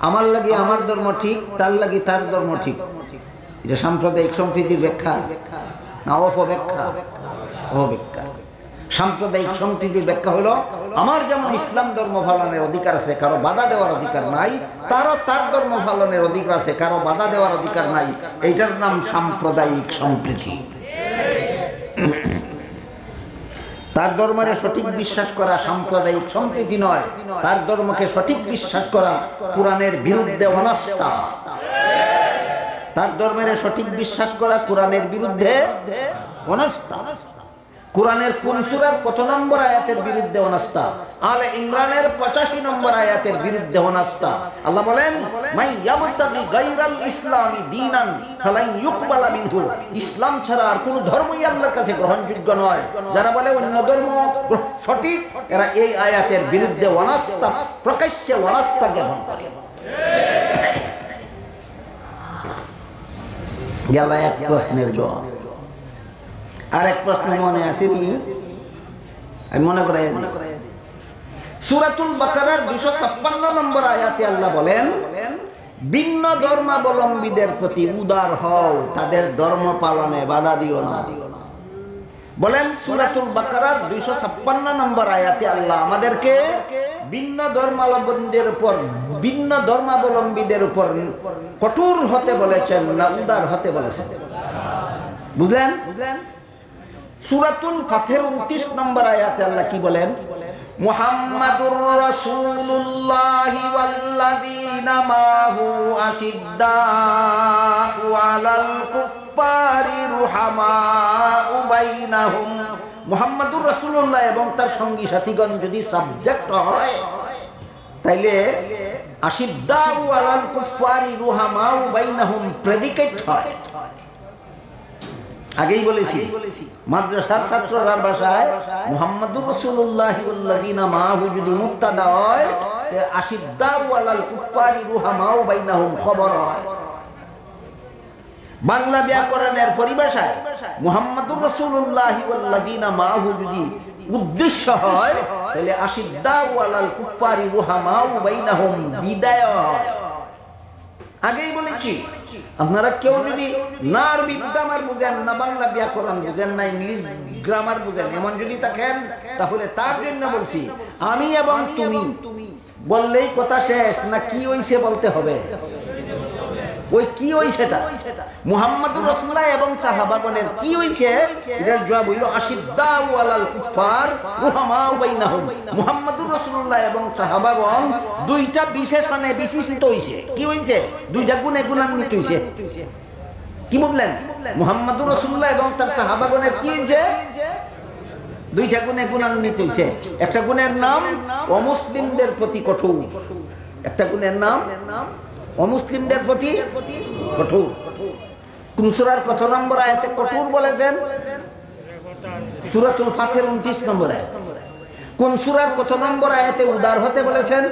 আমার লাগে আমার ধর্ম ঠিক, তার লাগে তার ধর্ম ঠিক, এটা সাম্প্রদায়িক সম্প্রীতির ব্যাখ্যা না অপব্যাখ্যা? অপব্যাখ্যা। সাম্প্রদায়িক সম্প্রীতির ব্যাখ্যা হলো, আমার যেমন ইসলাম ধর্ম পালনের অধিকার আছে, কারো বাধা দেওয়ার অধিকার নাই, তারও তার ধর্ম পালনের অধিকার আছে, কারো বাধা দেওয়ার অধিকার নাই। এইটার নাম সাম্প্রদায়িক সম্প্রীতি। তার ধর্মের সঠিক বিশ্বাস করা সাম্প্রদায়িক সম্প্রীতি নয়, তার ধর্মকে সঠিক বিশ্বাস করা কোরআনের বিরুদ্ধে অনাস্থা। তার ধর্মের সঠিক বিশ্বাস করা কোরআনের বিরুদ্ধে অনাস্থা। কোরআনের কোন সূরার কত নম্বর আয়াতের বিরুদ্ধে অনাস্থা? আলে ইমরানের 85 নম্বর আয়াতের বিরুদ্ধে অনাস্থা। আল্লাহ বলেন, মাই ইয়াবতাগি গায়রাল ইসলামি দীনান ফালাই ইউকবালা মিনহু। ইসলাম ছাড়া আর কোন ধর্মই আল্লাহর কাছে গ্রহণযোগ্য নয়। যারা বলে অন্য ধর্ম সঠিক, এরা এই আয়াতের বিরুদ্ধে অনাস্থা, প্রকাশ্যে অনাস্থা জ্ঞাপন করে। গেল এক প্রশ্নের জবাব। আরেক প্রশ্ন মনে আসেনি, আমি মনে করাই দিই। সূরাতুল বাকারার 256 নম্বর আয়াতে আল্লাহ বলেন, ভিন্ন ধর্মাবলম্বীদের প্রতি উদার হও, তাদের ধর্ম পালনে বাধা দিও না। বলেন সূরাতুল বাকারার 256 নম্বর আয়াতে আল্লাহ আমাদেরকে ভিন্ন ধর্মাবলম্বীদের উপর কঠোর হতে বলেছেন না উদার হতে বলেছেন? বুঝলেন? সূরাতুল ফাতহের 29 নম্বর আয়াতে আল্লাহ কি বলেন? মুহাম্মাদুর রাসূলুল্লাহি ওয়াল্লাযীনা মাহু আশিদ্দাউ আলাল কুফফারি রুহামাউ বাইনাহুম। মুহাম্মাদুর রাসূলুল্লাহ এবং তার সঙ্গী সাথীগণ যদি সাবজেক্ট হয়, তাইলে আশিদ্দাউ আলাল কুফফারি রুহামাউ বাইনাহুম প্রেডিকেট হয়। আগেই বলেছি, মাদ্রাসার ছাত্ররা ভাষায় মুহাম্মাদুর রাসূলুল্লাহি ওয়াল্লাযীনা মাহু যদি মুবতাদা হয়, আশিদ্দাউ আলাল কুফফারি রুহামাউ বাইনাহুম খবর হয়। বাংলা ব্যাকরণের পরিভাষায় মুহাম্মাদুর রাসূলুল্লাহি ওয়াল্লাযীনা মাহু যদি উদ্দেশ্য হয়, তাহলে আশিদ্দাউ আলাল কুফফারি রুহামাউ বাইনাহুম বিদায় হয়। আগেই বলেছি, আপনারা কেউ যদি না আরবি গ্রামার বুঝেন, না বাংলা ব্যাকরণ বুঝেন, না ইংলিশ গ্রামার বুঝেন, এমন যদি থাকেন, তাহলে তার জন্য বলছি, আমি এবং তুমি বললেই কথা শেষ না, কি হইছে বলতে হবে। ওই কি হইছেটা মুহাম্মাদুর রাসূলুল্লাহ এবং সাহাবাগণের কি হইছে, এটার জবাব হইল আশিদ্দাউ আলাল কুফফার রুহামাউ বাইনাহুম। মুহাম্মাদুর রাসূলুল্লাহ এবং সাহাবাগণ দুইটা বিশেষণে বিশেষিত হইছে। কি হইছে? দুইটা গুণে গুণান্বিত হইছে। কি বুঝলেন? মুহাম্মাদুর রাসূলুল্লাহ এবং তার সাহাবাগণের কি হইছে? দুইটা গুণে গুণান্বিত হইছে। একটা গুণের নাম অমুসলিমদের প্রতি কঠোর, একটা গুণের নাম অমুসলিমদের প্রতি কঠোর। কোন সূরার কত নম্বর আয়াতে কঠোর বলেছেন? সূরাতুল ফাতহের 29 নম্বর আয়াত। কোন সূরার কত নম্বর আয়াতে উদার হতে বলেছেন?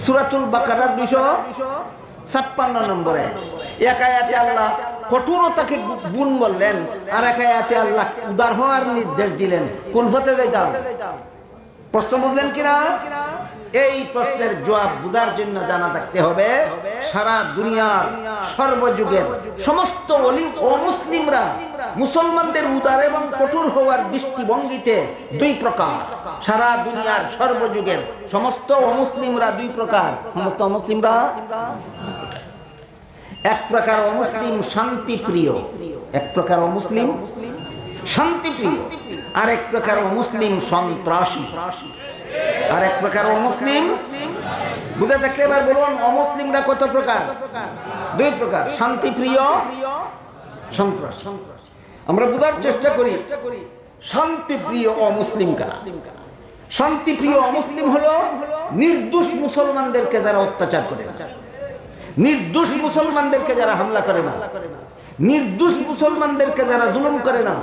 সূরাতুল বাকারার 256 নম্বর আয়াত। এক আয়াতে আল্লাহ কঠোরতাকে গুণ বললেন, আর এক আয়াতে আল্লাহ উদার হওয়ার নির্দেশ দিলেন। কোন পথে যাইতাম? প্রশ্ন বুঝলেন কিনা? এই প্রশ্নের জবাব বুঝার জন্য জানা থাকতে হবে, সারা দুনিয়ার সর্বযুগের সমস্ত অমুসলিমরা মুসলমানদের উদার এবং কঠোর হওয়ার দৃষ্টিভঙ্গিতে দুই প্রকার। সারা দুনিয়ার সর্বযুগের সমস্ত অমুসলিমরা দুই প্রকার। সমস্ত অমুসলিমরা এক প্রকার অমুসলিম শান্তিপ্রিয়, এক প্রকার অমুসলিম শান্তিপ্রিয়, আর এক প্রকার অমুসলিম সন্ত্রাসী, আর এক প্রকার অমুসলিম। বুঝে থাকলে এবার বলুন, অমুসলিমরা কত প্রকার? দুই প্রকার, শান্তিপ্রিয়, সন্ত্রাসী। আমরা বোঝার চেষ্টা করি শান্তিপ্রিয় অমুসলিম কারা। শান্তিপ্রিয় অমুসলিম হলো নির্দোষ মুসলমানদেরকে যারা অত্যাচার করে না, নির্দোষ মুসলমানদেরকে যারা হামলা করে না, নির্দোষ মুসলমানদেরকে যারা জুলুম করে না,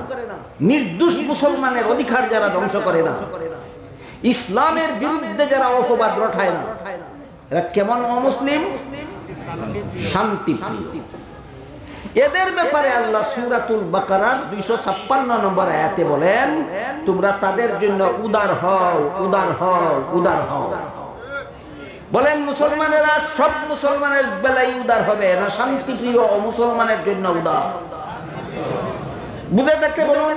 নির্দোষ মুসলমানের অধিকার যারা ধ্বংস করে না, ইসলামের বিরুদ্ধে যারা অপবাদ রটায় না, এরা কেমন অমুসলিম? শান্তিপ্রিয়। এদের ব্যাপারে আল্লাহ সূরাতুল বাকারার 256 নম্বর আয়াতে বলেন, তোমরা তাদের জন্য উদার হও, উদার হও, উদার হও। বলেন মুসলমানেরা সব মুসলমানের বেলায় উদার হবে না শান্তিপ্রিয় ও মুসলমানের জন্য উদার? বুঝে দেখতে বলুন,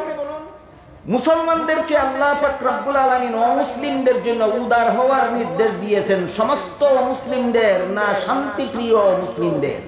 মুসলমানদেরকে আল্লাহ পাক রব্বুল আলামিন অমুসলিমদের জন্য উদার হওয়ার নির্দেশ দিয়েছেন। সমস্ত অমুসলিমদের না শান্তিপ্রিয় মুসলিমদের?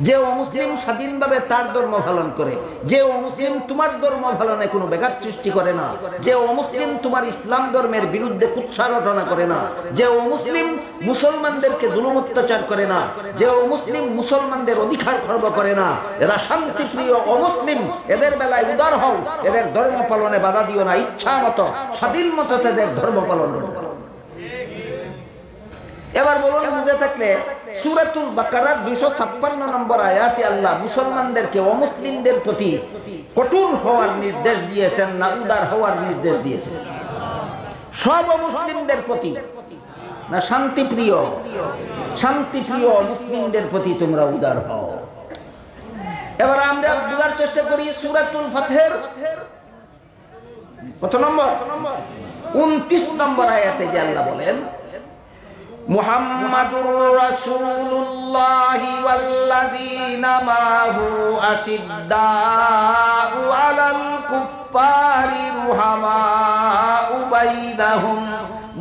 যে অমুসলিম স্বাধীনভাবে তার ধর্ম পালন করে, যে অমুসলিম তোমার ধর্ম পালনে কোনো ব্যাঘাত সৃষ্টি করে না, যে অমুসলিম তোমার ইসলাম ধর্মের বিরুদ্ধে কুৎসা রটনা করে না, যে অমুসলিম মুসলমানদেরকে জুলুম অত্যাচার করে না, যে অমুসলিম মুসলমানদের অধিকার খর্ব করে না, এরা শান্তিপ্রিয় অমুসলিম। এদের বেলায় উদার হও, এদের ধর্ম পালনে বাধা দিও না, ইচ্ছা মতো স্বাধীন মতো তাদের ধর্ম পালন করো। এবার বলুন বুঝে থাকলে, সূরাতুল বাকারার 256 নম্বর আয়াতে আল্লাহ মুসলমানদেরকে অমুসলিমদের প্রতি কঠোর হওয়ার নির্দেশ দিয়েছেন না উদার হওয়ার নির্দেশ দিয়েছেন? সব মুসলিমদের প্রতি না শান্তিপ্রিয়? শান্তিপ্রিয় মুসলিমদের প্রতি তোমরা উদার হও। এবার আমরা বুঝার চেষ্টা করি সূরাতুল ফাতহের কত নম্বর? 29 নম্বর আয়াতে যে আল্লাহ বলেন, মুহাম্মাদুর রাসূলুল্লাহি ওয়াল্লাযীনা মাহু আশিদ্দাউ আলাল কুফফারি রুহামাউ বাইনাহুম।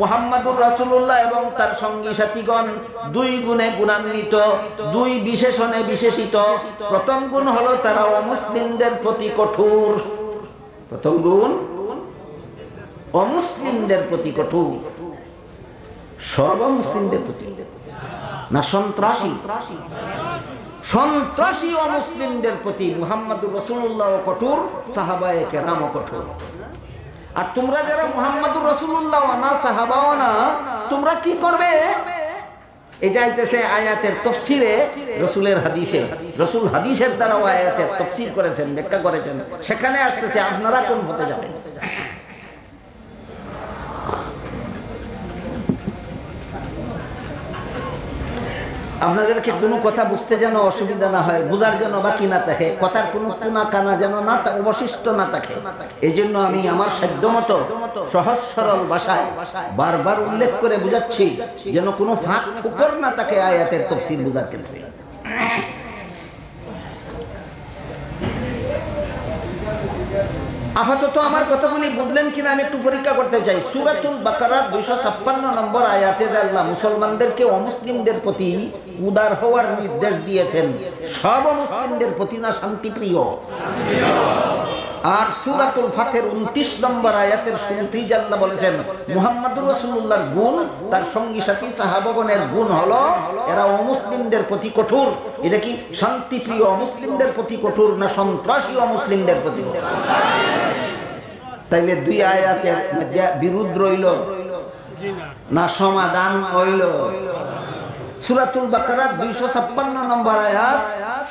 মুহাম্মাদুর রাসূলুল্লাহ এবং তার সঙ্গী সাথীগণ দুই গুণে গুণান্বিত, দুই বিশেষণে বিশেষিত। প্রথম গুণ হলো তারা অমুসলিমদের প্রতি কঠোর। প্রথম গুণ অমুসলিমদের প্রতি কঠোর। সব মুসলিমদের প্রতি না সন্ত্রাসী? সন্ত্রাসী অমুসলিমদের প্রতি মুহাম্মাদুর রাসূলুল্লাহ কঠোর, সাহাবায়ে কেরাম কঠোর। আর তোমরা যারা মুহাম্মাদুর রাসূলুল্লাহ না সাহাবাও না, তোমরা কি করবে? এটা আইতেছে আয়াতের তাফসীরে, রাসূলের হাদিসে। রাসূল হাদিসের দ্বারা আয়াতের তাফসীর করেছেন, ব্যাখ্যা করেছেন। সেখানে আসতেছে আপনারা কোন পথে যাবেন। আপনাদেরকে কোনো কথা বুঝতে যেন অসুবিধা না হয়, বোঝার জন্য বাকি না থাকে, কথার কোনো কোনা কানা যেন না অবশিষ্ট না থাকে, এই জন্য আমি আমার সাধ্যমতো সহজ সরল ভাষায় বারবার উল্লেখ করে বুঝাচ্ছি, যেন কোনো ফাঁক ফোকর না থাকে আয়াতের তাফসীর বোঝার ক্ষেত্রে। আপাতত আমার কথাগুলি বুঝলেন কিনা আমি একটু পরীক্ষা করতে চাই। সূরাতুল বাকারা 256 নম্বর আয়াতে আল্লাহ মুসলমানদেরকে অমুসলিমদের প্রতি উদার হওয়ার নির্দেশ দিয়েছেন। সব মুসলিমদের প্রতি না শান্তিপ্রিয়? আর সূরাতুল ফাতহের 29 নম্বর আয়াতের শুরুতেই আল্লাহ বলেছেন মুহাম্মাদুর রাসূলুল্লাহর গুণ, তার সঙ্গী সাথী সাহাবাগণের গুণ হলো এরা অমুসলিমদের প্রতি কঠোর। এটা কি শান্তিপ্রিয় অমুসলিমদের প্রতি কঠোর না সন্ত্রাসী অমুসলিমদের প্রতি কঠোর? তাইলে দুই আয়াতের বিরোধ রইল না সমাধান হইল? সূরাতুল বাকারার 256 নম্বর আয়াত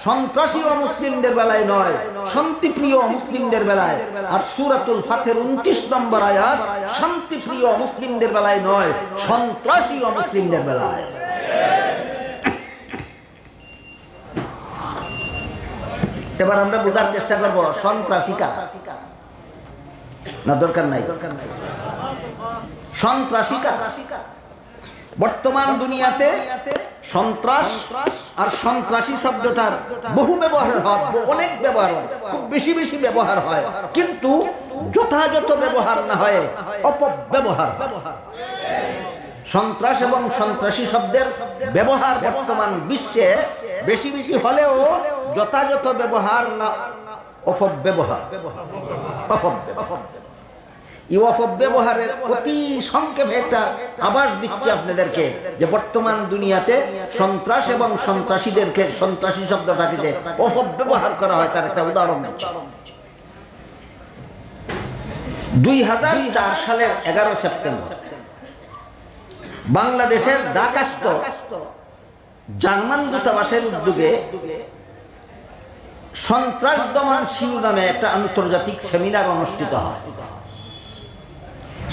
সন্ত্রাসী অমুসলিমদের বেলায় নয়, শান্তিপ্রিয় অমুসলিমদের বেলায়। আর সূরাতুল ফাতহের 29 নম্বর আয়াত শান্তিপ্রিয় অমুসলিমদের বেলায় নয়, সন্ত্রাসী অমুসলিমদের বেলায়। এবার আমরা বোঝার চেষ্টা করব সন্ত্রাসী কারা না? দরকার নাই। সন্ত্রাসী কারা? বর্তমান দুনিয়াতে সন্ত্রাস আর সন্ত্রাসী শব্দটার বহু ব্যবহার হয়, অনেক ব্যবহার হয়, খুব বেশি বেশি ব্যবহার হয়, কিন্তু যথাযথ ব্যবহার না হয় অপব্যবহার। সন্ত্রাস এবং সন্ত্রাসী শব্দের ব্যবহার বর্তমান বিশ্বে বেশি বেশি হলেও যথাযথ ব্যবহার না অপব্যবহার। এই অপব্যবহারের অতি সংক্ষেপে একটা আভাস দিচ্ছি আপনাদেরকে যে বর্তমান দুনিয়াতে সন্ত্রাস এবং সন্ত্রাসীদেরকে, সন্ত্রাসী শব্দটাকে যে অপব্যবহার করা হয় তার একটা উদাহরণ দিচ্ছি। 2004 সালের 11 সেপ্টেম্বর বাংলাদেশের ঢাকাস্থ জার্মান দূতাবাসের উদ্যোগে সন্ত্রাস দমন শিরোনামে একটা আন্তর্জাতিক সেমিনার অনুষ্ঠিত হয়।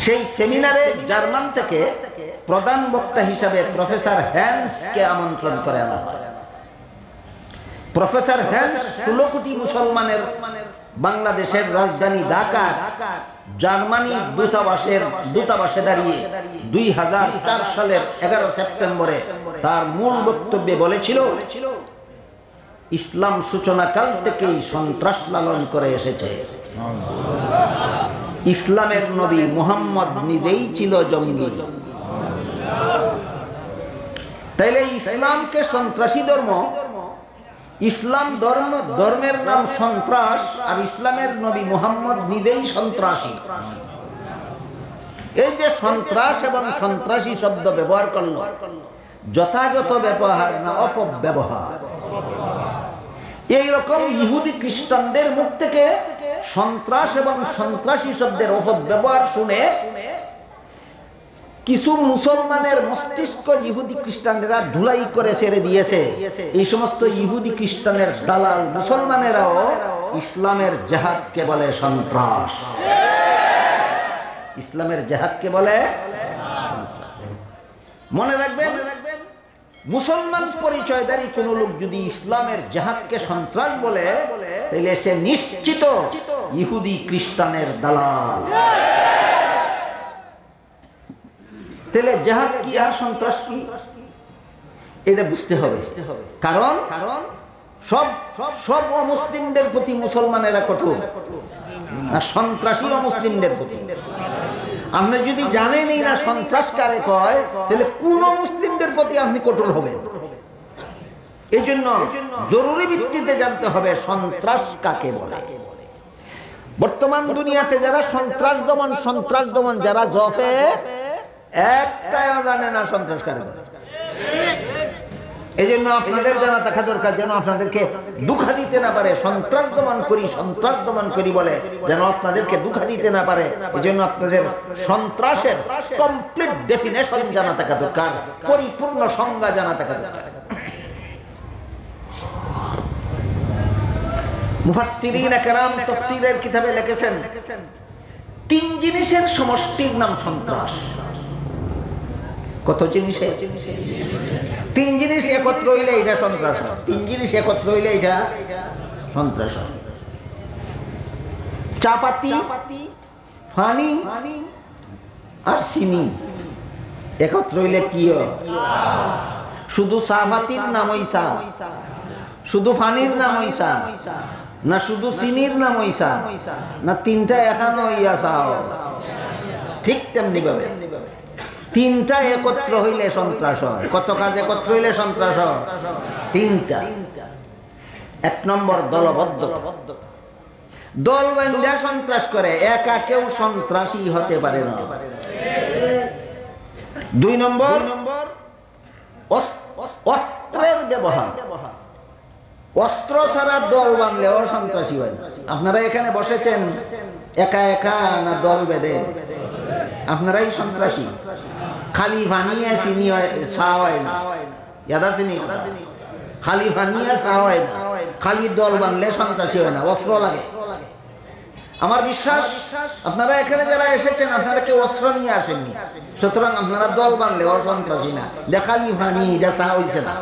সেই সেমিনারে জার্মান থেকে প্রধান বক্তা হিসাবে প্রফেসর হ্যান্সকে আমন্ত্রণ করে আনা হয়। প্রফেসর হ্যান্স 16 কোটি মুসলমানের বাংলাদেশের রাজধানী ঢাকা জার্মানি দূতাবাসে দাঁড়িয়ে 2004 সালের 11 সেপ্টেম্বরে তার মূল বক্তব্যে বলেছিল, ইসলাম সূচনাকাল থেকেই সন্ত্রাস লালন করে এসেছে। ইসলামের নবী মুহাম্মদ নিজেই ছিল জঙ্গি। তাইলে ইসলামকে সন্ত্রাসী ধর্ম, ইসলাম ধর্মের নাম সন্ত্রাস, আর ইসলামের নবী মুহাম্মদ নিজেই সন্ত্রাসী। এই যে সন্ত্রাস এবং সন্ত্রাসী শব্দ ব্যবহার করল, যথাযথ ব্যবহার না অপব্যবহার। এইরকম ইহুদি খ্রিস্টানদের মুখ থেকে সন্ত্রাস এবং সন্ত্রাসী শব্দের অপব্যবহার শুনে কিছু মুসলমানের মস্তিষ্ক ইহুদি খ্রিস্টানরা ধুলাই করে ছেড়ে দিয়েছে। এই সমস্ত ইহুদি খ্রিস্টানের দালাল মুসলমানেরাও ইসলামের জেহাদকে বলে সন্ত্রাস। ইসলামের জেহাদকে বলে মনে রাখবেন, মুসলমান পরিচয়ধারী কোন লোক যদি ইসলামের জেহাদকে সন্ত্রাস বলে, তাহলে সে নিশ্চিত ইহুদি খ্রিস্টানের দালাল। তাহলে জেহাদ কি আর সন্ত্রাস কি এটা বুঝতে হবে। কারণ সব অমুসলিমদের প্রতি মুসলমানেরা কঠোর, আর সন্ত্রাসী অমুসলিমদের প্রতি। আপনি যদি জানেনই না সন্ত্রাস কারে কয়, তাহলে কোন মুসলিমদের প্রতি আপনি কঠোর হবেন? এই জন্য জরুরি ভিত্তিতে জানতে হবে সন্ত্রাস কাকে বলে। বর্তমান দুনিয়াতে যারা সন্ত্রাস দমন যারা জফে, একটাও জানে না সন্ত্রাস কারে বলে। এই জন্য আপনাদের জানা থাকা দরকার, যেন আপনাদেরকে দুঃখা দিতে না পারে। সন্ত্রাস দমন করি বলে যেন আপনাদেরকে দুঃখা দিতে না পারে। এই জন্য আপনাদের সন্ত্রাসের কমপ্লিট ডেফিনেশন জানা থাকা দরকার, পরিপূর্ণ সংজ্ঞা জানা থাকা দরকার। মুফাসসিরিন কেরাম তাফসীরের কিতাবে লিখেছেন, তিন জিনিসের সমষ্টির নাম সন্ত্রাস। কত জিনিস? তিন জিনিস একত্র হইলে এটা সন্ত্রাস। তিন জিনিস একত্র হইলে এটা সন্ত্রাস। চাপাতি, পানি আর চিনি একত্র হইলে কি হয়? শুধু চাপাতির নাম হইসা, শুধু পানির নাম হইসা, না শুধু চিনির নাম হইসা, না তিনটা এখানে হইয়া চাও? ঠিক তেমনি ভাবে তিনটা একত্র হইলে সন্ত্রাস হয়। কত কাজ একত্র হইলে সন্ত্রাস হয়? তিনটা। এক নম্বর দলবদ্ধতা, দল বান্ধা সন্ত্রাস করে, একা কেউ সন্ত্রাসী হতে পারে না। দুই নম্বর অস্ত্রের ব্যবহার, অস্ত্র ছাড়া দল বাঁধলেও সন্ত্রাসী হয় না। আপনারা এখানে বসেছেন একা একা না দল বেঁধে? আপনারাই সন্ত্রাসী। খালি ভানিয়ে চিনি হয় না, খালি ভানিয়ে চা হয় না, খালি দল বানলে সন্ত্রাসী হয় না, অস্ত্র লাগে। আমার বিশ্বাস আপনারা এখানে যারা এসেছেন আপনারা কেউ অস্ত্র নিয়ে আসেননি, সুতরাং আপনারা দল বানলে অসন্ত্রাসী না। দেখালি ভানি এটা চা হইছে না।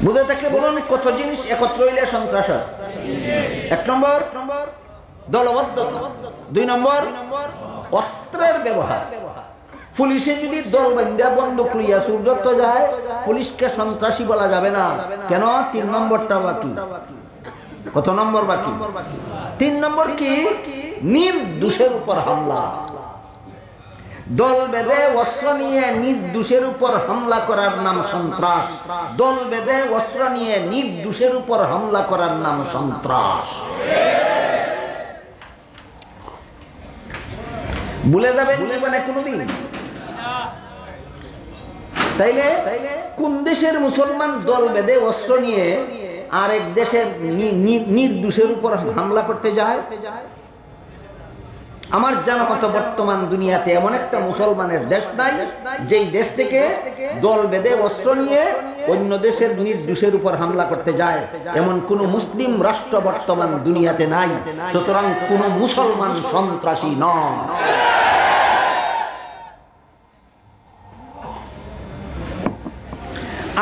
বুঝে থাকে বলুন কত জিনিস একত্র হইলে সন্ত্রাস হয়। এক নম্বর দলবদ্ধতা, দুই নম্বর অস্ত্রের ব্যবহার। পুলিশে যদি দল বান্ধা বন্দুক লইয়া সূর্যত্ব যায়, পুলিশকে সন্ত্রাসী বলা যাবে না। কেন? তিন নম্বরটা বাকি। কত নম্বর বাকি? তিন নম্বর কি? নির্দোষের উপর হামলা। দল বেঁধে অস্ত্র নিয়ে নির্দোষের উপর হামলা করার নাম সন্ত্রাস। দল বেঁধে অস্ত্র নিয়ে নির্দোষের উপর হামলা করার নাম সন্ত্রাস। ভুলে যাবেন জীবনে কোনদিন? তাইলে কোন দেশের মুসলমান দল বেঁধে অস্ত্র নিয়ে আরেক দেশের নির্দোষের উপর হামলা করতে যায়? আমার জানা মতো বর্তমান দুনিয়াতে এমন একটা মুসলমানের দেশ নাই যেই দেশ থেকে দল বেঁধে অস্ত্র নিয়ে অন্য দেশের নির্দোষের উপর হামলা করতে যায়। এমন কোন মুসলিম রাষ্ট্র বর্তমান দুনিয়াতে নাই। সুতরাং কোন মুসলমান সন্ত্রাসী নয়।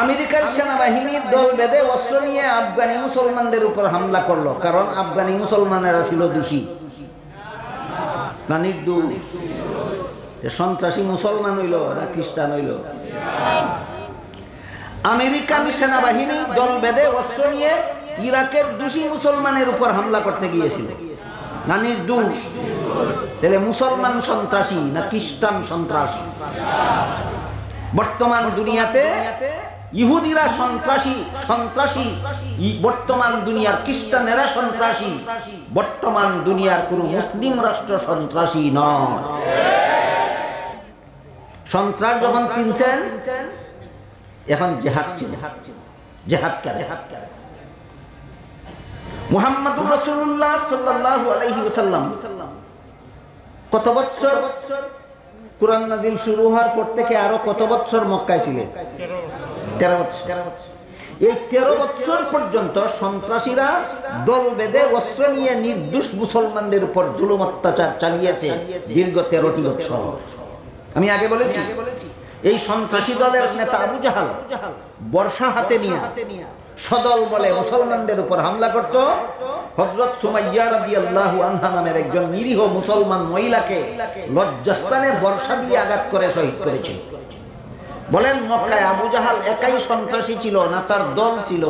আমেরিকার সেনাবাহিনীর দল বেঁধে অস্ত্র নিয়ে আফগানি মুসলমানদের উপর হামলা করলো, কারণ আফগানি মুসলমানেরা ছিল দোষী না নির্দোষ? সন্ত্রাসী মুসলমান হইল না খ্রিস্টান হইল? আমেরিকান সেনাবাহিনী দল বেঁধে অস্ত্র নিয়ে ইরাকের দোষী মুসলমানের উপর হামলা করতে গিয়েছিল, না নির্দোষ? তাহলে মুসলমান সন্ত্রাসী না খ্রিস্টান সন্ত্রাসী? বর্তমান দুনিয়াতে ইহুদিরা সন্ত্রাসী, বর্তমান দুনিয়ার খ্রিস্টানেরা সন্ত্রাসী, বর্তমান দুনিয়ার কোন মুসলিম রাষ্ট্র সন্ত্রাসী নয়। সন্ত্রাস যখন চিনছেন, এখন জিহাদ ছিল, জিহাদ করে। মুহাম্মদুর রাসূলুল্লাহ সাল্লাল্লাহু আলাইহি ওয়াসাল্লাম কত বছর কুরআন নাযিল শুরু হওয়ার পর থেকে আরো কত বছর মক্কায় ছিলেন? 13 বছর। এই 13 বছর পর্যন্ত সন্ত্রাসীরা দল বেঁধে অস্ত্র নিয়ে নির্দোষ মুসলমানদের উপর জুলুম অত্যাচার চালিয়েছে দীর্ঘ 13টি বছর। আমি আগে বলেছি, এই সন্ত্রাসী দলের নেতা আবু জাহাল বর্ষা হাতে নিয়ে সদল বলে মুসলমানদের উপর হামলা করত। হযরত সুমাইয়া রাদিয়াল্লাহু আনহা নামের একজন নিরীহ মুসলমান মহিলাকে লজ্জাস্থানে বর্ষা দিয়ে আঘাত করে শহীদ করেছিল। বলেন, মক্কায় আবু জাহাল একাই সন্ত্রাসী ছিল না তার দল ছিল?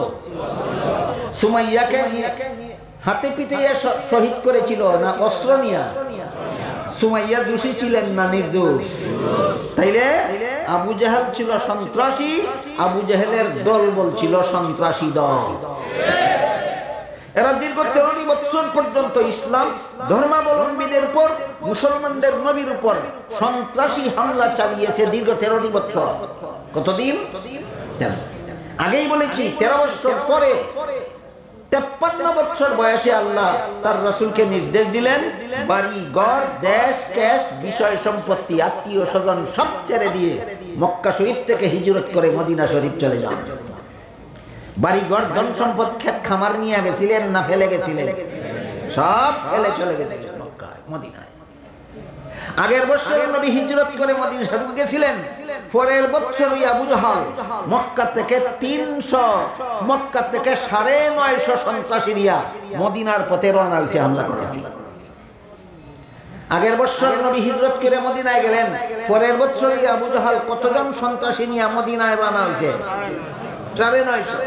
সুমাইয়াকে হাতে পিঠে শহীদ করেছিল না অস্ত্র নিয়ে? সুমাইয়া দোষী ছিলেন না নির্দোষ? তাইলে আবু জাহাল ছিল সন্ত্রাসী, আবু জাহেলের দল বলছিল সন্ত্রাসী দল। এরা দীর্ঘ 13 বছর পর্যন্ত ইসলাম ধর্মাবলম্বীদের উপর, মুসলমানদের নবীর উপর সন্ত্রাসী হামলা চালিয়েছে দীর্ঘ 13 বছর। কতদিন? আগেই বলেছি, 13 বছর পরে 53 বছর বয়সে আল্লাহ তার রাসূলকে নির্দেশ দিলেন, বাড়ি ঘর, দেশ, ক্যাশ, বিষয় সম্পত্তি, আত্মীয় স্বজন সব ছেড়ে দিয়ে মক্কা শরীফ থেকে হিজরত করে মদিনা শরীফ চলে যান। বাড়ি ঘর, ধন সম্পদ, ক্ষেত খামার নিয়ে গেছিলেন না ফেলে গেছিলেন? সব ফেলে চলে গেছিলেন মক্কায়, মদিনায়। আগের বছর নবী হিজরত করে মদিনা শরীফ গেছিলেন। পরের বছরই আবু জাহাল মক্কা থেকে 950 সন্ত্রাসী নিয়ে মদিনার পথে রওনা হয়েছে হামলা করার জন্য। আগের বছর নবী হিজরত করে মদিনায় গেলেন, পরের বছরই আবু জাহাল কতজন সন্ত্রাসী নিয়ে মদিনায় রওনা হয়েছে? 950।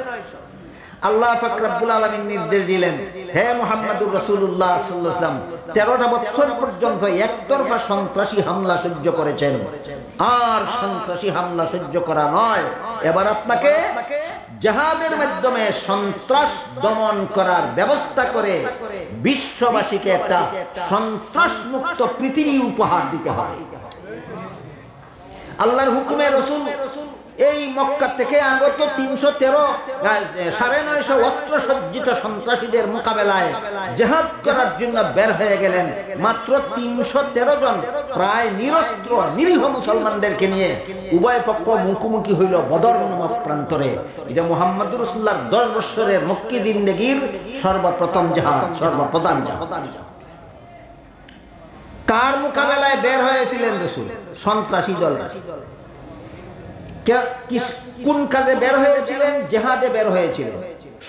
আল্লাহ পাক রব্বুল আলামিন নির্দেশ দিলেন, হে মুহাম্মদুর রাসূলুল্লাহ সাল্লাল্লাহু আলাইহি ওয়াসাল্লাম, 13টা বছর পর্যন্ত একতরফা সন্ত্রাসী হামলা সহ্য করেছেন, আর সন্ত্রাসী হামলা সহ্য করা নয়। এবার আপনাকে জিহাদের মাধ্যমে সন্ত্রাস দমন করার ব্যবস্থা করে বিশ্ববাসীকে একটা সন্ত্রাস মুক্ত পৃথিবী উপহার দিতে হবে। আল্লাহর হুকুমে রাসূল এই মক্কা থেকে আগত 950 অস্ত্র সজ্জিত সন্ত্রাসীদের মোকাবেলায় জিহাদ করার জন্য বের হয়ে গেলেন। মাত্র 313 জন প্রায় নিরস্ত্র নিরীহ মুসলমানদেরকে নিয়ে উভয় পক্ষ মুখোমুখি হইল বদর নামক প্রান্তরে। এটা মুহাম্মদুর রাসূলুল্লাহর 10 বছরের মক্কি জিন্দেগীর সর্বপ্রথম জিহাদ, সর্বপ্রধান জিহাদ। কার মোকাবেলায় বের হয়েছিলেন রাসূল? সন্ত্রাসী দল। কোন কাজে বের হয়েছিলেন? জিহাদে বের হয়েছিলেন।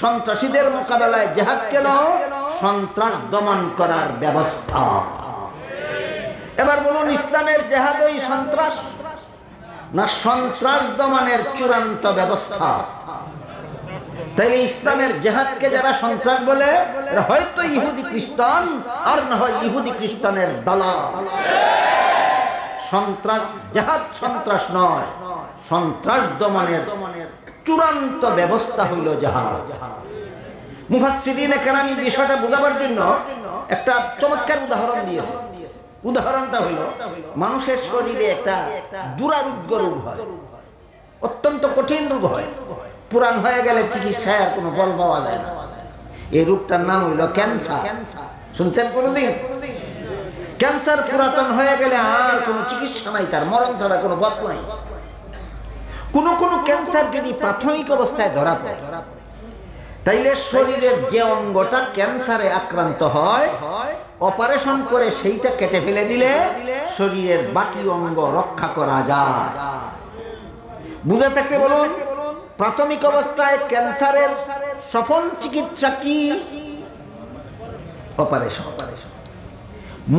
সন্ত্রাসীদের মোকাবেলায় জিহাদ কেন? সন্ত্রাস দমন করার ব্যবস্থা। এবার বলুন, ইসলামের জিহাদই সন্ত্রাস না সন্ত্রাস দমনের চূড়ান্ত ব্যবস্থা? তাইলে ইসলামের জিহাদকে যারা সন্ত্রাস বলে, হয়তো ইহুদি খ্রিস্টান, আর না হয় ইহুদি খ্রিস্টানের দালাল। সন্ত্রাস, জিহাদ সন্ত্রাস নয়, সন্ত্রাস দমনের চূড়ান্ত ব্যবস্থা হইল জিহাদ। মুফাসসিরিনে কেরাম এই বিষয়টা বোঝাবার জন্য একটা চমৎকার উদাহরণ দিয়েছে। উদাহরণটা হইল, মানুষের শরীরে একটা দুরারোগ্য রোগ হয়, অত্যন্ত কঠিন রোগ হয়, পুরান হয়ে গেলে চিকিৎসায় আর কোনো ফল পাওয়া যায় না। এই রোগটার নাম হইল ক্যান্সার। শুনছেন কোনোদিন? ক্যান্সার পুরাতন হয়ে গেলে আর কোনো চিকিৎসা নাই, তার মরণ ছাড়া কোনো পথ নাই। কোন ক্যান্সার যদি প্রাথমিক অবস্থায় ধরা পড়ে, তাইলে শরীরের যে অঙ্গটা ক্যান্সারে আক্রান্ত হয়, অপারেশন করে সেইটা কেটে ফেলে দিলে শরীরের বাকি অঙ্গ রক্ষা করা যায়। বুঝে থাকলে বলুন, প্রাথমিক অবস্থায় ক্যান্সারের সফল চিকিৎসা কি? অপারেশন।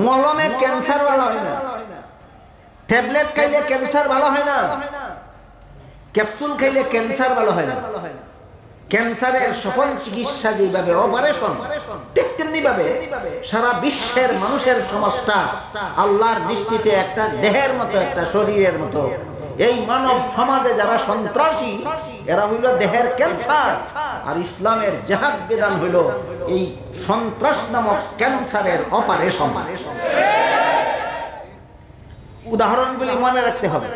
মলমে ক্যান্সার ভালো হয় না, ট্যাবলেট খাইলে ক্যান্সার ভালো হয় না, ক্যাপসুল খাইলে ক্যান্সার ভালো হয় না। ক্যান্সারের সফল চিকিৎসা যেভাবে অপারেশন, ঠিক তেমনি ভাবে সারা বিশ্বের মানুষের সমাজটা আল্লাহর দৃষ্টিতে একটা দেহের মতো, একটা শরীরের মতো। এই মানব সমাজে যারা সন্ত্রাসী এরা হইল দেহের ক্যান্সার, আর ইসলামের জিহাদ বিধান হইল এই সন্ত্রাস নামক ক্যান্সারের অপারেশন। উদাহরণগুলি মনে রাখতে হবে।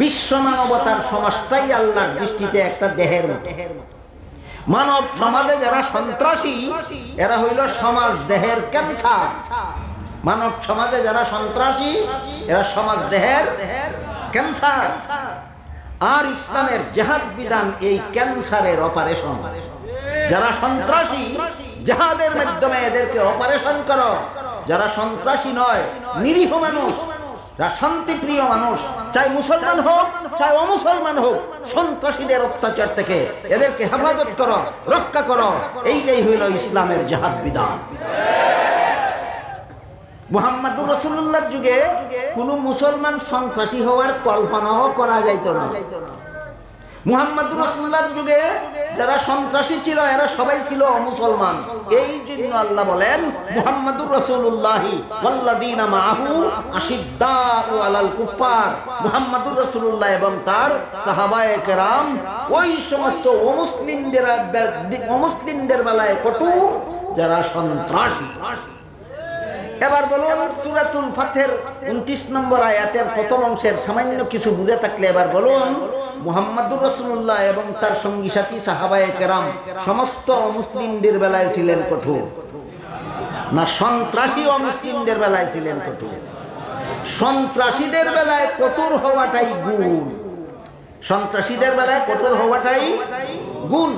বিশ্ব মানবতার সমাজটাই আল্লাহর দৃষ্টিতে একটা দেহের মতো। মানব সমাজে যারা সন্ত্রাসী এরা হইল সমাজ দেহের ক্যান্সার। মানব সমাজে যারা সন্ত্রাসী এরা সমাজ দেহের ক্যান্সার। আর ইসলামের জিহাদ বিধান এই ক্যান্সারের অপারেশন। যারা সন্ত্রাসী জিহাদের মাধ্যমে এদেরকে অপারেশন করো। যারা সন্ত্রাসী নয়, নিরীহ মানুষ, শান্তিপ্রিয় মানুষ, চাই মুসলমান হোক চাই অমুসলমান হোক, সন্ত্রাসীদের অত্যাচার থেকে এদেরকে হেফাজত করো, রক্ষা করো। এইটাই হইল ইসলামের জিহাদ বিধান। মুহাম্মদুর রাসূলুল্লাহর যুগে কোন মুসলমান সন্ত্রাসী হওয়ার কল্পনাও করা যাইত না। মুহাম্মদুর রাসূলুল্লাহর যুগে যারা সন্ত্রাসী ছিল এরা সবাই ছিল অমুসলমান। এই জন্য আল্লাহ বলেন মুহাম্মদুর রাসূলুল্লাহি ওয়াল্লাযীনা মাআহু আশিদ্দাউ আলাল কুফার। মুহাম্মদুর রাসূলুল্লাহ এবং তার সাহাবায়ে কেরাম ওই সমস্ত অমুসলিমদের বেলায় কঠোর যারা সন্ত্রাসী। এবার বলুন সূরাতুল ফাতহের 29 নম্বর আয়াতের প্রথম অংশের সামান্য কিছু বুঝে থাকলে এবার বলুন মুহাম্মদুর রাসূলুল্লাহ এবং তার সঙ্গী সাথী সাহাবায়ে কেরাম সমস্ত অমুসলিমদের বেলায় ছিলেন কঠোর, না সন্ত্রাসী অমুসলিমদের বেলায় ছিলেন কঠোর? সন্ত্রাসীদের বেলায় কঠোর হওয়াটাই গুণ। সন্ত্রাসীদের বেলায় কঠোর হওয়াটাই গুণ।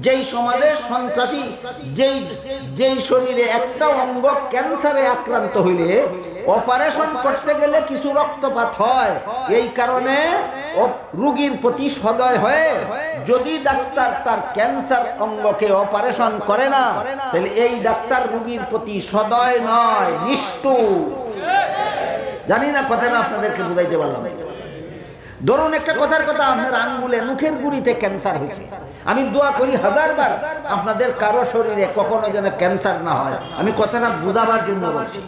যেই সমাজে সন্ত্রাসী, যেই শরীরে একটা অঙ্গ ক্যান্সারে আক্রান্ত হইলে অপারেশন করতে গেলে কিছু রক্তপাত হয়, এই কারণে রোগীর প্রতি সদয় হয়ে যদি ডাক্তার তার ক্যান্সার অঙ্গকে অপারেশন করে না, তাহলে এই ডাক্তার রোগীর প্রতি সদয় নয়, নিষ্ঠুর। জানি না কথাটা আপনাদেরকে বুঝাইতে পারলাম। ধরুন একটা কথার কথা, আপনার আঙ্গুলে মুখের গুড়িতে ক্যান্সার হয়েছে। আমি দোয়া করি হাজারবার আপনাদের কারো শরীরে কখনো যেন ক্যান্সার না হয়। আমি কথাটা বুঝাবার জন্য বলছি।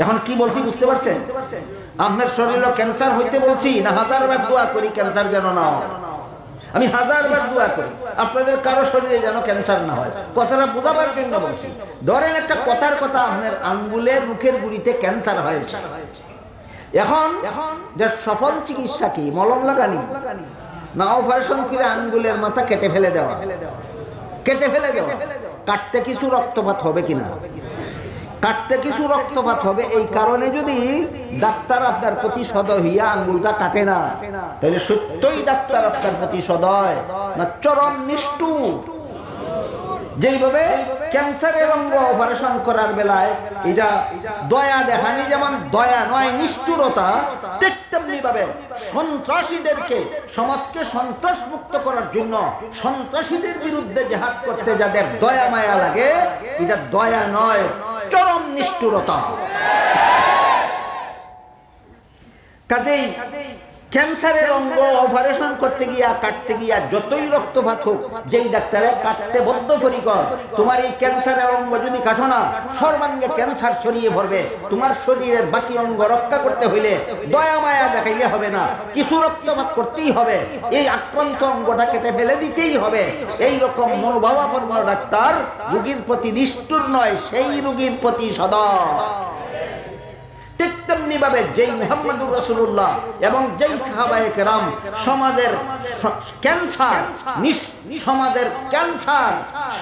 এখন কি বলছি বুঝতে পারছেন? আপনার শরীরে ক্যান্সার হইতে বলছি না হাজারবার দোয়া করি ক্যান্সার যেন না হয়? আমি হাজারবার দোয়া করি আপনাদের কারো শরীরে যেন ক্যান্সার না হয়। কথাটা বোঝাবার জন্য বলছি। ধরেন একটা কথার কথা, আপনার আঙ্গুলে মুখের গুড়িতে ক্যান্সার হয়েছে। এখন সফল চিকিৎসা কি? মলম লাগানি না অপারেশন করে আঙ্গুলের মাথা কেটে ফেলে দেওয়া? কেটে ফেলে দেওয়া। কাটতে কিছু রক্তপাত হবে কিনা? কাটতে কিছু রক্তপাত হবে। এই কারণে যদি ডাক্তার আপনার প্রতি সদয় হইয়া আঙ্গুলটা কাটে না, তাহলে সত্যই ডাক্তার আপনার প্রতি সদয় না চরম নিষ্ঠুর? যেইভাবে ক্যান্সারের অঙ্গ অপারেশন করার বেলায় এটা দয়া দেখানি যেমন দয়া নয়, নিষ্ঠুরতা, ঠিক তেমনি ভাবে সন্ত্রাসীদেরকে, সমাজকে সন্ত্রাস মুক্ত করার জন্য সন্ত্রাসীদের বিরুদ্ধে জিহাদ করতে যাদের দয়া মায়া লাগে, এটা দয়া নয়, চরম নিষ্ঠুরতা। কাজেই ক্যান্সারের অঙ্গ অপারেশন করতে গিয়া, কাটতে গিয়া যতই রক্তপাত হোক, যেই ডাক্তারে কাটতে বদ্ধপরিকর, তোমার এই ক্যান্সারের অঙ্গ যদি কাটো না সর্বাঙ্গে ক্যান্সার ছড়িয়ে পড়বে, তোমার শরীরের বাকি অঙ্গ রক্ষা করতে হইলে দয়া মায়া দেখাইলে হবে না, কিছু রক্তপাত করতেই হবে, এই আক্রান্ত অঙ্গটা কেটে ফেলে দিতেই হবে। এই রকম মনোভাবাপন্ন ডাক্তার রোগীর প্রতি নিষ্ঠুর নয়, সেই রোগীর প্রতি সদয়। ঠিক তেমনি ভাবে যেই মুহাম্মদুর রাসূলুল্লাহ এবং যেই সাহাবায়ে কেরাম সমাজের ক্যান্সার, সমাজের ক্যান্সার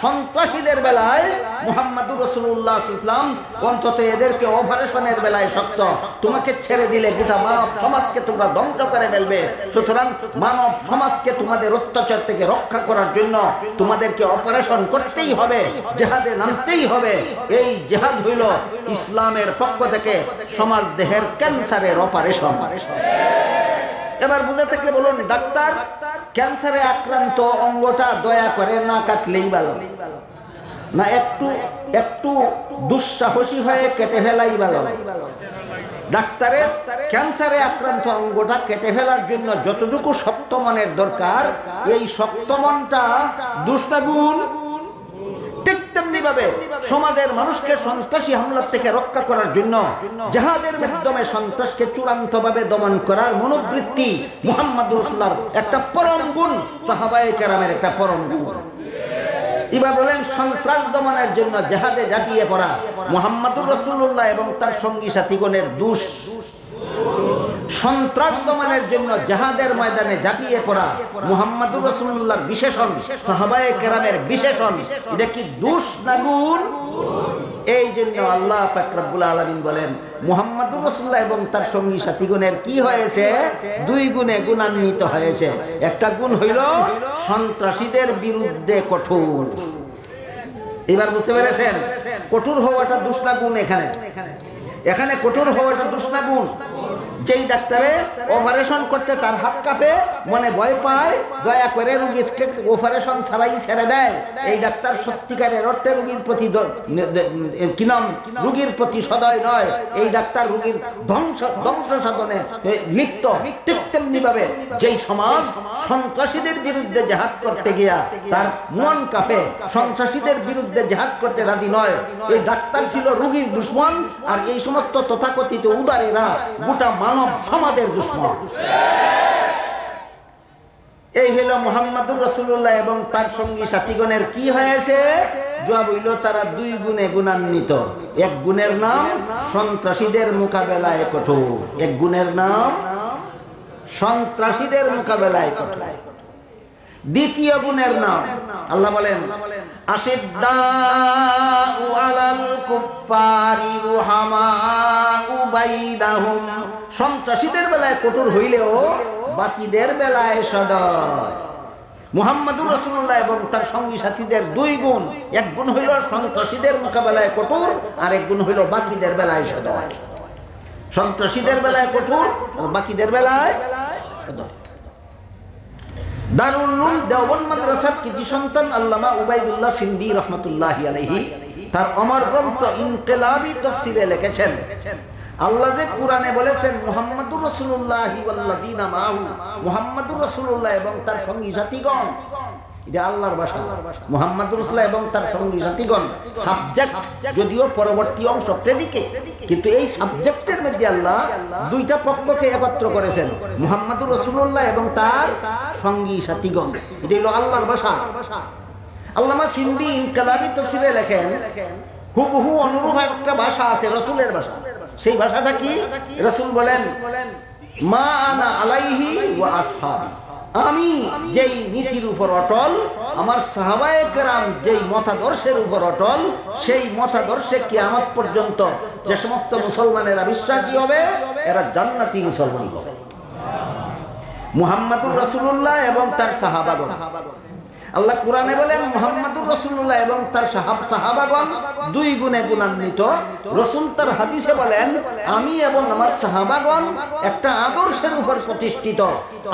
সন্ত্রাসীদের বেলায় মুহাম্মদুর রাসূলুল্লাহ সাল্লাল্লাহু আলাইহি ওয়াসাল্লাম অন্তত এদেরকে অপারেশনের বেলায় শক্ত, তোমাকে ছেড়ে দিলে গোটা মানব সমাজকে তোমরা ধ্বংস করে ফেলবে, সুতরাং মানব সমাজকে তোমাদের অত্যাচার থেকে রক্ষা করার জন্য তোমাদেরকে অপারেশন করতেই হবে, জিহাদে নামতেই হবে। এই জিহাদ হইল ইসলামের পক্ষ থেকে সমাজ দেহের ক্যান্সারের অপারেশন। এবার বুঝে থাকলে বলুন, ডাক্তার ক্যান্সারে আক্রান্ত অঙ্গটা দয়া করে না কাটলেই ভালো, না একটু দুঃসাহসী হয়ে কেটে ফেলাই ভালো? ডাক্তারের ক্যান্সারে আক্রান্ত অঙ্গটা কেটে ফেলার জন্য যতটুকু শক্ত মনের দরকার, এই শক্ত মনটা দুষ্টাগুণ। ঠিক তেমনি ভাবে সমাজের মানুষকে সন্ত্রাসী হামলা থেকে রক্ষা করার জন্য জিহাদের মাধ্যমে সন্ত্রাসকে চূড়ান্তভাবে দমন করার মনোবৃত্তি মুহাম্মদুর রাসূলুল্লাহর একটা পরম গুণ, সাহাবায়ে কেরামের একটা পরম গুণ। এবার বলেন, সন্ত্রাস দমনের জন্য জিহাদে ঝাঁপিয়ে পড়া মুহাম্মদুর রাসূলুল্লাহ এবং তার সঙ্গী সাথীগণের দোষ। সন্ত্রাস দমনের জন্য জিহাদের ময়দানে ঝাঁপিয়ে পড়া মুহাম্মদুর রাসূলুল্লাহর বিশেষণ, সাহাবায়ে কেরামের বিশেষণ। এটা কি দোষ না গুণ? এই জন্য আল্লাহ পাক রব্বুল আলামিন বলেন, মুহাম্মদুর রাসূলুল্লাহ এবং তার সঙ্গী সাথীগণের কি হয়েছে? দুই গুণে গুণান্বিত হয়েছে। একটা গুণ হইল সন্ত্রাসীদের বিরুদ্ধে কঠোর। এবার বুঝতে পেরেছেন, কঠোর হওয়াটা দোষ না গুণ? এখানে কঠোর হওয়াটা দোষ না গুণ? যেই ডাক্তারে অপারেশন করতে তার হাত কাঁপে, মনে ভয় পায়, দয়া করে রোগীকে অপারেশন ছাড়াই ছেড়ে দেয়, এই ডাক্তার সত্যিকারের অর্থে রোগীর প্রতি রোগীর প্রতি সদয় নয়, এই ডাক্তার রোগীর ধ্বংস সাধনে লিপ্ত। ঠিক তেমনি ভাবে যেই সমাজ সন্ত্রাসীদের বিরুদ্ধে জিহাদ করতে গিয়া তার মন কাঁপে, সন্ত্রাসীদের বিরুদ্ধে জিহাদ করতে রাজি নয়, এই ডাক্তার ছিল রোগীর দুশমন, আর এই সমস্ত তথাকথিত উদারেরা গোটা মানব সমাজের দুশমন। এই হলো মুহাম্মদুর রাসূলুল্লাহ এবং তার সঙ্গী সাথীগণের কি হয়েছে? জবাব হইল, তারা দুই গুণে গুণান্বিত। এক গুণের নাম সন্ত্রাসীদের মোকাবেলায় কঠোর। এক গুণের নাম সন্ত্রাসীদের মোকাবেলায় কঠোর। দ্বিতীয় গুণের নাম, আল্লাহ বলেন, আশিদ্দাউ আলাল কুফারি রুহামাউ বাইনাহুম। সন্ত্রাসীদের বেলায় কঠোর হইলেও বাকিদের বেলায় সদয়। মুহাম্মদুর রাসূলুল্লাহ এবং তার সঙ্গী সাথীদের দুই গুণ। এক গুণ হইল সন্ত্রাসীদের মোকাবেলায় কঠোর, আর এক গুণ হইল বাকিদের বেলায় সদয়। সন্ত্রাসীদের বেলায় কঠোর, আর বাকিদের বেলায় সদয়। দারুল উলুম দেওবন্দ মাদ্রাসার কৃতি সন্তান আল্লামা উবাইদুল্লাহ সিন্দি রহমতুল্লাহি আলাইহি তার অমর গ্রন্থ ইনকিলাবি তাফসীরে লিখেছেন, আল্লাহ যে কোরআনে বলেছেন মুহাম্মাদুর রাসূলুল্লাহি ওয়াল্লাযিনা মাআহু, মুহাম্মাদুর রাসূলুল্লাহ এবং তার সঙ্গী সাথীগণ, এটা আল্লাহর ভাষা। মুহাম্মাদুর রাসূলুল্লাহ এবং তার সঙ্গী সাথীগণ সাবজেক্ট, যদিও পরবর্তী অংশ প্রেডিকেট, কিন্তু এই সাবজেক্টের মধ্যে আল্লাহ দুইটা পক্ষকে একত্র করেছেন, মুহাম্মাদুর রাসূলুল্লাহ এবং তার সঙ্গী সাথীগণ। এটা হলো আল্লাহর ভাষা। আল্লামা সিন্দি ইনকিলাবি তাফসীরে লেখেন, হুবহু অনুরূপ একটা ভাষা আছে রাসূলের ভাষা। সেই ভাষাটা কি? রাসূল বলেন, মা আনা আলাইহি ওয়া আসহাবি, আমি যেই নীতির উপর অটল, আমার সাহাবায়ে কেরাম যেই মতাদর্শের উপর অটল, সেই মতাদর্শে কিয়ামত পর্যন্ত যে সমস্ত মুসলমানেরা বিশ্বাসী হবে, এরা জান্নাতি মুসলমান হবে। মুহাম্মাদুর রাসূলুল্লাহ এবং তার সাহাবাগণ, আল্লাহ কোরআনে বলেন মুহাম্মাদুর রাসূলুল্লাহ এবং তার সাহাবাগণ দুই গুণে গুণান্বিত। রাসূল তার হাদিসে বলেন, আমি এবং আমার সাহাবাগণ একটা আদর্শের উপর প্রতিষ্ঠিত।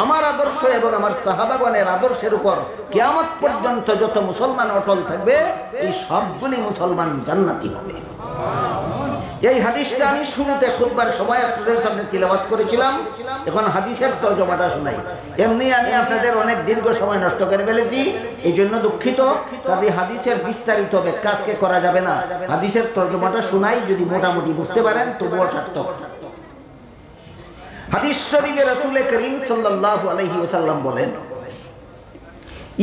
আমার আদর্শ এবং আমার সাহাবাগণের আদর্শের উপর কিয়ামত পর্যন্ত যত মুসলমান অটল থাকবে, এই সবগুলি মুসলমান জান্নাতি হবে। এই হাদিসটা আমি শুরুতে খুতবার সময় আপনাদের সামনে তিলাওয়াত করেছিলাম, এখন হাদিসের তরজমাটা শোনাই। এমনি আমি আপনাদের অনেক দীর্ঘ সময় নষ্ট করে ফেলেছি, এই জন্য দুঃখিত। কারণ হাদিসের বিস্তারিত ব্যাখ্যা আজকে করা যাবে না, হাদিসের তরজমাটা শোনাই, যদি মোটামুটি বুঝতে পারেন তবুও সার্থক। হাদিস শরীফে রাসূল করিম সাল্লাল্লাহু আলাইহি ওয়াসাল্লাম বলেন,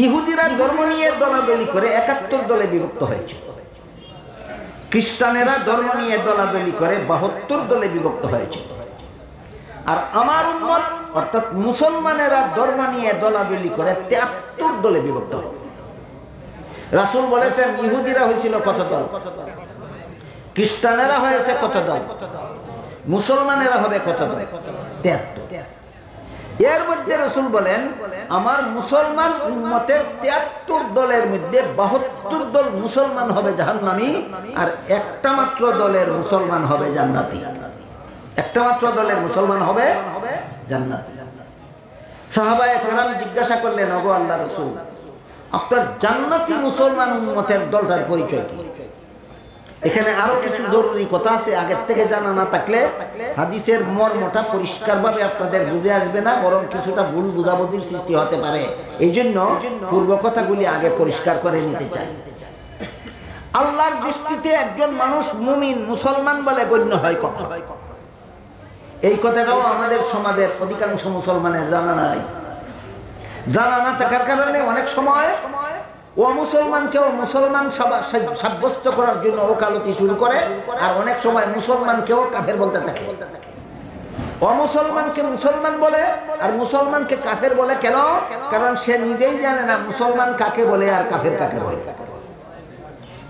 ইহুদিরা ধর্ম নিয়ে দলাদলি করে ৭১ দলে বিভক্ত হয়েছে, খ্রিস্টানেরা ধর্ম নিয়ে দলাদলি করে ৭২ দলে বিভক্ত হয়েছে, আর আমার উম্মত অর্থাৎ মুসলমানেরা ধর্ম নিয়ে দলাদলি করে ৭৩ দলে বিভক্ত হবে। রাসূল বলেছেন, ইহুদিরা হয়েছিল কত দল, খ্রিস্টানেরা হয়েছে কত দল, মুসলমানেরা হবে কত দল? ৭৩। এর মধ্যে রাসূল বলেন, আমার মুসলমান উম্মতের ৭৩ দলের মধ্যে ৭২ দল মুসলমান হবে জাহান্নামী, আর একটা মাত্র দলের মুসলমান হবে জান্নাতি। একটা মাত্র দলের মুসলমান হবে জান্নাতি। সাহাবায়ে কেরাম জিজ্ঞাসা করলেন, ওগো আল্লাহর রাসূল, আপনার জান্নাতি মুসলমান উম্মতের দলটার পরিচয় কি? এখানে আরো কিছু জরুরি কথা আছে, আগের থেকে জানা না থাকলে হাদিসের মর্মটা পরিষ্কারভাবে আপনাদের বুঝে আসবে না, বরং কিছুটা ভুল বুঝাবুঝির সৃষ্টি হতে পারে। এই জন্য পূর্ব কথাগুলি আগে পরিষ্কার করে নিতে চাই। আল্লাহর দৃষ্টিতে একজন মানুষ মুমিন মুসলমান বলে গণ্য হয় কখন? এই কথাটাও আমাদের সমাজের অধিকাংশ মুসলমানের জানা নাই। জানা না থাকার কারণে অনেক সময় ও মুসলমানকেও মুসলমান সাব্যস্ত করার জন্য ওকালতি শুরু করে, আর অনেক সময় মুসলমানকেও কাফের বলতে থাকে। অমুসলমানকে মুসলমান বলে আর মুসলমানকে কাফের বলে কেন? কারণ সে নিজেই জানে না মুসলমান কাকে বলে আর কাফের কাকে বলে।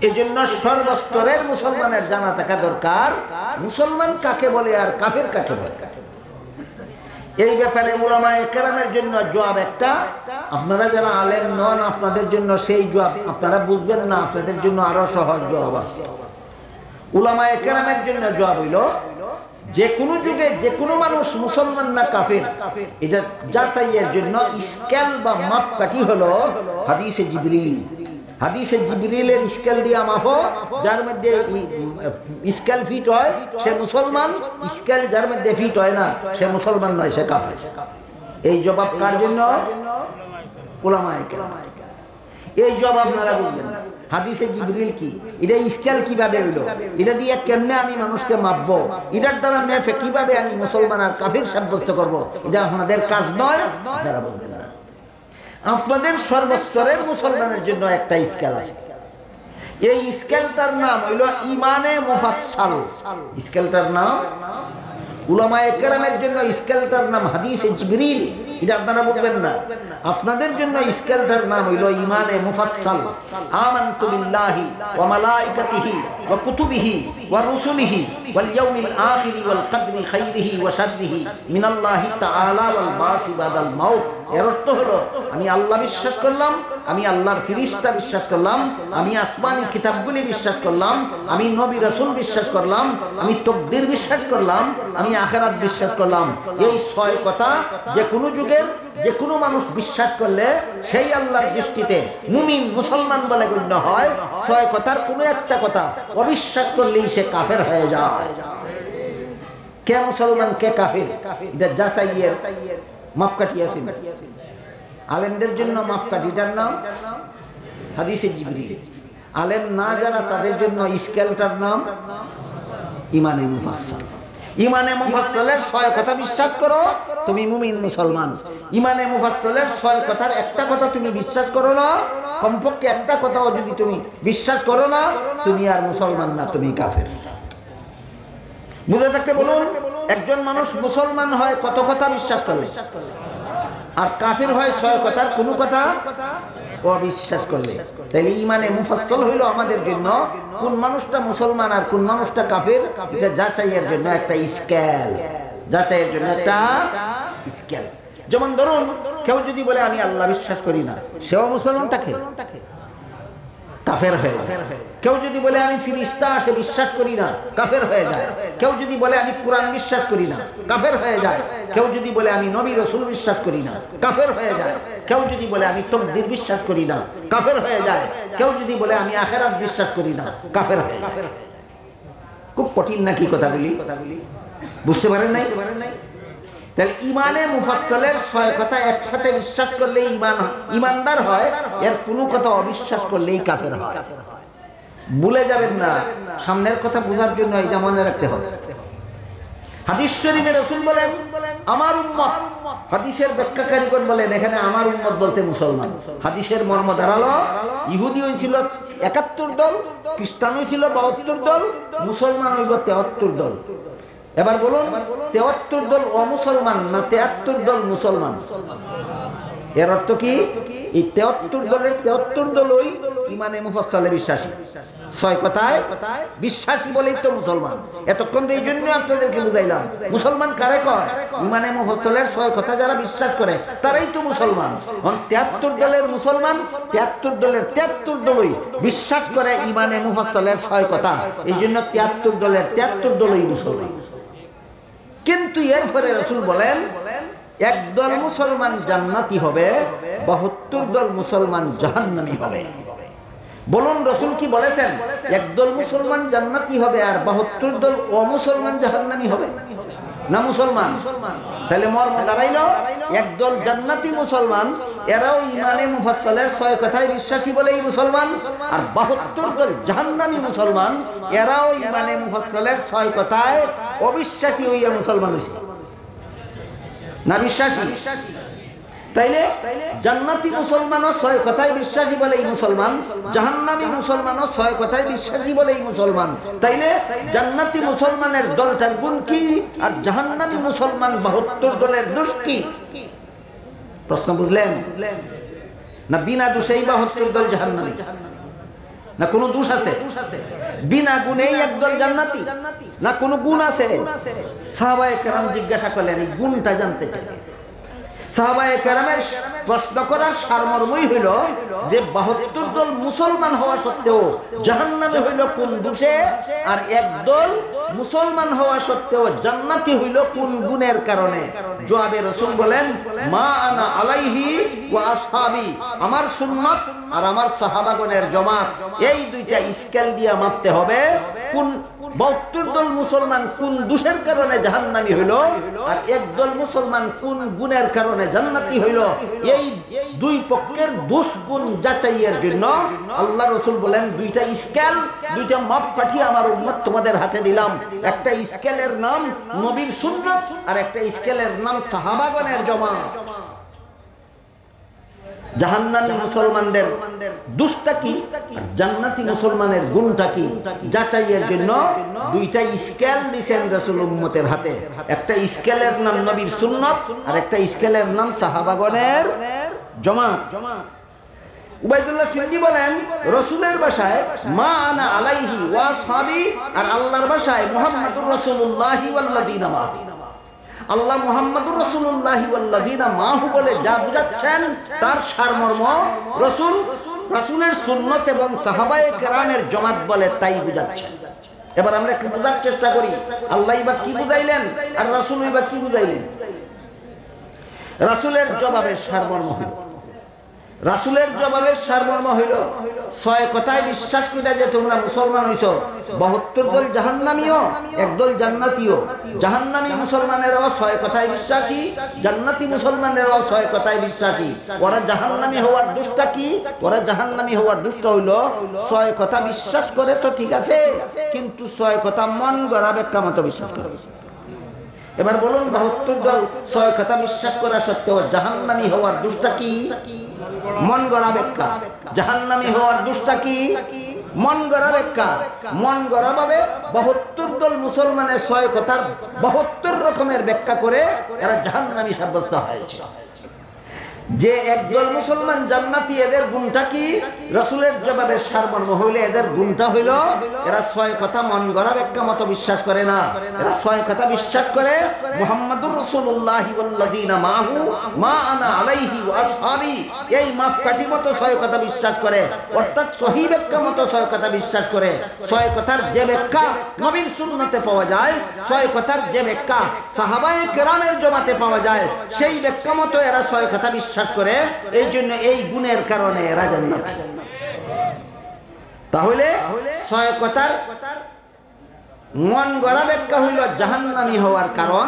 এই জন্য সর্বস্তরের মুসলমানের জানা থাকা দরকার মুসলমান কাকে বলে আর কাফের কাকে বলে। এই ব্যাপারে উলামায়ে কেরামের জন্য জবাব একটা, আপনারা যারা আলেম নন আপনাদের জন্য সেই জবাব আপনারা বুঝবেন না, আপনাদের জন্য আরো সহজ জবাব আছে। উলামায়ে কেরামের জন্য জবাব হইল, যে কোনো যুগে যে কোনো মানুষ মুসলমান না কাফের, এটা যাচাইয়ের জন্য স্কেল বা মাপকাঠি হলো হাদিসে জিবরিল। হাদিসে জিবরিলের স্কেল দিয়া মাপো, যার মধ্যে স্কেল ফিট হয় সে মুসলমান, স্কেল যার মধ্যে ফিট হয় না সে মুসলমান নয়, সে কাফের। এই জবাব কার জন্য? উলামায়ে কেরাম। এই জবাব আপনারা বলবেন না। হাদিসে জিবরিল কি, এটা স্কেল কিভাবে হইলো, এটা দিয়ে কেমনে আমি মানুষকে মাপবো, এটার দ্বারা মেপে কিভাবে আমি মুসলমান আর কাফির সাব্যস্ত করব, এটা আপনাদের কাজ নয়, আপনারা বলবেন না। আপনাদের সর্বস্তরের মুসলমানের জন্য একটা স্কেল আছে। এই স্কেলটার নাম হইল ইমানে মুফাসসাল। স্কেলটার নাম উলামায়ে কেরামের জন্য স্কেলটার নাম হাদিসে জিবরিল, এটা আপনারা বলবেন না। আপনাদের জন্য স্কেলটার নাম হইল ইমানে মুফাসসাল। আমানতু বিল্লাহি ওয়া মালাইকাতিহি ওয়া কুতুবিহি ওয়া রুসুলিহি ওয়াল ইয়াউমিল আখিরি ওয়াল কদরি খাইরিহি ওয়া শাররিহি মিনাল্লাহি তাআলা ওয়াল বাসি বাদাল মাউত। এর অর্থ হলো আমি আল্লাহ বিশ্বাস করলাম, আমি আল্লাহর ফেরেশতা বিশ্বাস করলাম, আমি আসমানি কিতাবগুলি বিশ্বাস করলাম, আমি নবী রাসূল বিশ্বাস করলাম, আমি তাকদীর বিশ্বাস করলাম, আমি আখিরাত বিশ্বাস করলাম। এই ছয় কথা যে কোনো যুগের যে কোনো মানুষ বিশ্বাস করলে সেই আল্লাহর দৃষ্টিতে মুমিন মুসলমান বলে গণ্য হয়। ছয় কথার কোনো একটা কথা অবিশ্বাস করলেই সে কাফের হয়ে যায়। কে মুসলমান কে কাফের, এটা যাচাইয়ের মাপকাঠি আছে। আলেমদের জন্য মাপকাঠিটার নাম হাদিসে জিবরিল। আলেম না যারা তাদের জন্য স্কেলটার নাম ইমানে মুফাসসাল। ইমানে মুফাসসালের ছয় কথা বিশ্বাস করো, তুমি মুমিন মুসলমান। ইমানে মুফাসসালের ছয় কথার একটা কথা তুমি বিশ্বাস করো না, কমপক্ষে একটা কথাও যদি তুমি বিশ্বাস করো না, তুমি আর মুসলমান না, তুমি কাফের। বুঝে থাকতে বলুন, একজন মানুষ মুসলমান হয় কত কথা বিশ্বাস করলে, আর কাফের হয় ছয় কথার কোনো কথা অবিশ্বাস করলে। তাইলে ইমানে মুফাসসাল হইল আমাদের জন্য কোন মানুষটা মুসলমান আর কোন মানুষটা কাফের, এটা যাচাইয়ের জন্য একটা স্কেল। যাচাইয়ের জন্য একটা স্কেল। যেমন ধরুন কেউ যদি বলে আমি আল্লাহ বিশ্বাস করি না, সেও মুসলমান, তাকে কাফের হয়ে যায়। কেউ যদি বলে আমি ফেরেশতা আসে বিশ্বাস করি না, কাফের হয়ে যায়। কেউ যদি বলে আমি কোরআন বিশ্বাস করি না, কাফের হয়ে যায়। কেউ যদি বলে আমি নবী রাসূল বিশ্বাস করি না, কাফের হয়ে যায়। কেউ যদি বলে আমি তাকদীর বিশ্বাস করি না, কাফের হয়ে যায়। কেউ যদি বলে আমি আখিরাত বিশ্বাস করি না, কাফের হয়ে যায়। খুব কঠিন নাকি কথাগুলি? বুঝতে পারেন নাই? তাহলে ইমানে মুফাসসালের ছয় কথা একসাথে বিশ্বাস করলেই ইমানদার হয়, এর কোনো কথা অবিশ্বাস করলেই কাফের হয়। ভুলে যাবেন না, সামনের কথা বোঝার জন্য এটা মনে রাখতে হবে। হাদিস শরীফে রাসূল বলেন আমার উম্মত, হাদিসের ব্যাখ্যাকারীগণ বলেন এখানে আমার উম্মত বলতে মুসলমান। হাদিসের মর্ম দাঁড়ালো ইহুদি হয়েছিল ৭১ দল, খ্রিস্টান হয়েছিল ৭২ দল, মুসলমান হইব ৭৩ দল। এবার বলুন ৭৩ দল অমুসলমান না ৭৩ দল মুসলমান? এর অর্থ কি? এই ৭৩ দলের ৭৩ দলই ইমানে মুফাসসালে বিশ্বাসী, ছয় কথায় বিশ্বাসী বলেই তো মুসলমান। এতক্ষণ তো এই জন্য আপনাদেরকে বুঝাইলাম মুসলমান কারে কয়, ইমানে মুফাসসালের ছয় কথা যারা বিশ্বাস করে তারাই তো মুসলমান। ৭৩ দলের মুসলমান, ৭৩ দলের ৭৩ দলই বিশ্বাস করে ইমানে মুফাসসালের ছয় কথা, এই জন্য ৭৩ দলের ৭৩ দলই মুসলমান। কিন্তু এরপরে রাসূল বলেন একদল মুসলমান জান্নাতি হবে, ৭২ দল মুসলমান জাহান্নামী হবে। বলুন রাসূল কি বলেছেন একদল মুসলমান জান্নাতি হবে আর 72 দল অমুসলমান জাহান্নামী হবে না মুসলমান? তাহলে মর্ম দাঁড়াইলো একদল জান্নাতি মুসলমান এরাও ইমানে মুফাসসালের 6 কথায় বিশ্বাসী বলেই মুসলমান, আর 72 দল জাহান্নামী মুসলমান এরাও ইমানে মুফাসসালের 6 কথায় অবিশ্বাসী হইয়া মুসলমান হইছে না বিশ্বাসী? তাইলে জান্নাতি মুসলমানও 6 কথায় বিশ্বাসী বলেই মুসলমান, জাহান্নামী মুসলমানও 6 কথায় বিশ্বাসী বলেই মুসলমান। তাইলে জান্নাতি মুসলমানের দলটার গুণ কি আর জাহান্নামী মুসলমান 72 দলের দোষ কি? প্রশ্ন বুঝলেন না? বিনা দোষেই 72 দল জাহান্নামী না কোনো দোষ আছে? বিনা গুণেই একদল জান্নাতি না কোনো গুণ আছে? সাহাবায়ে কেরাম জিজ্ঞাসা করলেন, এই গুণটা জানতে চাইলেন। সাহাবায়ে কেরামের প্রশ্ন করার সারমর্মই হইল যে 72 দল মুসলমান হওয়া সত্ত্বেও জাহান্নামে হইল কোন দোষে, আর একদল মুসলমান হওয়া সত্ত্বেও জান্নাতি হইল কোন গুণের কারণে? জবাবে রাসূল বলেন, মা আনা আলাইহি ওয়া আসহাবি, আমার সুন্নাত আর আমার সাহাবাগণের জামাত, এই দুইটা স্কেল দিয়ে মাপতে হবে কোন 72 দল মুসলমান কোন দোষের কারণে জাহান্নামী হইল আর একদল মুসলমান কোন গুণের কারণে জান্নাতি হইল। এই দুই পক্ষের দোষ গুণ যাচাইয়ের জন্য আল্লাহ রাসূল বলেন দুইটা স্কেল, দুইটা মাপকাঠি আমার উম্মত তোমাদের হাতে দিলাম। একটা স্কেলের নাম নবীর সুন্নাত আর একটা স্কেলের নাম সাহাবাগণের জামাত। জাহান্নামী মুসলমানদের দোষটা কি, জান্নাতি মুসলমানের গুণটা কি, যাচাইয়ের জন্য দুইটা স্কেল দিয়েছেন রাসূল উম্মতের হাতে। একটা স্কেলের নাম নবীর সুন্নাত আর একটা স্কেলের নাম সাহাবাগণের জামাত। উবাইদুল্লাহ সিন্দি বলেন, রাসূলের ভাষায় মা আনা আলাইহি ওয়া আসহাবি, আর আল্লাহর ভাষায় মুহাম্মাদুর রাসূলুল্লাহি ওয়াল্লাযিনা মাহু। আল্লাহ মুহাম্মাদুর রাসূলুল্লাহি ওয়াল্লাযিনা মাহু বলে যা বুঝাচ্ছেন তার সারমর্ম রাসূলের সুন্নাত এবং সাহাবায়ে কেরামের জামাত বলে তাই বুঝাচ্ছেন। এবার আমরা একটু বোঝার চেষ্টা করি আল্লাহ ইবা কি বুঝাইলেন আর রাসূল ইবা কি বুঝাইলেন। রাসূলের জবাবের সারমর্ম হইল, রাসূলের জবাবের সারমর্ম হইল 6 কথায় বিশ্বাস কইরা যে তোমরা মুসলমান হইছো, 72 দল জাহান্নামীও একদল জান্নাতীও। জাহান্নামী মুসলমানেরাও 6 কথায় বিশ্বাসী, জান্নাতি মুসলমানেরাও 6 কথায় বিশ্বাসী। ওরা জাহান্নামী হওয়ার দোষটা কি? ওরা জাহান্নামী হওয়ার দোষটা হইল 6 কথা বিশ্বাস করে তো ঠিক আছে, কিন্তু 6 কথা মন গড়া ব্যাখ্যা মতো বিশ্বাস করে। এবার বলুন 72 দল 6 কথা বিশ্বাস করা সত্ত্বেও জাহান্নামী হওয়ার দোষটা কি? মন গড়া ব্যাখ্যা। জাহান্নামী হওয়ার দোষটা কি? মন গড়া ব্যাখ্যা। মন গড়া ভাবে 72 দল মুসলমানের 6 কথার 72 রকমের ব্যাখ্যা করে এরা জাহান্নামী সাব্যস্ত হয়েছে। যে একদল মুসলমান জান্নাতি এদের গুণটা কি? রাসূলের জবাবের সারমর্ম হইলে এদের গুণটা হইল এরা 6 কথা মন গড়া ব্যাখ্যা মতো বিশ্বাস করে না, এরা 6 কথা বিশ্বাস করে মুহাম্মাদুর রাসূলুল্লাহি ওয়াল্লাযিনা মাহু মা আনা আলাইহি ওয়া আসহাবি, এই মাপকাঠি মতো 6 কথা বিশ্বাস করে, অর্থাৎ সহিহ ব্যাখ্যা মতো 6 কথা বিশ্বাস করে। 6 কথার যে ব্যাখ্যা নবীর সুন্নতে পাওয়া যায়, 6 কথার যে ব্যাখ্যা সাহাবায়ে কেরামের জামাতে পাওয়া যায়, সেই ব্যাখ্যা মতো এরা 6 কথা বিশ্বাস করে। এই জন্য এই গুণের কারণে এরা জান্নাতি। তাহলে 6 কথার মন গড়া ব্যাখ্যা হইল জাহান্নামী হওয়ার কারণ,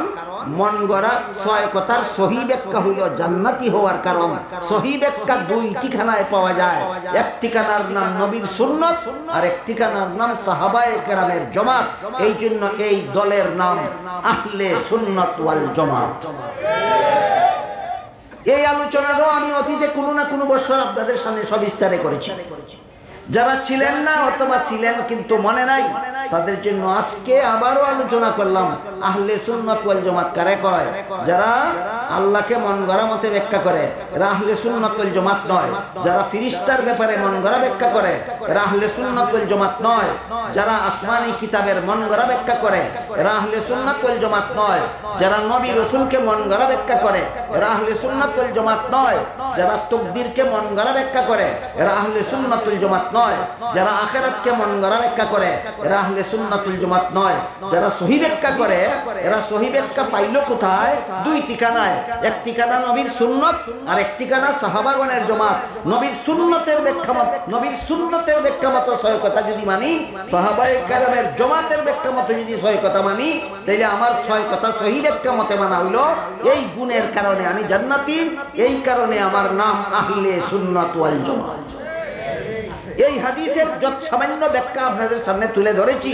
মন গড়া 6 কথার সহিহ ব্যাখ্যা হইল জান্নাতি হওয়ার কারণ। সহিহ ব্যাখ্যা 2 ঠিকানায় পাওয়া যায়, এক ঠিকানার নাম নবীর সুন্নাত আর এক ঠিকানার নাম সাহাবায়ে কেরামের জামাত। এই জন্য এই দলের নাম আহলে সুন্নাত ওয়াল জামাত। এই আলোচনাটাও আমি অতীতে কোনো না কোনো বছর আপনাদের সামনে সবিস্তারে করেছি। যারা ছিলেন না অথবা ছিলেন কিন্তু মনে নাই, তাদের জন্য আজকে আবারও আলোচনা করলাম আহলে সুন্নাত ওয়াল জামাত কারে কয়? যারা আল্লাহকে মন গড়া মতে ব্যাখ্যা করে এরা আহলে সুন্নাত ওয়াল জামাত নয়। যারা ফেরেশতার ব্যাপারে মন গড়া ব্যাখ্যা করে এরা আহলে সুন্নাত ওয়াল জামাত নয়। যারা আসমানি কিতাবের মন গড়া ব্যাখ্যা করে এরা আহলে সুন্নাত ওয়াল জামাত নয়। যারা নবী রাসূলকে মন গড়া ব্যাখ্যা করে এরা আহলে সুন্নাত ওয়াল জামাত নয়। যারা তাকদীরকে মন গড়া ব্যাখ্যা করে এরা আহলে সুন্নাত ওয়াল জামাত নয়, যারা আখিরাতকে মন গড়া ব্যাখ্যা করে এরা আহলে সুন্নাতুল জামাত নয়, যারা সহি ব্যাখ্যা করে এরা সহি ব্যাখ্যা পাইল কোথায়? দুই ঠিকানায়, এক ঠিকানা নবীর সুন্নত আর এক ঠিকানা সাহাবাগণের জামাত। নবীর সুন্নতের ব্যাখ্যা মতো সহি কথা যদি মানি, সাহাবায়ে কেরামের জামাতের ব্যাখ্যা মতো যদি সহি কথা মানি, তাইলে আমার সহি কথা সহি ব্যাখ্যা মতে মানা হইলো এই গুণের কারণে আমি জান্নাতি, এই কারণে আমার নাম আহলে সুন্নাত ওয়াল জামাত। এই হাদিসের যত সামান্য ব্যাখ্যা আপনাদের সামনে তুলে ধরেছি,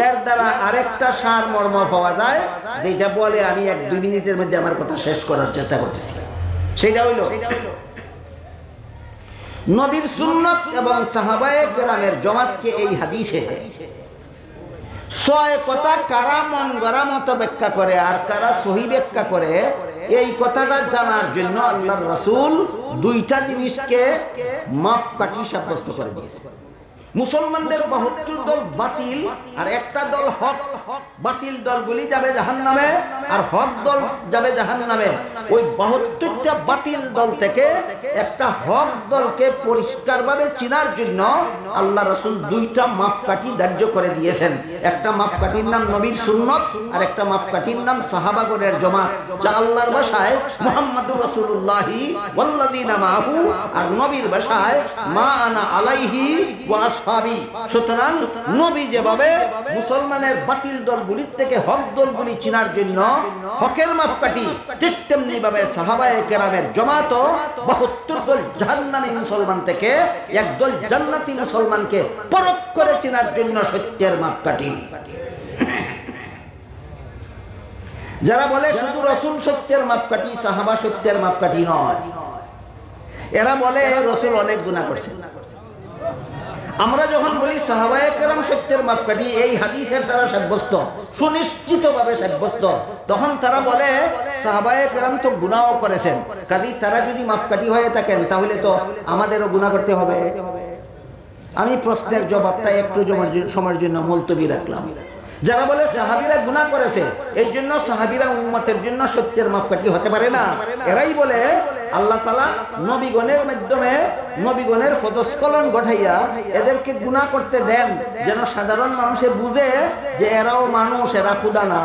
এর দ্বারা আরেকটা সার মর্ম পাওয়া যায়, যেটা বলে আমি 1-2 মিনিটের মধ্যে আমার কথা শেষ করার চেষ্টা করতেছি। সেটা হইল নবীর সুন্নত এবং সাহাবায়ে কেরামের জামাতকে এই হাদিসে 6 কথা কারা মন গড়া মতো ব্যাখ্যা করে আর কারা সহি ব্যাখ্যা করে, এই কথাটা জানার জন্য আল্লাহর রাসূল 2টা জিনিসকে মাপকাঠি সাব্যস্ত করে দিয়েছে। মুসলমানদের 72 দল বাতিল আর একটা দল হক। বাতিল দলগুলি যাবে জাহান্নামে আর হক দল যাবে জাহান্নামে। ওই 72টা বাতিল দল থেকে একটা হক দলকে পরিষ্কারভাবে চিনার জন্য আল্লাহ রাসূল 2টা মাপকাঠি ধার্য করে দিয়েছেন। একটা মাপকাঠির নাম নবীর সুন্নত আর একটা মাপকাঠির নাম সাহাবাগণের জামাত, যা আল্লাহর ভাষায় মুহাম্মাদুর রাসূলুল্লাহি ওয়াল্লাযিনা মাআহু, আর নবীর ভাষায় মা আনা আলাইহি ওয়া আসহাবি। সুতরাং নবী যেভাবে মুসলমানের বাতিল দলগুলির থেকে হক দলগুলি চিনার জন্য হকের মাপকাঠি, ঠিক তেমনি ভাবে সাহাবায়ে কেরামের জামাতও 72 দল জাহান্নামী মুসলমান থেকে একদল জান্নাতি মুসলমানকে পরখ করে চিনার জন্য সত্যের মাপকাঠি। যারা বলে শুধু রাসূল সত্যের মাপকাঠি, সাহাবা সত্যের মাপকাঠি নয়, এরা বলে রাসূল অনেক গুনাহ করেছেন। আমরা যখন বলি সাহাবায়ে কেরাম সত্যের মাপকাঠি, এই হাদিসের দ্বারা সাব্যস্ত, সুনিশ্চিতভাবে সাব্যস্ত, তখন তারা বলে সাহাবায়ে কেরাম তো গুনাহ করেছেন, কাজেই তারা যদি মাপকাঠি হয়ে থাকেন তাহলে তো আমাদেরও গুনাহ করতে হবে। আমি প্রশ্নের জবাবটা একটু সময়ের জন্য মুলতবি রাখলাম। যারা বলে সাহাবীরা গুনাহ করেছে এই জন্য সাহাবীরা উম্মতের জন্য সত্যের মাপকাঠি হতে পারে না, এরাই বলে আল্লাহ তাআলা নবীগণের মাধ্যমে নবীগণের পদস্খলন ঘটাইয়া এদেরকে গুনাহ করতে দেন, যেন সাধারণ মানুষে বুঝে যে এরাও মানুষ, এরা খোদা না,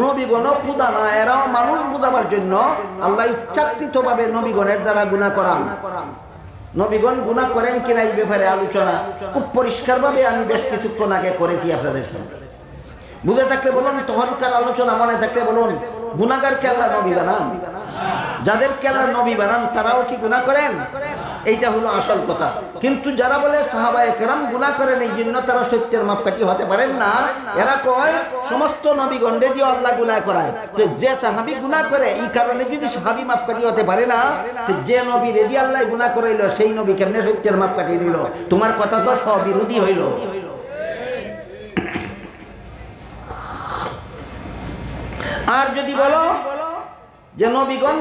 নবীগণও খোদা না, এরাও মানুষ বুঝাবার জন্য আল্লাহ ইচ্ছাকৃতভাবে নবীগণের দ্বারা গুনাহ করান। নবীগণ গুনাহ করেন কিনা এই ব্যাপারে আলোচনা খুব পরিষ্কারভাবে আমি বেশ কিছুক্ষণ আগে করেছি আপনাদের সামনে। বুঝে থাকলে বলুন, তখনকার আলোচনা মনে থাকলে বলুন, গুনাহগারকে আল্লাহ নবী বানান? যাদেরকে আল্লাহ নবী বানান তারাও কি গুনাহ করেন? এইটা হলো আসল কথা। কিন্তু যারা বলে সাহাবায়ে কেরাম গুনাহ করেন এই জন্য তারা সত্যের মাপকাঠি হতে পারেন না, এরা কয় সমস্ত নবীগণকে দিয়ে আল্লাহ গুনাহ করায়, তো যে সাহাবী গুনাহ করে এই কারণে যদি সাহাবী মাপকাঠি হতে পারে না, তো যে নবী রেডি আল্লাহ গুনাহ করাইলো সেই নবী কেমনে সত্যের মাপকাঠি দিল? তোমার কথা তো স্ববিরোধী হইল। আর যদি বলো যে নবীগণ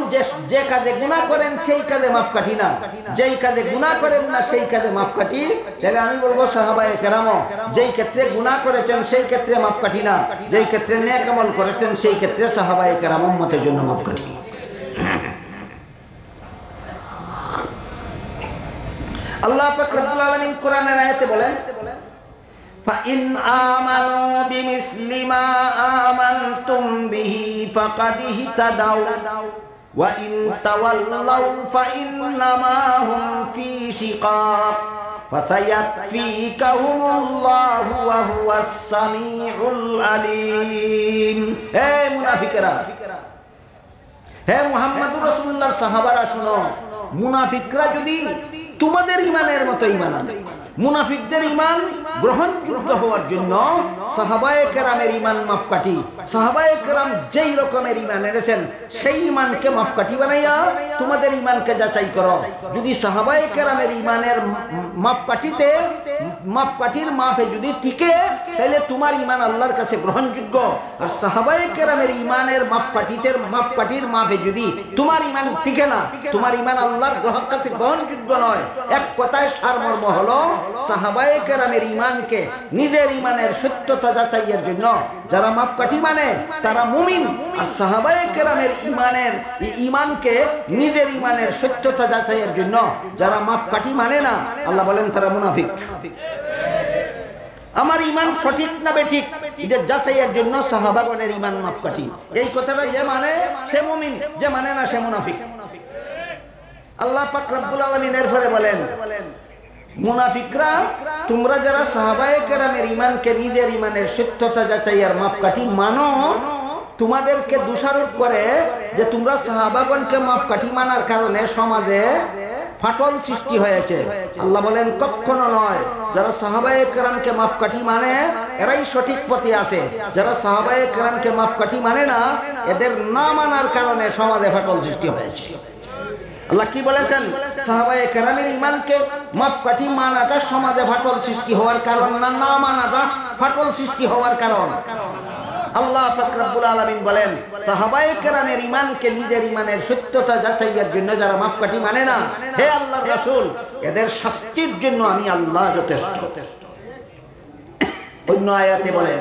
যে কাজে গুনাহ করেন সেই কাজে মাপকাঠি না, যেই কাজে গুনাহ করেন না সেই কাজে মাপকাঠি, তাহলে আমি বলবো সাহাবায়ে কেরামও যেই ক্ষেত্রে গুনাহ করেছেন সেই ক্ষেত্রে মাপকাঠি না, যেই ক্ষেত্রে নেক আমল করেছেন সেই ক্ষেত্রে সাহাবায়ে কেরাম উম্মতের জন্য মাপকাঠি। আল্লাহ পাক রব্বুল আলামিন কোরআনের আয়াতে বলেন, فَإِنْ آمَنُوا بِمِثْلِ مَا آمَنْتُمْ بِهِ فَقَدِ اهْتَدَوْا وَإِنْ تَوَلَّوْا فَإِنَّمَا هُمْ فِي شِقَاقٍ فَسَيَكْفِيكَهُمُ اللَّهُ وَهُوَ السَّمِيعُ الْعَلِيمُ। হে মুনাফিকরা, হে মুহাম্মদুর রাসূলুল্লাহর সাহাবারা শুনো, মুনাফিকরা যদি তোমাদের ঈমানের মতো ঈমান আনে, মুনাফিকদের ঈমান গ্রহণযোগ্য হওয়ার জন্য সাহাবায়ে কেরামের ঈমান মাপকাঠি, সাহাবায়ে কেরাম যেই রকমের ঈমান এনেছেন সেই ঈমানকে মাপকাঠি বানাইয়া তোমাদের ঈমানকে যাচাই করো। যদি সাহাবায়ে কেরামের ঈমানের মাপকাঠিতে মাপকাঠির মাপে যদি টিকে তাহলে তোমার ঈমান আল্লাহর কাছে গ্রহণযোগ্য, আর সাহাবায়ে কেরামের ঈমানের মাপকাঠির মাপে যদি তোমার ঈমান টিকে না, তোমার ঈমান আল্লাহর কাছে গ্রহণযোগ্য নয়। এক কথায় সারমর্ম হলো সাহাবায়ে কেরামের ঈমানকে নিজের ঈমানের সত্যতা যাচাইয়ের জন্য যারা মাপকাঠি মানে তারা মুমিন, আর সাহাবায়ে কেরামের ঈমানকে নিজের ঈমানের সত্যতা যাচাইয়ের জন্য যারা মাপকাঠি মানে না, আল্লাহ বলেন তারা মুনাফিক। আমার ঈমান সঠিক না বেঠিক এটা যাচাইয়ের জন্য সাহাবাগণের ঈমান মাপকাঠি। এই কথাটা যে মানে সে মুমিন, যে মানে না সে মুনাফিক। আল্লাহ পাক রব্বুল আলামিন এরপরে বলেন, মুনাফিকরা তোমরা যারা সাহাবায়ে কেরামের ঈমানকে নিজের ঈমানের সত্যতা যাচাইয়ের মাপকাঠি মানো, তোমাদেরকে দোষারোপ করে যে তোমরা সাহাবাগণকে মাপকাঠি মানার কারণে সমাজে ফাটল সৃষ্টি হয়েছে। আল্লাহ বলেন কখনো নয়, যারা সাহাবায়ে কেরামকে মাপকাঠি মানে এরাই সঠিক পথে আছে, যারা সাহাবায়ে কেরামকে মাপকাঠি মানে না এদের না মানার কারণে সমাজে ফাটল সৃষ্টি হয়েছে। আল্লাহ কি বলেছেন? সাহাবায়ে কেরামের ঈমানকে মাপকাঠি মানাটা সমাজে ফাটল সৃষ্টি হওয়ার কারণ না, না মানাটা ফাটল সৃষ্টি হওয়ার কারণ। আল্লাহ পাক রব্বুল আলামিন বলেন সাহাবায়ে কেরামের ঈমানকে নিজের ঈমানের সত্যতা যাচাইয়ের জন্য যারা মাপকাঠি মানে না, হে আল্লাহর রাসূল এদের শাস্তির জন্য আমি আল্লাহ যথেষ্ট। অন্য আয়াতে বলেন,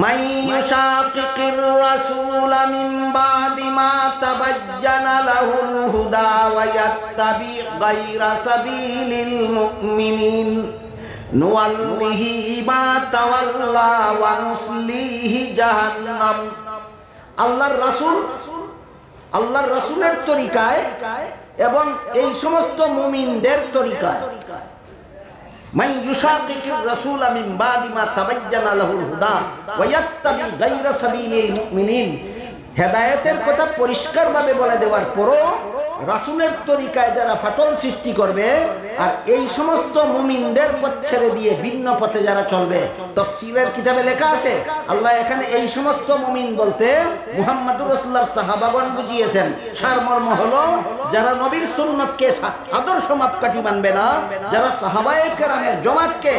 মান ইউশাকির রাসূলা মিন বাদি মা তাবাজ্জানা লাহুল হুদা ওয়া ইয়াত্তাবি গায়রা সাবিলিল মুমিনিন নুওয়াল্লিহি মা তাওয়াল্লা ওয়া নুসলিহি জাহান্নাম। আল্লাহর রাসূলের তরিকায় এবং এই সমস্ত মুমিনদের তরিকায়, মান ইউশাকির রাসূলা মিন বাদি মা তাবাজ্জানা লাহুল হুদা ওয়া ইয়াত্তাবি গায়রা সাবিলিল মুমিনিন, হেদায়েতের কথা পরিষ্কারভাবে বলে দেওয়ার পরও রাসূলের তরিকায় যারা ফাটল সৃষ্টি করবে আর এই সমস্ত মুমিনদের পথ ছেড়ে দিয়ে ভিন্ন পথে যারা চলবে। তাফসীরের কিতাবে লেখা আছে আল্লাহ এখানে এই সমস্ত মুমিন বলতে মুহাম্মদুর রাসূলুল্লাহর সাহাবাগণ বুঝিয়েছেন। সারমর্ম হলো যারা নবীর সুন্নতকে আদর্শ মাপকাঠি মানবে না, যারা সাহাবায়ে কেরামের জামাতকে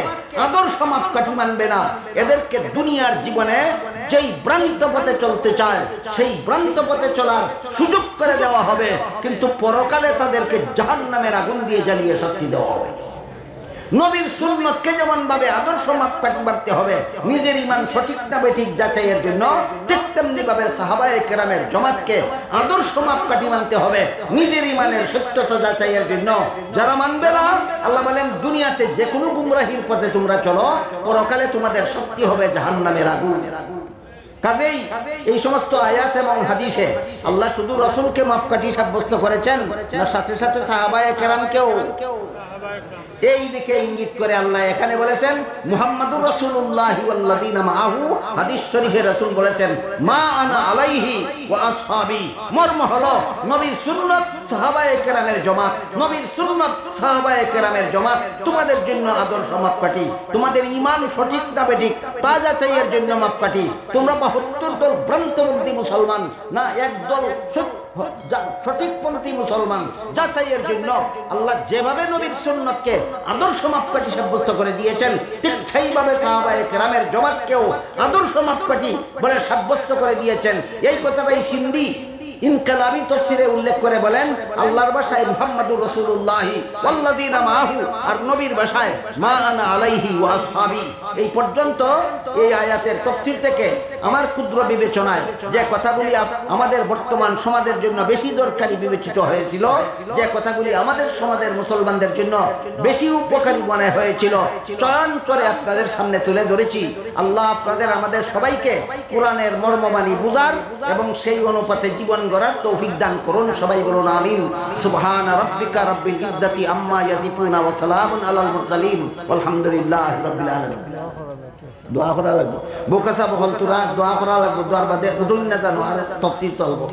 আদর্শ মাপকাঠি মানবে না, এদেরকে দুনিয়ার জীবনে যেই ভ্রান্ত পথে চলতে চায় সেই ভ্রান্ত পথে চলার সুযোগ করে দেওয়া হবে, কিন্তু পরকালে তাদেরকে জাহান্নামের আগুন দিয়ে জ্বালিয়ে শাস্তি দেওয়া হবে। নবীর সুন্নতকে যেমন ভাবে আদর্শ মাপকাঠি মানতে হবে নিজের ঈমান সঠিক না বেঠিক যাচাইয়ের জন্য, ঠিক তেমনি ভাবে সাহাবায়ে কেরামের জামাতকে আদর্শ মাপকাঠি মানতে হবে নিজের ঈমানের সত্যতা যাচাইয়ের জন্য। যারা মানবে না, আল্লাহ বলেন দুনিয়াতে যে কোনো গুমরাহির পথে তোমরা চলো, পরকালে তোমাদের শাস্তি হবে জাহান্নামের আগুন। কাজেই এই সমস্ত আয়াত এবং হাদিসে আল্লাহ শুধু রাসূলকে মাপকাঠি সাব্যস্ত করেছেন না, সাথে সাথে সাহাবায়ে কেরামকেও এই দিকে ইঙ্গিত করে আল্লাহ এখানে বলেছেন মুহাম্মাদুর রাসূলুল্লাহি ওয়াল্লাযিনা মাআহু। হাদিস শরীফে রাসূল বলেছেন মা আনা আলাইহি ওয়া আসহাবি। মর্ম হলো নবীর সুন্নাত সাহাবায়ে কেরামের জামাত, নবীর সুন্নাত সাহাবায়ে কেরামের জামাত তোমাদের জন্য আদর্শ মাপকাঠি। তোমাদের ঈমান সঠিক না বেঠিক তা যাচাইয়ের জন্য মাপকাঠি। তোমরা ৭২ দল ভ্রান্তপন্থী মুসলমান না, একদল সঠিকপন্থী মুসলমান যাচাইয়ের জন্য আল্লাহ যেভাবে নবীর সুন্নতকে আদর্শ মাপকাঠি সাব্যস্ত করে দিয়েছেন, ঠিক সেইভাবে সাহাবায়ে কেরামের জামাতকেও আদর্শ মাপকাঠি বলে সাব্যস্ত করে দিয়েছেন। এই কথাটাই সিন্দি ইনকালাবি তাফসীরে উল্লেখ করে বলেন আল্লাহর ভাষায় মুহাম্মাদুর রাসূলুল্লাহি ওয়াল্লাযিনা মাআহু, আর নবীর ভাষায় মা আনা আলাইহি ওয়া আসহাবি। এই পর্যন্ত এই আয়াতের তাফসীর থেকে আমার ক্ষুদ্র বিবেচনায় যে কথাগুলি আমাদের বর্তমান সমাজের জন্য বেশি দরকারি বিবেচিত হয়েছিল, যে কথাগুলি আমাদের সমাজের মুসলমানদের জন্য বেশি উপকারী মনে হয়েছিল, চয়ন করে আপনাদের সামনে তুলে ধরেছি। আল্লাহ আপনাদের আমাদের সবাইকে কোরআনের মর্মবাণী বুঝার এবং সেই অনুপাতে জীবন গড়ার তৌফিক দান করুন। সবাই বলুন আমিন। সুবহান রাব্বিকা রাব্বিল ইজ্জাতি আম্মা ইয়াসিফুন ওয়া সালামুন আলাল মুরসালিন আলহামদুলিল্লাহি রাব্বিল আলামিন। দোয়া করা লাগবে, বোকাসা বহল তুরা দোয়া করা লাগবে, দোয়ার বাদে উঠুন না জানো আর তাফসীর চলবো।